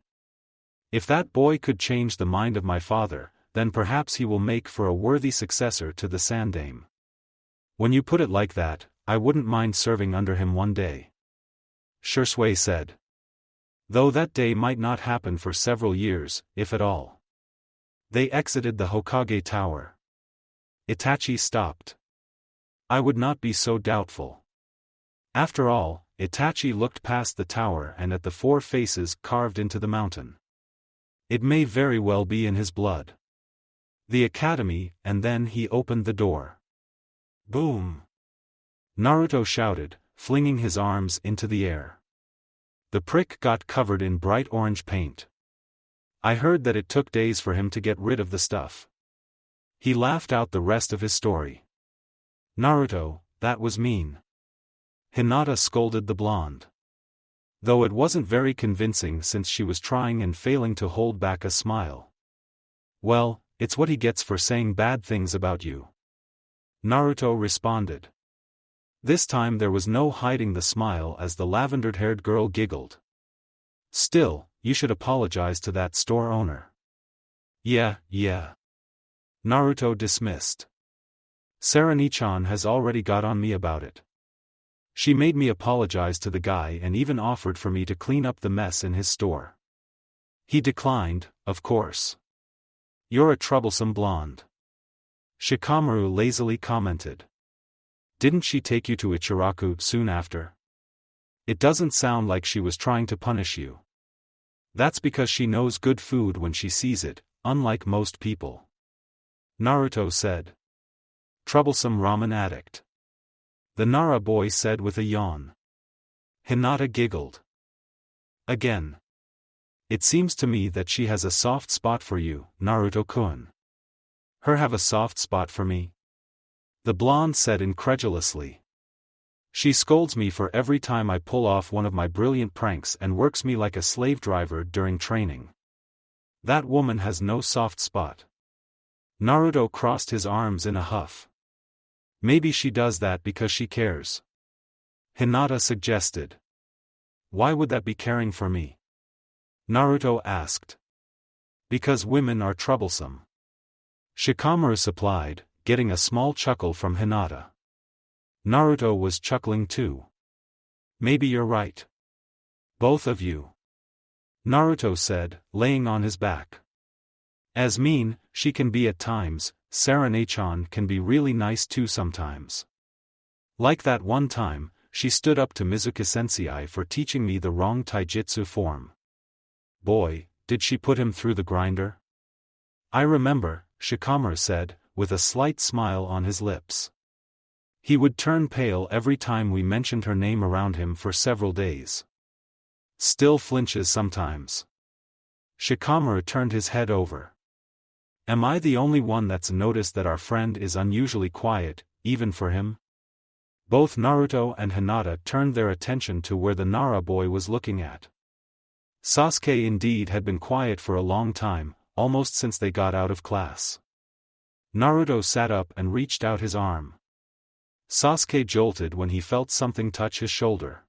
If that boy could change the mind of my father, then perhaps he will make for a worthy successor to the Sandaime. When you put it like that, I wouldn't mind serving under him one day. Shursui said. Though that day might not happen for several years, if at all. They exited the Hokage Tower. Itachi stopped. I would not be so doubtful. After all, Itachi looked past the tower and at the four faces carved into the mountain. It may very well be in his blood. The academy, and then he opened the door. Boom! Naruto shouted, flinging his arms into the air. The prick got covered in bright orange paint. I heard that it took days for him to get rid of the stuff. He laughed out the rest of his story. Naruto, that was mean. Hinata scolded the blonde. Though it wasn't very convincing since she was trying and failing to hold back a smile. Well, it's what he gets for saying bad things about you. Naruto responded. This time there was no hiding the smile as the lavender-haired girl giggled. Still, you should apologize to that store owner. Yeah. Naruto dismissed. Sarani-chan has already got on me about it. She made me apologize to the guy and even offered for me to clean up the mess in his store. He declined, of course. You're a troublesome blonde. Shikamaru lazily commented. Didn't she take you to Ichiraku soon after? It doesn't sound like she was trying to punish you. That's because she knows good food when she sees it, unlike most people. Naruto said. Troublesome ramen addict. The Nara boy said with a yawn. Hinata giggled. Again. It seems to me that she has a soft spot for you, Naruto-kun. Her have a soft spot for me? The blonde said incredulously. She scolds me for every time I pull off one of my brilliant pranks and works me like a slave driver during training. That woman has no soft spot. Naruto crossed his arms in a huff. Maybe she does that because she cares. Hinata suggested. Why would that be caring for me? Naruto asked. Because women are troublesome. Shikamaru supplied, getting a small chuckle from Hinata. Naruto was chuckling too. Maybe you're right. Both of you. Naruto said, laying on his back. As mean, she can be at times, Sarane-chan can be really nice too sometimes. Like that one time, she stood up to Mizuki-sensei for teaching me the wrong taijutsu form. Boy, did she put him through the grinder? I remember, Shikamaru said, with a slight smile on his lips. He would turn pale every time we mentioned her name around him for several days. Still flinches sometimes. Shikamaru turned his head over. Am I the only one that's noticed that our friend is unusually quiet, even for him? Both Naruto and Hinata turned their attention to where the Nara boy was looking at. Sasuke indeed had been quiet for a long time, almost since they got out of class. Naruto sat up and reached out his arm. Sasuke jolted when he felt something touch his shoulder.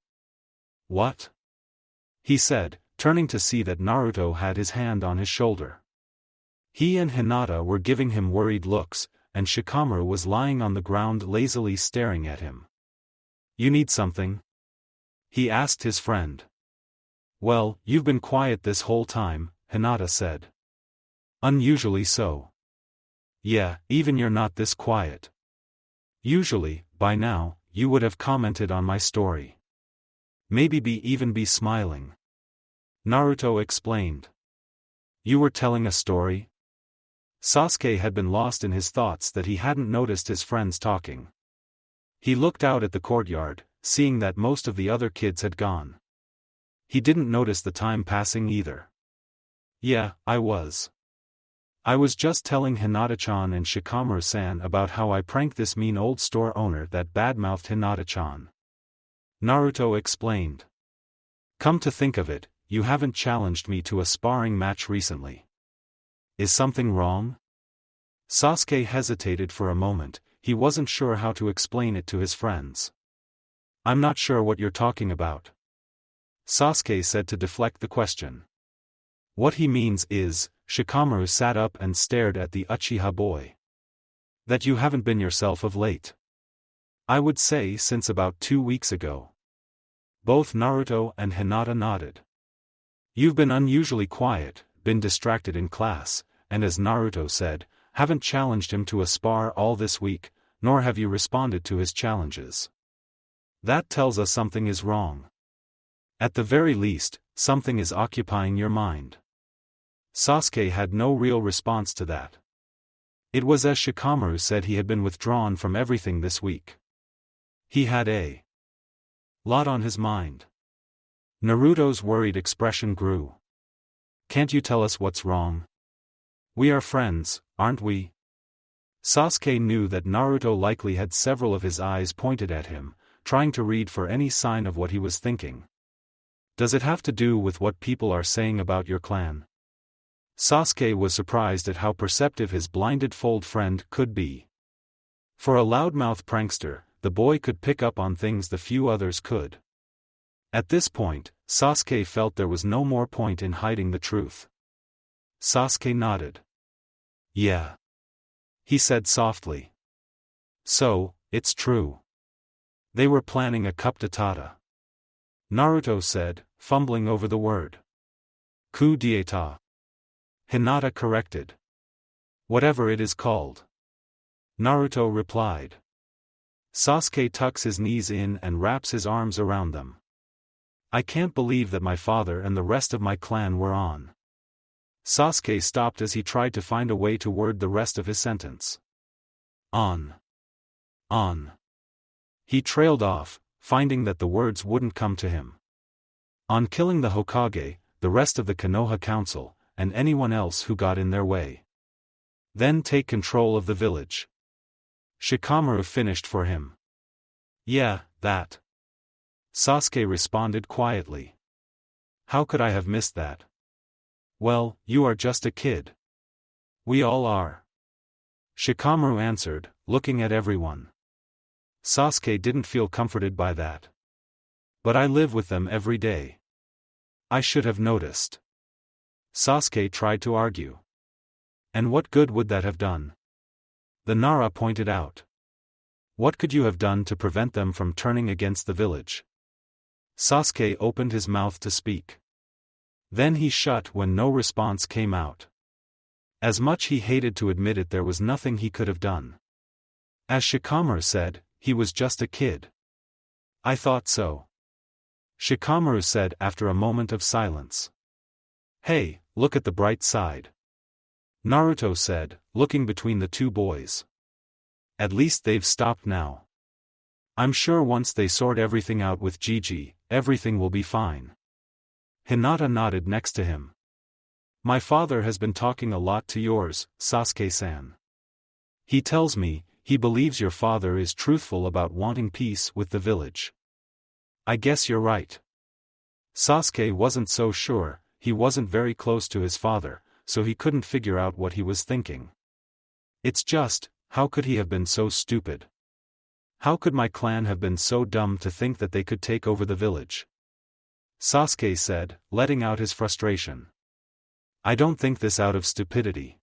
What? He said, turning to see that Naruto had his hand on his shoulder. He and Hinata were giving him worried looks, and Shikamaru was lying on the ground lazily staring at him. You need something? He asked his friend. Well, you've been quiet this whole time, Hinata said. Unusually so. Yeah, even you're not this quiet. Usually, by now, you would have commented on my story. Maybe even be smiling. Naruto explained. You were telling a story? Sasuke had been lost in his thoughts that he hadn't noticed his friends talking. He looked out at the courtyard, seeing that most of the other kids had gone. He didn't notice the time passing either. Yeah, I was just telling Hinata-chan and Shikamaru-san about how I pranked this mean old store owner that badmouthed Hinata-chan. Naruto explained. Come to think of it, you haven't challenged me to a sparring match recently. Is something wrong? Sasuke hesitated for a moment, he wasn't sure how to explain it to his friends. I'm not sure what you're talking about. Sasuke said to deflect the question. What he means is, Shikamaru sat up and stared at the Uchiha boy. That you haven't been yourself of late. I would say since about 2 weeks ago. Both Naruto and Hinata nodded. You've been unusually quiet, been distracted in class, and as Naruto said, haven't challenged him to a spar all this week, nor have you responded to his challenges. That tells us something is wrong. At the very least, something is occupying your mind. Sasuke had no real response to that. It was as Shikamaru said, he had been withdrawn from everything this week. He had a lot on his mind. Naruto's worried expression grew. Can't you tell us what's wrong? We are friends, aren't we? Sasuke knew that Naruto likely had several of his eyes pointed at him, trying to read for any sign of what he was thinking. Does it have to do with what people are saying about your clan? Sasuke was surprised at how perceptive his blinded-fold friend could be. For a loudmouth prankster, the boy could pick up on things the few others could. At this point, Sasuke felt there was no more point in hiding the truth. Sasuke nodded. Yeah. He said softly. So, it's true. They were planning a coup d'état. Naruto said, fumbling over the word. Coup d'état. Hinata corrected. Whatever it is called. Naruto replied. Sasuke tucks his knees in and wraps his arms around them. I can't believe that my father and the rest of my clan were on. Sasuke stopped as he tried to find a way to word the rest of his sentence. On. He trailed off, finding that the words wouldn't come to him. On killing the Hokage, the rest of the Konoha Council, and anyone else who got in their way. Then take control of the village. Shikamaru finished for him. Yeah, that. Sasuke responded quietly. How could I have missed that? Well, you are just a kid. We all are. Shikamaru answered, looking at everyone. Sasuke didn't feel comforted by that. But I live with them every day. I should have noticed. Sasuke tried to argue. And what good would that have done? The Nara pointed out. What could you have done to prevent them from turning against the village? Sasuke opened his mouth to speak. Then he shut when no response came out. As much he hated to admit it, there was nothing he could have done. As Shikamaru said, he was just a kid. I thought so. Shikamaru said after a moment of silence. Hey, look at the bright side. Naruto said, looking between the two boys. At least they've stopped now. I'm sure once they sort everything out with Gigi, everything will be fine. Hinata nodded next to him. My father has been talking a lot to yours, Sasuke-san. He tells me, he believes your father is truthful about wanting peace with the village. I guess you're right. Sasuke wasn't so sure, he wasn't very close to his father, so he couldn't figure out what he was thinking. It's just, how could he have been so stupid? How could my clan have been so dumb to think that they could take over the village? Sasuke said, letting out his frustration. I don't think this out of stupidity.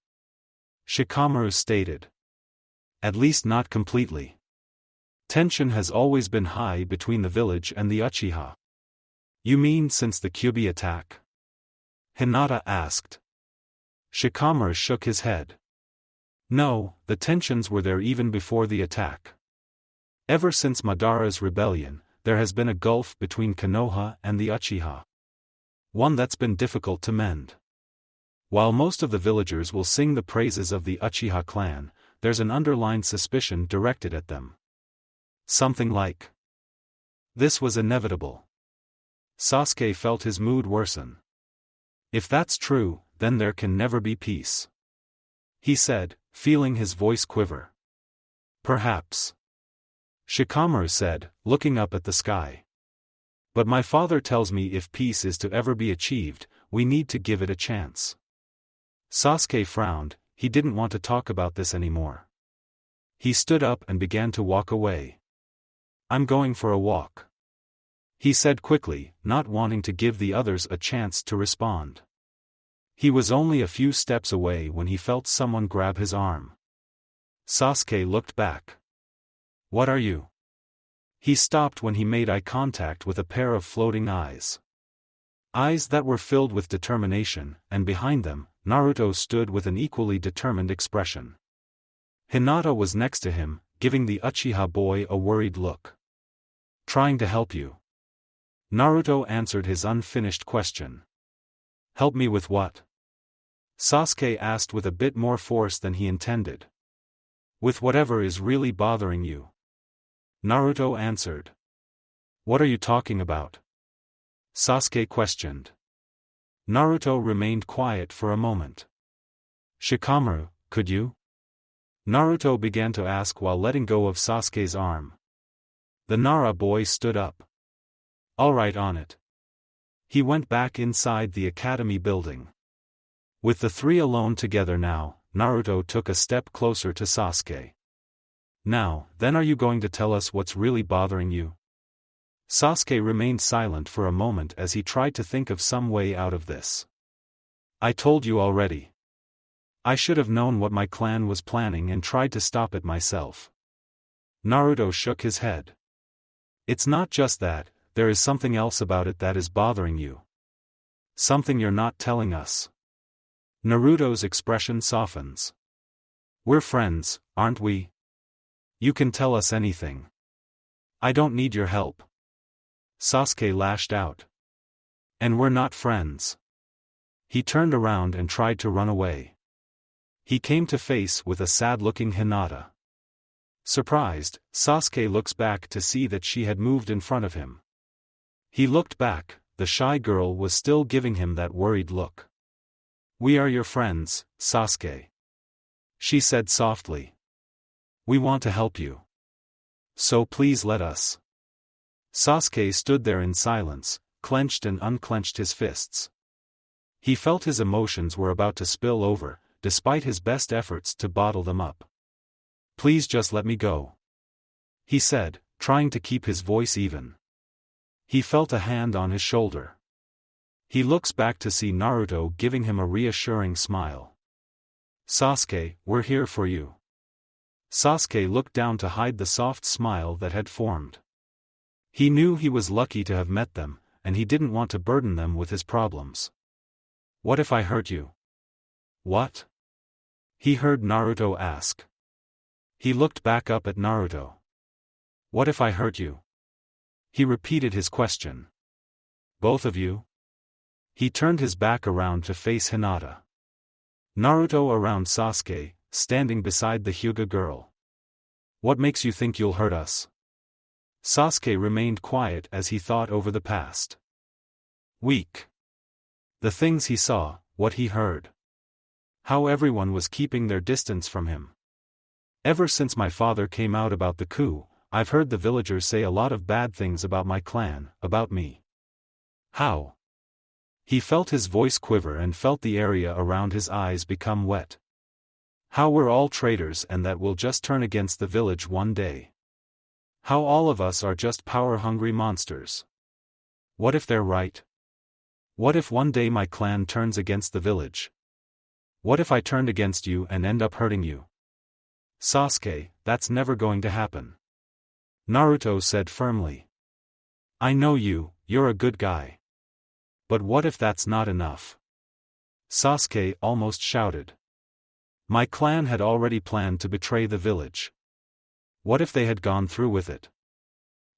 Shikamaru stated. At least not completely. Tension has always been high between the village and the Uchiha. You mean since the Kyuubi attack? Hinata asked. Shikamaru shook his head. No, the tensions were there even before the attack. Ever since Madara's rebellion, there has been a gulf between Konoha and the Uchiha. One that's been difficult to mend. While most of the villagers will sing the praises of the Uchiha clan, there's an underlying suspicion directed at them. Something like. This was inevitable. Sasuke felt his mood worsen. If that's true, then there can never be peace. He said, feeling his voice quiver. Perhaps. Shikamaru said, looking up at the sky. But my father tells me if peace is to ever be achieved, we need to give it a chance. Sasuke frowned, he didn't want to talk about this anymore. He stood up and began to walk away. I'm going for a walk. He said quickly, not wanting to give the others a chance to respond. He was only a few steps away when he felt someone grab his arm. Sasuke looked back. What are you? He stopped when he made eye contact with a pair of floating eyes. Eyes that were filled with determination, and behind them, Naruto stood with an equally determined expression. Hinata was next to him, giving the Uchiha boy a worried look. Trying to help you. Naruto answered his unfinished question. Help me with what? Sasuke asked with a bit more force than he intended. With whatever is really bothering you. Naruto answered. What are you talking about? Sasuke questioned. Naruto remained quiet for a moment. Shikamaru, could you? Naruto began to ask while letting go of Sasuke's arm. The Nara boy stood up. All right, on it. He went back inside the academy building. With the three alone together now, Naruto took a step closer to Sasuke. Now, then, are you going to tell us what's really bothering you? Sasuke remained silent for a moment as he tried to think of some way out of this. I told you already. I should have known what my clan was planning and tried to stop it myself. Naruto shook his head. It's not just that, there is something else about it that is bothering you. Something you're not telling us. Naruto's expression softens. We're friends, aren't we? You can tell us anything. I don't need your help. Sasuke lashed out. And we're not friends. He turned around and tried to run away. He came to face with a sad-looking Hinata. Surprised, Sasuke looks back to see that she had moved in front of him. He looked back, the shy girl was still giving him that worried look. We are your friends, Sasuke. She said softly. We want to help you. So please let us. Sasuke stood there in silence, clenched and unclenched his fists. He felt his emotions were about to spill over, despite his best efforts to bottle them up. Please just let me go. he said, trying to keep his voice even. He felt a hand on his shoulder. He looks back to see Naruto giving him a reassuring smile. Sasuke, we're here for you. Sasuke looked down to hide the soft smile that had formed. He knew he was lucky to have met them, and he didn't want to burden them with his problems. What if I hurt you? What? He heard Naruto ask. He looked back up at Naruto. What if I hurt you? He repeated his question. Both of you? He turned his back around to face Hinata. Naruto around Sasuke, standing beside the Hyuga girl. What makes you think you'll hurt us? Sasuke remained quiet as he thought over the past week. The things he saw, what he heard. How everyone was keeping their distance from him. Ever since my father came out about the coup, I've heard the villagers say a lot of bad things about my clan, about me. How? He felt his voice quiver and felt the area around his eyes become wet. How we're all traitors and that we'll just turn against the village one day. How all of us are just power-hungry monsters. What if they're right? What if one day my clan turns against the village? What if I turned against you and end up hurting you? Sasuke, that's never going to happen. Naruto said firmly. I know you, you're a good guy. But what if that's not enough? Sasuke almost shouted. My clan had already planned to betray the village. What if they had gone through with it?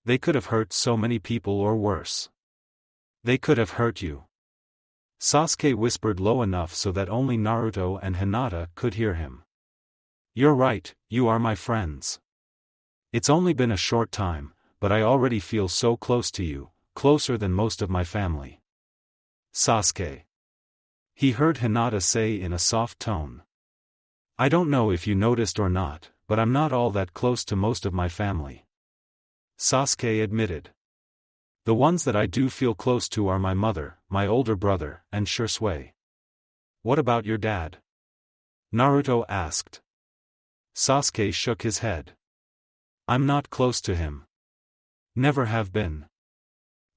They could have hurt so many people or worse. They could have hurt you. Sasuke whispered low enough so that only Naruto and Hinata could hear him. You're right, you are my friends. It's only been a short time, but I already feel so close to you, closer than most of my family. Sasuke. He heard Hinata say in a soft tone. I don't know if you noticed or not, but I'm not all that close to most of my family. Sasuke admitted. The ones that I do feel close to are my mother, my older brother, and Shisui. What about your dad? Naruto asked. Sasuke shook his head. I'm not close to him. Never have been.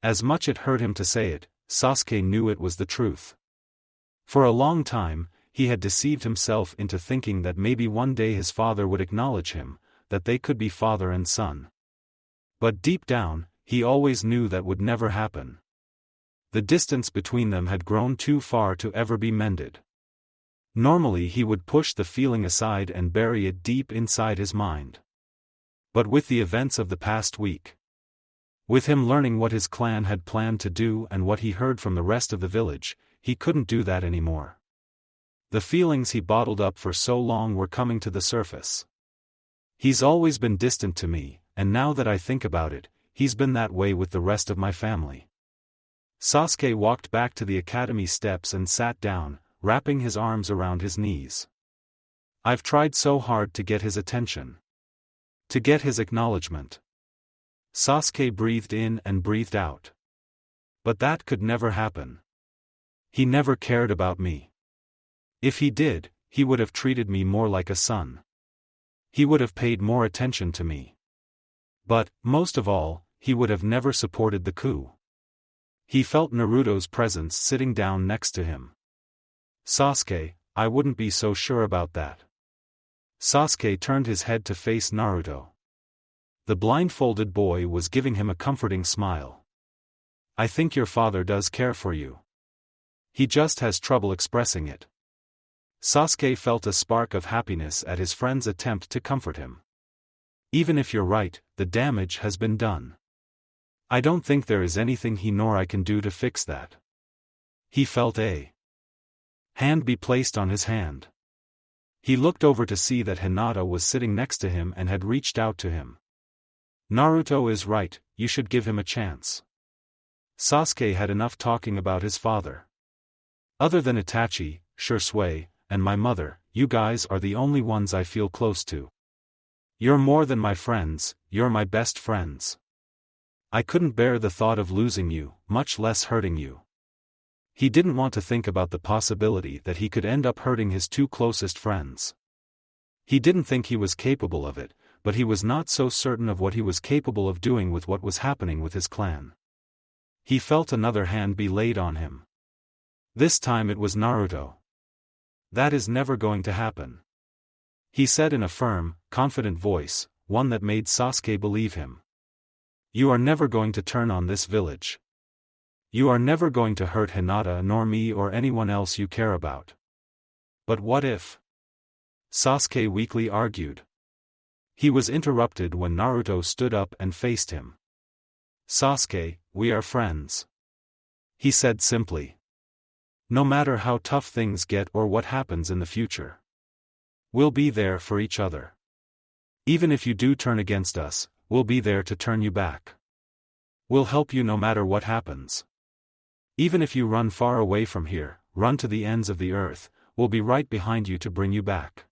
As much it hurt him to say it, Sasuke knew it was the truth. For a long time, he had deceived himself into thinking that maybe one day his father would acknowledge him, that they could be father and son. But deep down, he always knew that would never happen. The distance between them had grown too far to ever be mended. Normally he would push the feeling aside and bury it deep inside his mind. But with the events of the past week, with him learning what his clan had planned to do and what he heard from the rest of the village, he couldn't do that anymore. The feelings he bottled up for so long were coming to the surface. He's always been distant to me, and now that I think about it, he's been that way with the rest of my family. Sasuke walked back to the academy steps and sat down, wrapping his arms around his knees. I've tried so hard to get his attention. To get his acknowledgement. Sasuke breathed in and breathed out. But that could never happen. He never cared about me. If he did, he would have treated me more like a son. He would have paid more attention to me. But, most of all, he would have never supported the coup. He felt Naruto's presence sitting down next to him. Sasuke, I wouldn't be so sure about that. Sasuke turned his head to face Naruto. The blindfolded boy was giving him a comforting smile. I think your father does care for you. He just has trouble expressing it. Sasuke felt a spark of happiness at his friend's attempt to comfort him. Even if you're right, the damage has been done. I don't think there is anything he nor I can do to fix that. He felt a hand be placed on his hand. He looked over to see that Hinata was sitting next to him and had reached out to him. Naruto is right, you should give him a chance. Sasuke had enough talking about his father. Other than Itachi, Shisui, and my mother, you guys are the only ones I feel close to. You're more than my friends, you're my best friends. I couldn't bear the thought of losing you, much less hurting you. He didn't want to think about the possibility that he could end up hurting his two closest friends. He didn't think he was capable of it, but he was not so certain of what he was capable of doing with what was happening with his clan. He felt another hand be laid on him. This time it was Naruto. "That is never going to happen," he said in a firm, confident voice, one that made Sasuke believe him. "You are never going to turn on this village. You are never going to hurt Hinata nor me or anyone else you care about." "But what if?" Sasuke weakly argued. He was interrupted when Naruto stood up and faced him. "Sasuke, we are friends," he said simply. "No matter how tough things get or what happens in the future, we'll be there for each other. Even if you do turn against us, we'll be there to turn you back. We'll help you no matter what happens. Even if you run far away from here, run to the ends of the earth, we'll be right behind you to bring you back.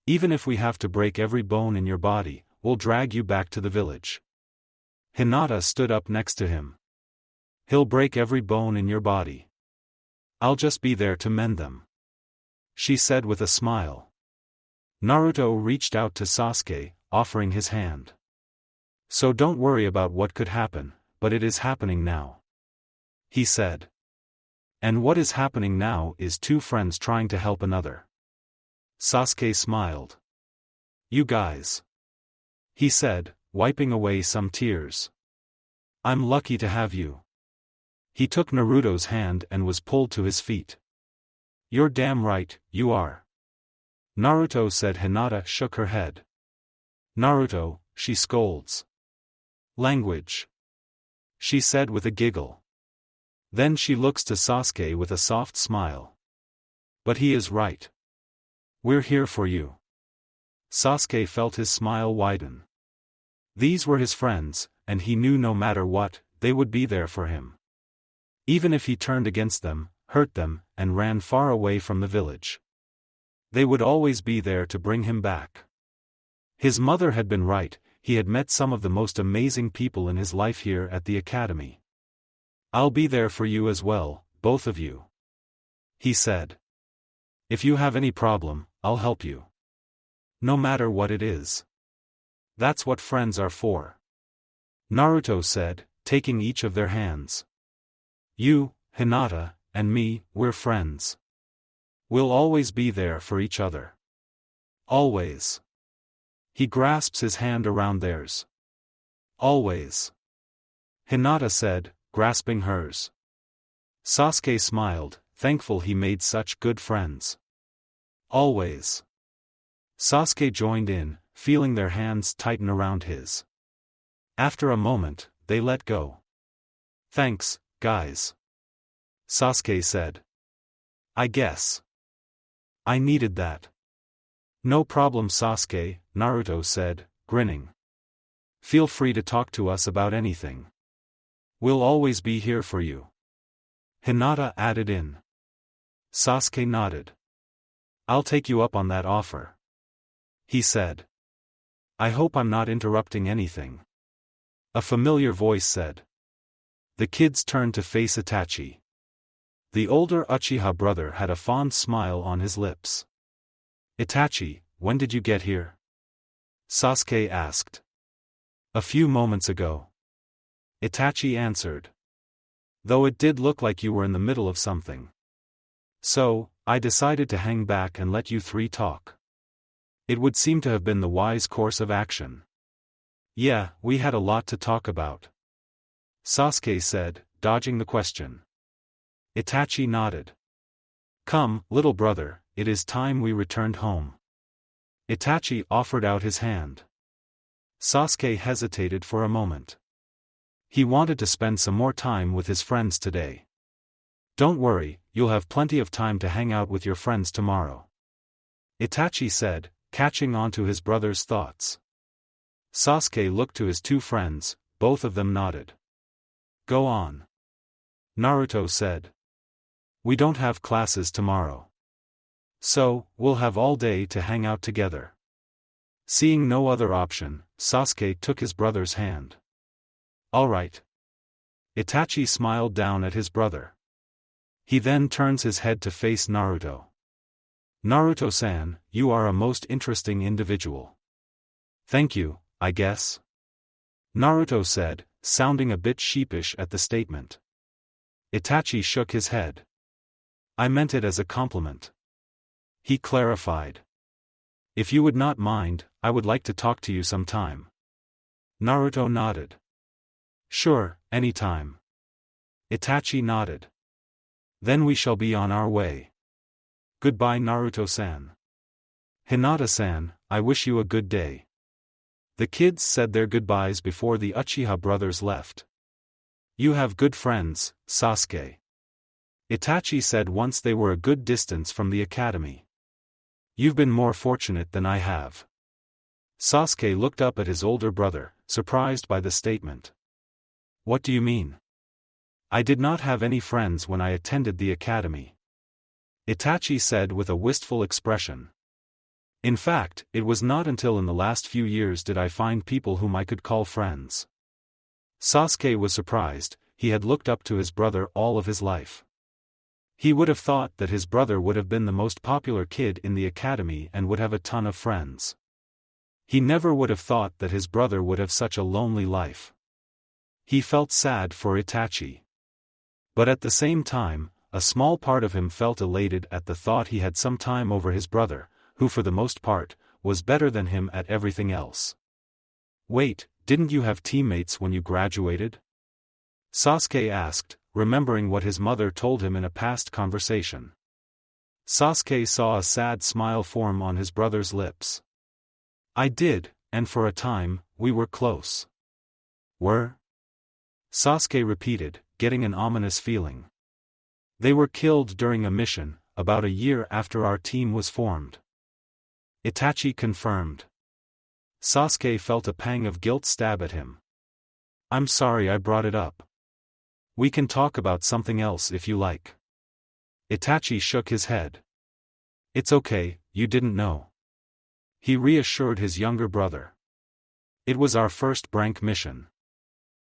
Even if we have to break every bone in your body, we'll drag you back to the village." Hinata stood up next to him. "He'll break every bone in your body. I'll just be there to mend them," she said with a smile. Naruto reached out to Sasuke, offering his hand. "So don't worry about what could happen, but it is happening now," he said. "And what is happening now is two friends trying to help another." Sasuke smiled. "You guys," he said, wiping away some tears. "I'm lucky to have you." He took Naruto's hand and was pulled to his feet. "You're damn right, you are," Naruto said. Hinata shook her head. "Naruto," she scolds. "Language," she said with a giggle. Then she looks to Sasuke with a soft smile. "But he is right. We're here for you." Sasuke felt his smile widen. These were his friends, and he knew no matter what, they would be there for him. Even if he turned against them, hurt them, and ran far away from the village, they would always be there to bring him back. His mother had been right, he had met some of the most amazing people in his life here at the academy. "I'll be there for you as well, both of you," he said. "If you have any problem, I'll help you. No matter what it is. That's what friends are for," Naruto said, taking each of their hands. "You, Hinata, and me, we're friends. We'll always be there for each other. Always." He grasps his hand around theirs. "Always," Hinata said, grasping hers. Sasuke smiled, thankful he made such good friends. "Always." Sasuke joined in, feeling their hands tighten around his. After a moment, they let go. "Thanks, guys," Sasuke said. "I guess I needed that." "No problem, Sasuke," Naruto said, grinning. "Feel free to talk to us about anything. We'll always be here for you." Hinata added in. Sasuke nodded. "I'll take you up on that offer," he said. "I hope I'm not interrupting anything," a familiar voice said. The kids turned to face Itachi. The older Uchiha brother had a fond smile on his lips. "Itachi, when did you get here?" Sasuke asked. "A few moments ago," Itachi answered. "Though it did look like you were in the middle of something. So, I decided to hang back and let you three talk. It would seem to have been the wise course of action." "Yeah, we had a lot to talk about," Sasuke said, dodging the question. Itachi nodded. "Come, little brother, it is time we returned home." Itachi offered out his hand. Sasuke hesitated for a moment. He wanted to spend some more time with his friends today. "Don't worry, you'll have plenty of time to hang out with your friends tomorrow," Itachi said, catching on to his brother's thoughts. Sasuke looked to his two friends, both of them nodded. "Go on," Naruto said. "We don't have classes tomorrow. So, we'll have all day to hang out together." Seeing no other option, Sasuke took his brother's hand. "All right." Itachi smiled down at his brother. He then turns his head to face Naruto. Naruto-san, you are a most interesting individual. Thank you, I guess. Naruto said, sounding a bit sheepish at the statement. Itachi shook his head. I meant it as a compliment. He clarified. If you would not mind, I would like to talk to you sometime. Naruto nodded. Sure, anytime. Itachi nodded. Then we shall be on our way. Goodbye Naruto-san. Hinata-san, I wish you a good day. The kids said their goodbyes before the Uchiha brothers left. You have good friends, Sasuke. Itachi said once they were a good distance from the academy. You've been more fortunate than I have. Sasuke looked up at his older brother, surprised by the statement. What do you mean? I did not have any friends when I attended the academy. Itachi said with a wistful expression. In fact, it was not until in the last few years did I find people whom I could call friends. Sasuke was surprised, he had looked up to his brother all of his life. He would have thought that his brother would have been the most popular kid in the academy and would have a ton of friends. He never would have thought that his brother would have such a lonely life. He felt sad for Itachi. But at the same time, a small part of him felt elated at the thought he had some time over his brother, who for the most part, was better than him at everything else. Wait, didn't you have teammates when you graduated? Sasuke asked, remembering what his mother told him in a past conversation. Sasuke saw a sad smile form on his brother's lips. I did, and for a time, we were close. Were? Sasuke repeated, getting an ominous feeling. They were killed during a mission, about a year after our team was formed. Itachi confirmed. Sasuke felt a pang of guilt stab at him. I'm sorry I brought it up. We can talk about something else if you like. Itachi shook his head. It's okay, you didn't know. He reassured his younger brother. It was our first brank mission.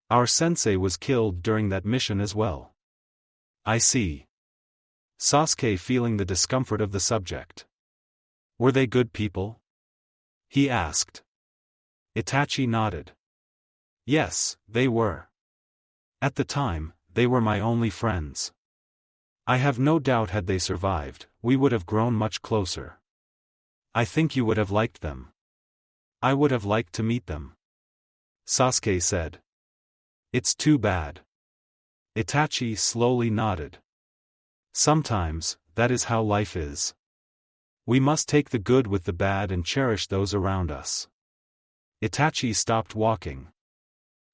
Our sensei was killed during that mission as well. I see. Sasuke feeling the discomfort of the subject. Were they good people? He asked. Itachi nodded. Yes, they were. At the time, they were my only friends. I have no doubt had they survived, we would have grown much closer. I think you would have liked them. I would have liked to meet them. Sasuke said. It's too bad. Itachi slowly nodded. Sometimes, that is how life is. We must take the good with the bad and cherish those around us. Itachi stopped walking.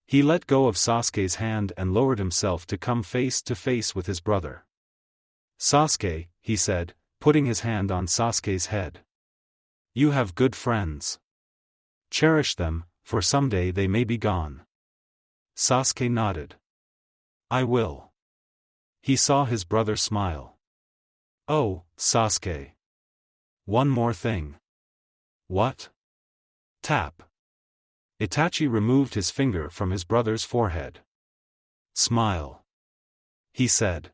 He let go of Sasuke's hand and lowered himself to come face to face with his brother. Sasuke, he said, putting his hand on Sasuke's head. You have good friends. Cherish them, for someday they may be gone. Sasuke nodded. I will. He saw his brother smile. Oh, Sasuke. One more thing. What? Tap. Itachi removed his finger from his brother's forehead. Smile. He said.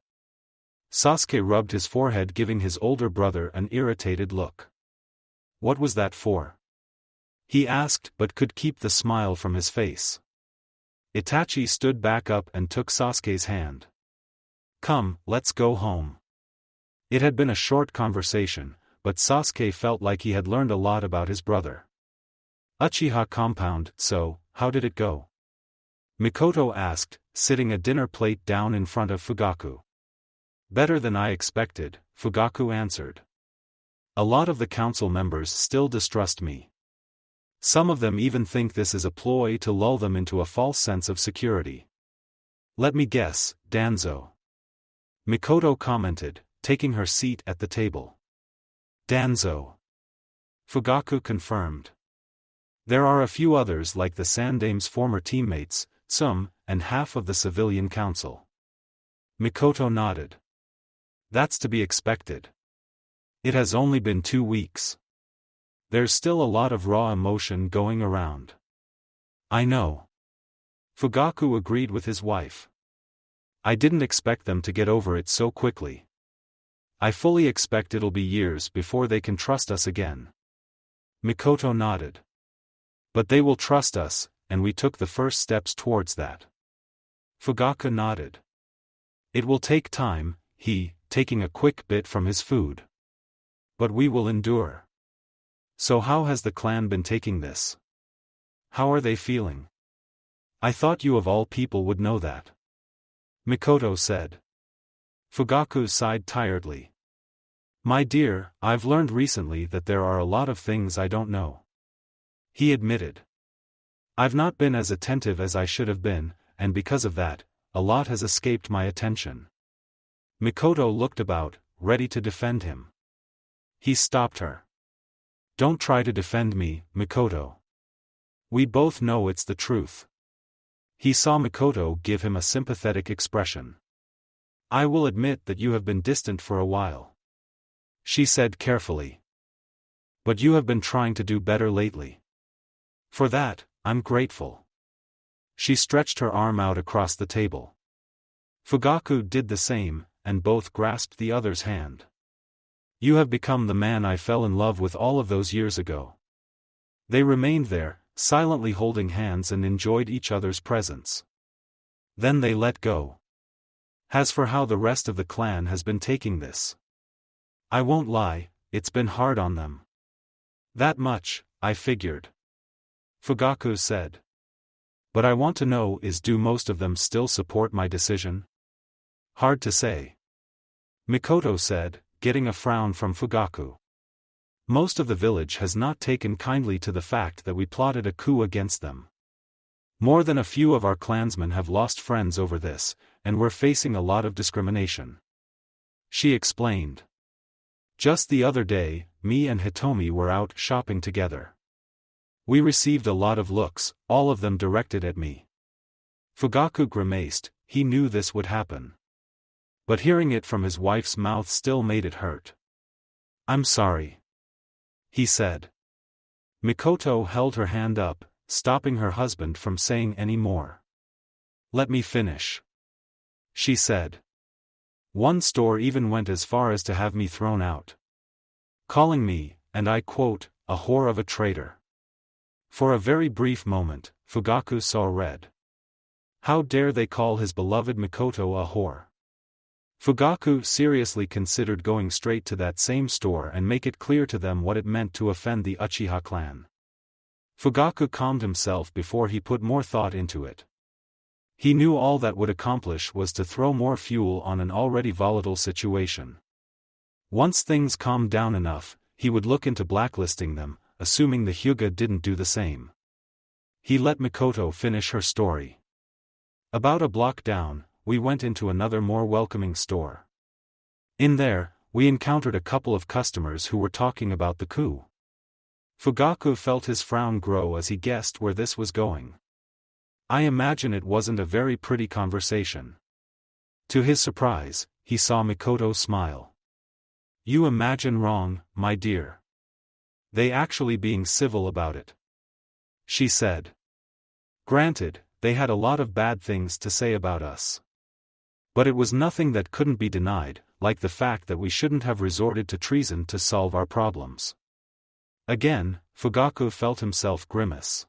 Sasuke rubbed his forehead, giving his older brother an irritated look. What was that for? He asked, but could keep the smile from his face. Itachi stood back up and took Sasuke's hand. Come, let's go home. It had been a short conversation, but Sasuke felt like he had learned a lot about his brother. Uchiha compound, so, how did it go? Mikoto asked, sitting a dinner plate down in front of Fugaku. Better than I expected, Fugaku answered. A lot of the council members still distrust me. Some of them even think this is a ploy to lull them into a false sense of security. Let me guess, Danzo. Mikoto commented, taking her seat at the table. Danzo. Fugaku confirmed. There are a few others like the Sandame's former teammates, some, and half of the civilian council. Mikoto nodded. That's to be expected. It has only been 2 weeks. There's still a lot of raw emotion going around. I know. Fugaku agreed with his wife. I didn't expect them to get over it so quickly. I fully expect it'll be years before they can trust us again. Mikoto nodded. But they will trust us, and we took the first steps towards that. Fugaku nodded. It will take time, taking a quick bit from his food. But we will endure. So how has the clan been taking this? How are they feeling? I thought you of all people would know that. Mikoto said. Fugaku sighed tiredly. My dear, I've learned recently that there are a lot of things I don't know. He admitted. I've not been as attentive as I should have been, and because of that, a lot has escaped my attention. Mikoto looked about, ready to defend him. He stopped her. Don't try to defend me, Mikoto. We both know it's the truth. He saw Mikoto give him a sympathetic expression. I will admit that you have been distant for a while. She said carefully. But you have been trying to do better lately. For that, I'm grateful. She stretched her arm out across the table. Fugaku did the same, and both grasped the other's hand. You have become the man I fell in love with all of those years ago. They remained there, silently holding hands and enjoyed each other's presence. Then they let go. As for how the rest of the clan has been taking this, I won't lie, it's been hard on them. That much, I figured. Fugaku said. But I want to know do most of them still support my decision? Hard to say. Mikoto said, getting a frown from Fugaku. Most of the village has not taken kindly to the fact that we plotted a coup against them. More than a few of our clansmen have lost friends over this, and we're facing a lot of discrimination. She explained. Just the other day, me and Hitomi were out shopping together. We received a lot of looks, all of them directed at me. Fugaku grimaced, he knew this would happen. But hearing it from his wife's mouth still made it hurt. I'm sorry, he said. Mikoto held her hand up, stopping her husband from saying any more. Let me finish, she said. One store even went as far as to have me thrown out, calling me, and I quote, a whore of a traitor. For a very brief moment, Fugaku saw red. How dare they call his beloved Mikoto a whore? Fugaku seriously considered going straight to that same store and make it clear to them what it meant to offend the Uchiha clan. Fugaku calmed himself before he put more thought into it. He knew all that would accomplish was to throw more fuel on an already volatile situation. Once things calmed down enough, he would look into blacklisting them, assuming the Hyuga didn't do the same. He let Mikoto finish her story. About a block down, we went into another more welcoming store. In there, we encountered a couple of customers who were talking about the coup. Fugaku felt his frown grow as he guessed where this was going. I imagine it wasn't a very pretty conversation. To his surprise, he saw Mikoto smile. You imagine wrong, my dear. They actually being civil about it, she said. Granted, they had a lot of bad things to say about us. But it was nothing that couldn't be denied, like the fact that we shouldn't have resorted to treason to solve our problems. Again, Fugaku felt himself grimace.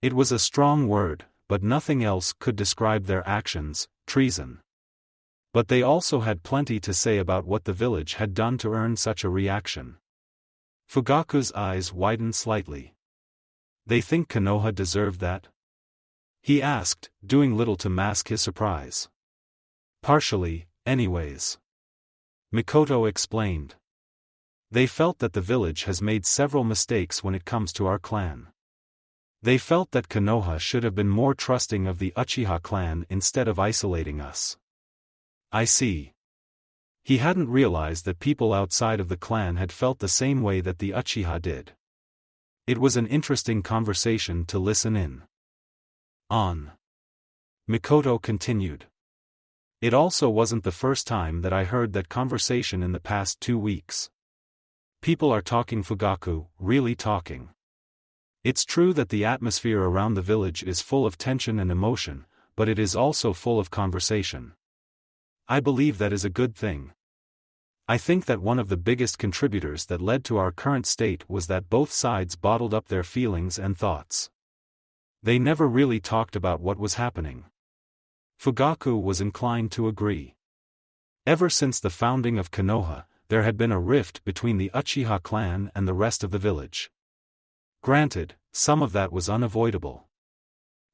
It was a strong word, but nothing else could describe their actions, treason. But they also had plenty to say about what the village had done to earn such a reaction. Fugaku's eyes widened slightly. They think Konoha deserved that? He asked, doing little to mask his surprise. Partially, anyways. Mikoto explained. They felt that the village has made several mistakes when it comes to our clan. They felt that Konoha should have been more trusting of the Uchiha clan instead of isolating us. I see. He hadn't realized that people outside of the clan had felt the same way that the Uchiha did. It was an interesting conversation to listen in on. Mikoto continued. It also wasn't the first time that I heard that conversation in the past 2 weeks. People are talking Fugaku, really talking. It's true that the atmosphere around the village is full of tension and emotion, but it is also full of conversation. I believe that is a good thing. I think that one of the biggest contributors that led to our current state was that both sides bottled up their feelings and thoughts. They never really talked about what was happening. Fugaku was inclined to agree. Ever since the founding of Konoha, there had been a rift between the Uchiha clan and the rest of the village. Granted, some of that was unavoidable.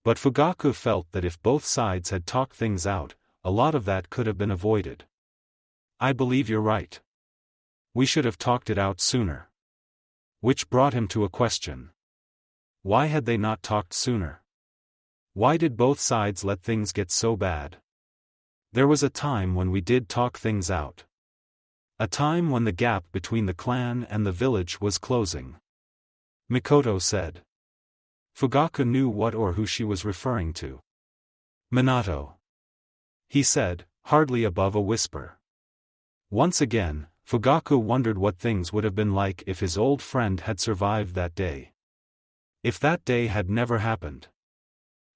But Fugaku felt that if both sides had talked things out, a lot of that could have been avoided. I believe you're right. We should have talked it out sooner. Which brought him to a question. Why had they not talked sooner? Why did both sides let things get so bad? There was a time when we did talk things out. A time when the gap between the clan and the village was closing. Mikoto said. Fugaku knew what or who she was referring to. Minato. He said, hardly above a whisper. Once again, Fugaku wondered what things would have been like if his old friend had survived that day. If that day had never happened.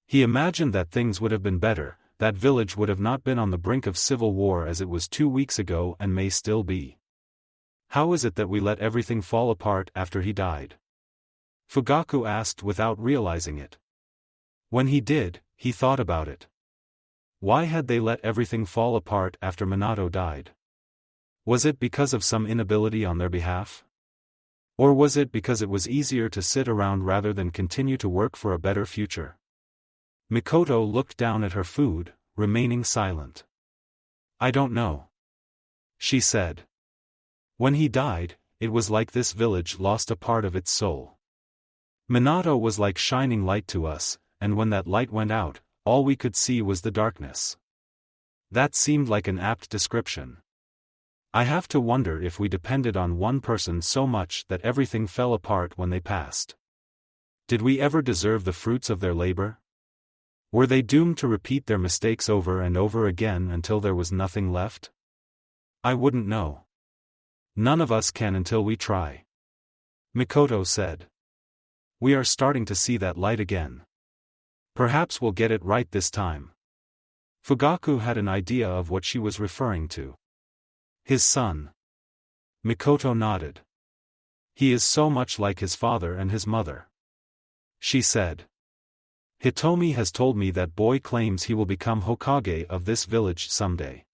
He imagined that things would have been better, that village would have not been on the brink of civil war as it was 2 weeks ago and may still be. How is it that we let everything fall apart after he died? Fugaku asked without realizing it. When he did, he thought about it. Why had they let everything fall apart after Minato died? Was it because of some inability on their behalf? Or was it because it was easier to sit around rather than continue to work for a better future? Mikoto looked down at her food, remaining silent. I don't know. She said. When he died, it was like this village lost a part of its soul. Minato was like shining light to us, and when that light went out, all we could see was the darkness. That seemed like an apt description. I have to wonder if we depended on one person so much that everything fell apart when they passed. Did we ever deserve the fruits of their labor? Were they doomed to repeat their mistakes over and over again until there was nothing left? I wouldn't know. None of us can until we try. Mikoto said. We are starting to see that light again. Perhaps we'll get it right this time. Fugaku had an idea of what she was referring to. His son. Mikoto nodded. He is so much like his father and his mother. She said. Hitomi has told me that boy claims he will become Hokage of this village someday.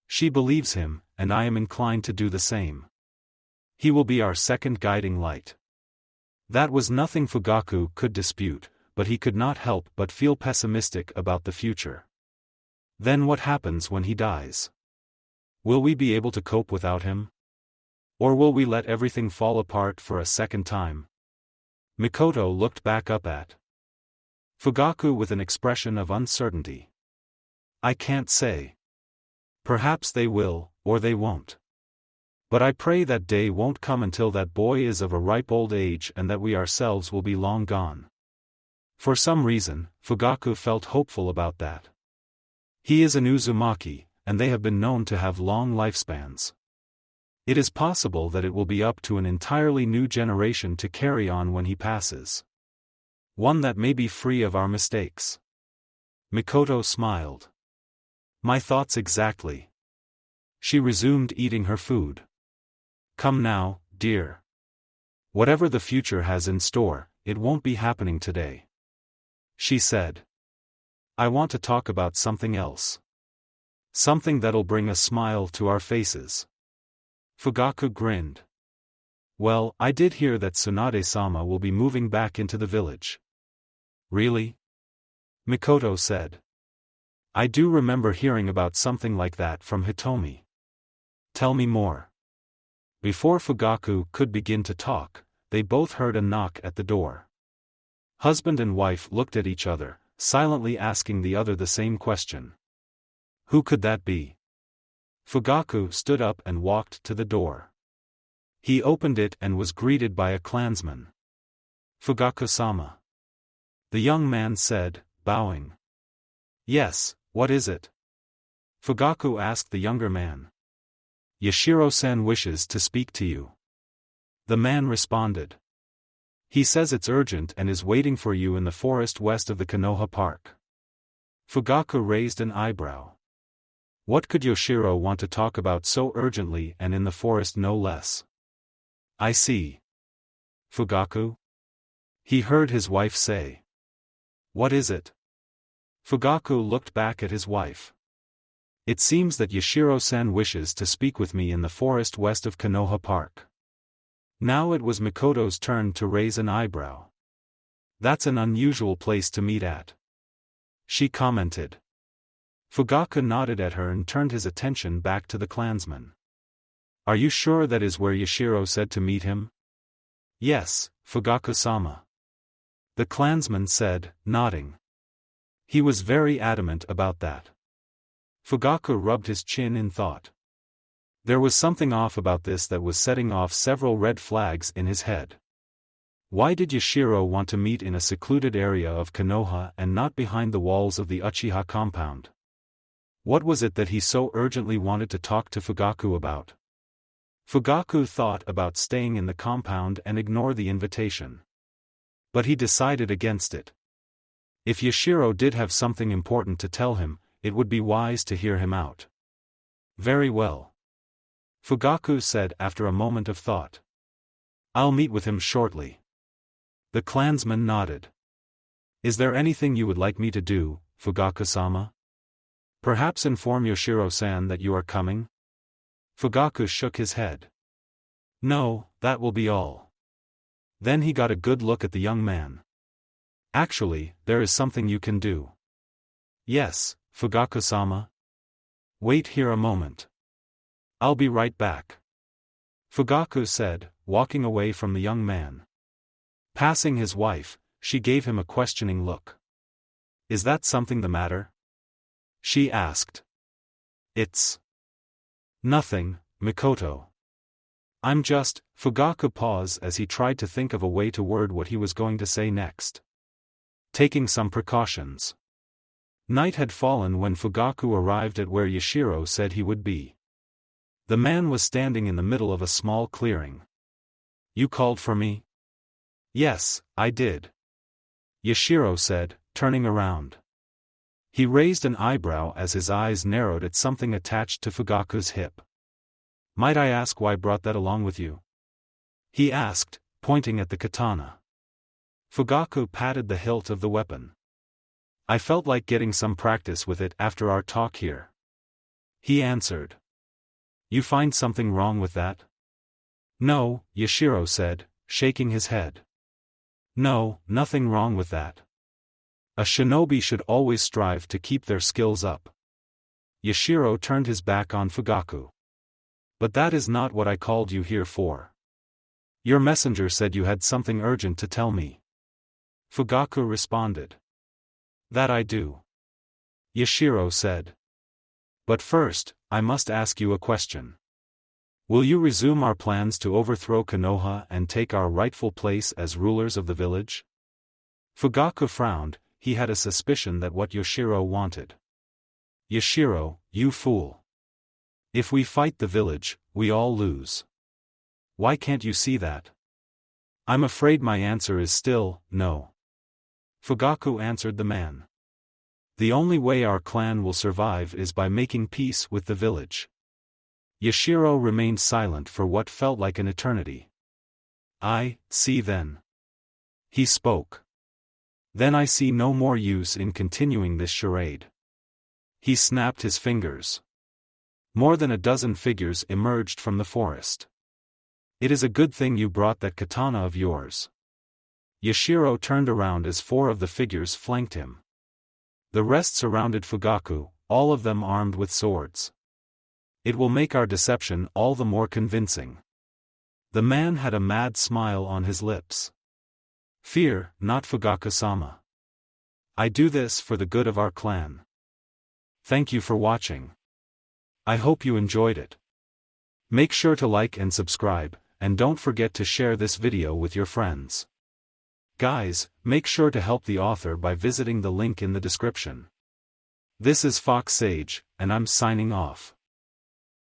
She believes him, and I am inclined to do the same. He will be our second guiding light. That was nothing Fugaku could dispute, but he could not help but feel pessimistic about the future. Then what happens when he dies? Will we be able to cope without him? Or will we let everything fall apart for a second time? Mikoto looked back up at Fugaku with an expression of uncertainty. I can't say. Perhaps they will, or they won't. But I pray that day won't come until that boy is of a ripe old age and that we ourselves will be long gone. For some reason, Fugaku felt hopeful about that. He is an Uzumaki, and they have been known to have long lifespans. It is possible that it will be up to an entirely new generation to carry on when he passes. One that may be free of our mistakes. Mikoto smiled. My thoughts exactly. She resumed eating her food. Come now, dear. Whatever the future has in store, it won't be happening today. She said. I want to talk about something else. Something that'll bring a smile to our faces. Fugaku grinned. Well, I did hear that Tsunade-sama will be moving back into the village. Really? Mikoto said. I do remember hearing about something like that from Hitomi. Tell me more. Before Fugaku could begin to talk, they both heard a knock at the door. Husband and wife looked at each other, silently asking the other the same question. Who could that be? Fugaku stood up and walked to the door. He opened it and was greeted by a clansman. Fugaku-sama. The young man said, bowing. Yes, what is it? Fugaku asked the younger man. Yashiro-san wishes to speak to you. The man responded. He says it's urgent and is waiting for you in the forest west of the Konoha Park. Fugaku raised an eyebrow. What could Yoshiro want to talk about so urgently and in the forest no less? I see. Fugaku? He heard his wife say. What is it? Fugaku looked back at his wife. It seems that Yoshiro-san wishes to speak with me in the forest west of Konoha Park. Now it was Mikoto's turn to raise an eyebrow. That's an unusual place to meet at, she commented. Fugaku nodded at her and turned his attention back to the clansman. Are you sure that is where Yoshiro said to meet him? Yes, Fugaku-sama. The clansman said, nodding. He was very adamant about that. Fugaku rubbed his chin in thought. There was something off about this that was setting off several red flags in his head. Why did Yoshiro want to meet in a secluded area of Konoha and not behind the walls of the Uchiha compound? What was it that he so urgently wanted to talk to Fugaku about? Fugaku thought about staying in the compound and ignore the invitation. But he decided against it. If Yoshiro did have something important to tell him, it would be wise to hear him out. Very well, Fugaku said after a moment of thought. I'll meet with him shortly. The clansman nodded. Is there anything you would like me to do, Fugaku-sama? Perhaps inform Yoshiro-san that you are coming? Fugaku shook his head. No, that will be all. Then he got a good look at the young man. Actually, there is something you can do. Yes, Fugaku-sama? Wait here a moment. I'll be right back. Fugaku said, walking away from the young man. Passing his wife, she gave him a questioning look. Is that something the matter? She asked. It's nothing, Mikoto. I'm just. Fugaku paused as he tried to think of a way to word what he was going to say next. Taking some precautions. Night had fallen when Fugaku arrived at where Yoshiro said he would be. The man was standing in the middle of a small clearing. You called for me? Yes, I did. Yoshiro said, turning around. He raised an eyebrow as his eyes narrowed at something attached to Fugaku's hip. Might I ask why brought that along with you? He asked, pointing at the katana. Fugaku patted the hilt of the weapon. I felt like getting some practice with it after our talk here. He answered. You find something wrong with that? No, Yoshiro said, shaking his head. No, nothing wrong with that. A shinobi should always strive to keep their skills up. Yoshiro turned his back on Fugaku. But that is not what I called you here for. Your messenger said you had something urgent to tell me. Fugaku responded. That I do. Yoshiro said. But first, I must ask you a question. Will you resume our plans to overthrow Konoha and take our rightful place as rulers of the village? Fugaku frowned, he had a suspicion that what Yoshiro wanted. Yoshiro, you fool. If we fight the village, we all lose. Why can't you see that? I'm afraid my answer is still, no. Fugaku answered the man. The only way our clan will survive is by making peace with the village. Yoshiro remained silent for what felt like an eternity. I see then. He spoke. Then I see no more use in continuing this charade. He snapped his fingers. More than a dozen figures emerged from the forest. It is a good thing you brought that katana of yours. Yoshiro turned around as 4 of the figures flanked him. The rest surrounded Fugaku, all of them armed with swords. It will make our deception all the more convincing. The man had a mad smile on his lips. Fear, not Fugaku-sama. I do this for the good of our clan. Thank you for watching. I hope you enjoyed it. Make sure to like and subscribe, and don't forget to share this video with your friends. Guys, make sure to help the author by visiting the link in the description. This is Fox Sage, and I'm signing off.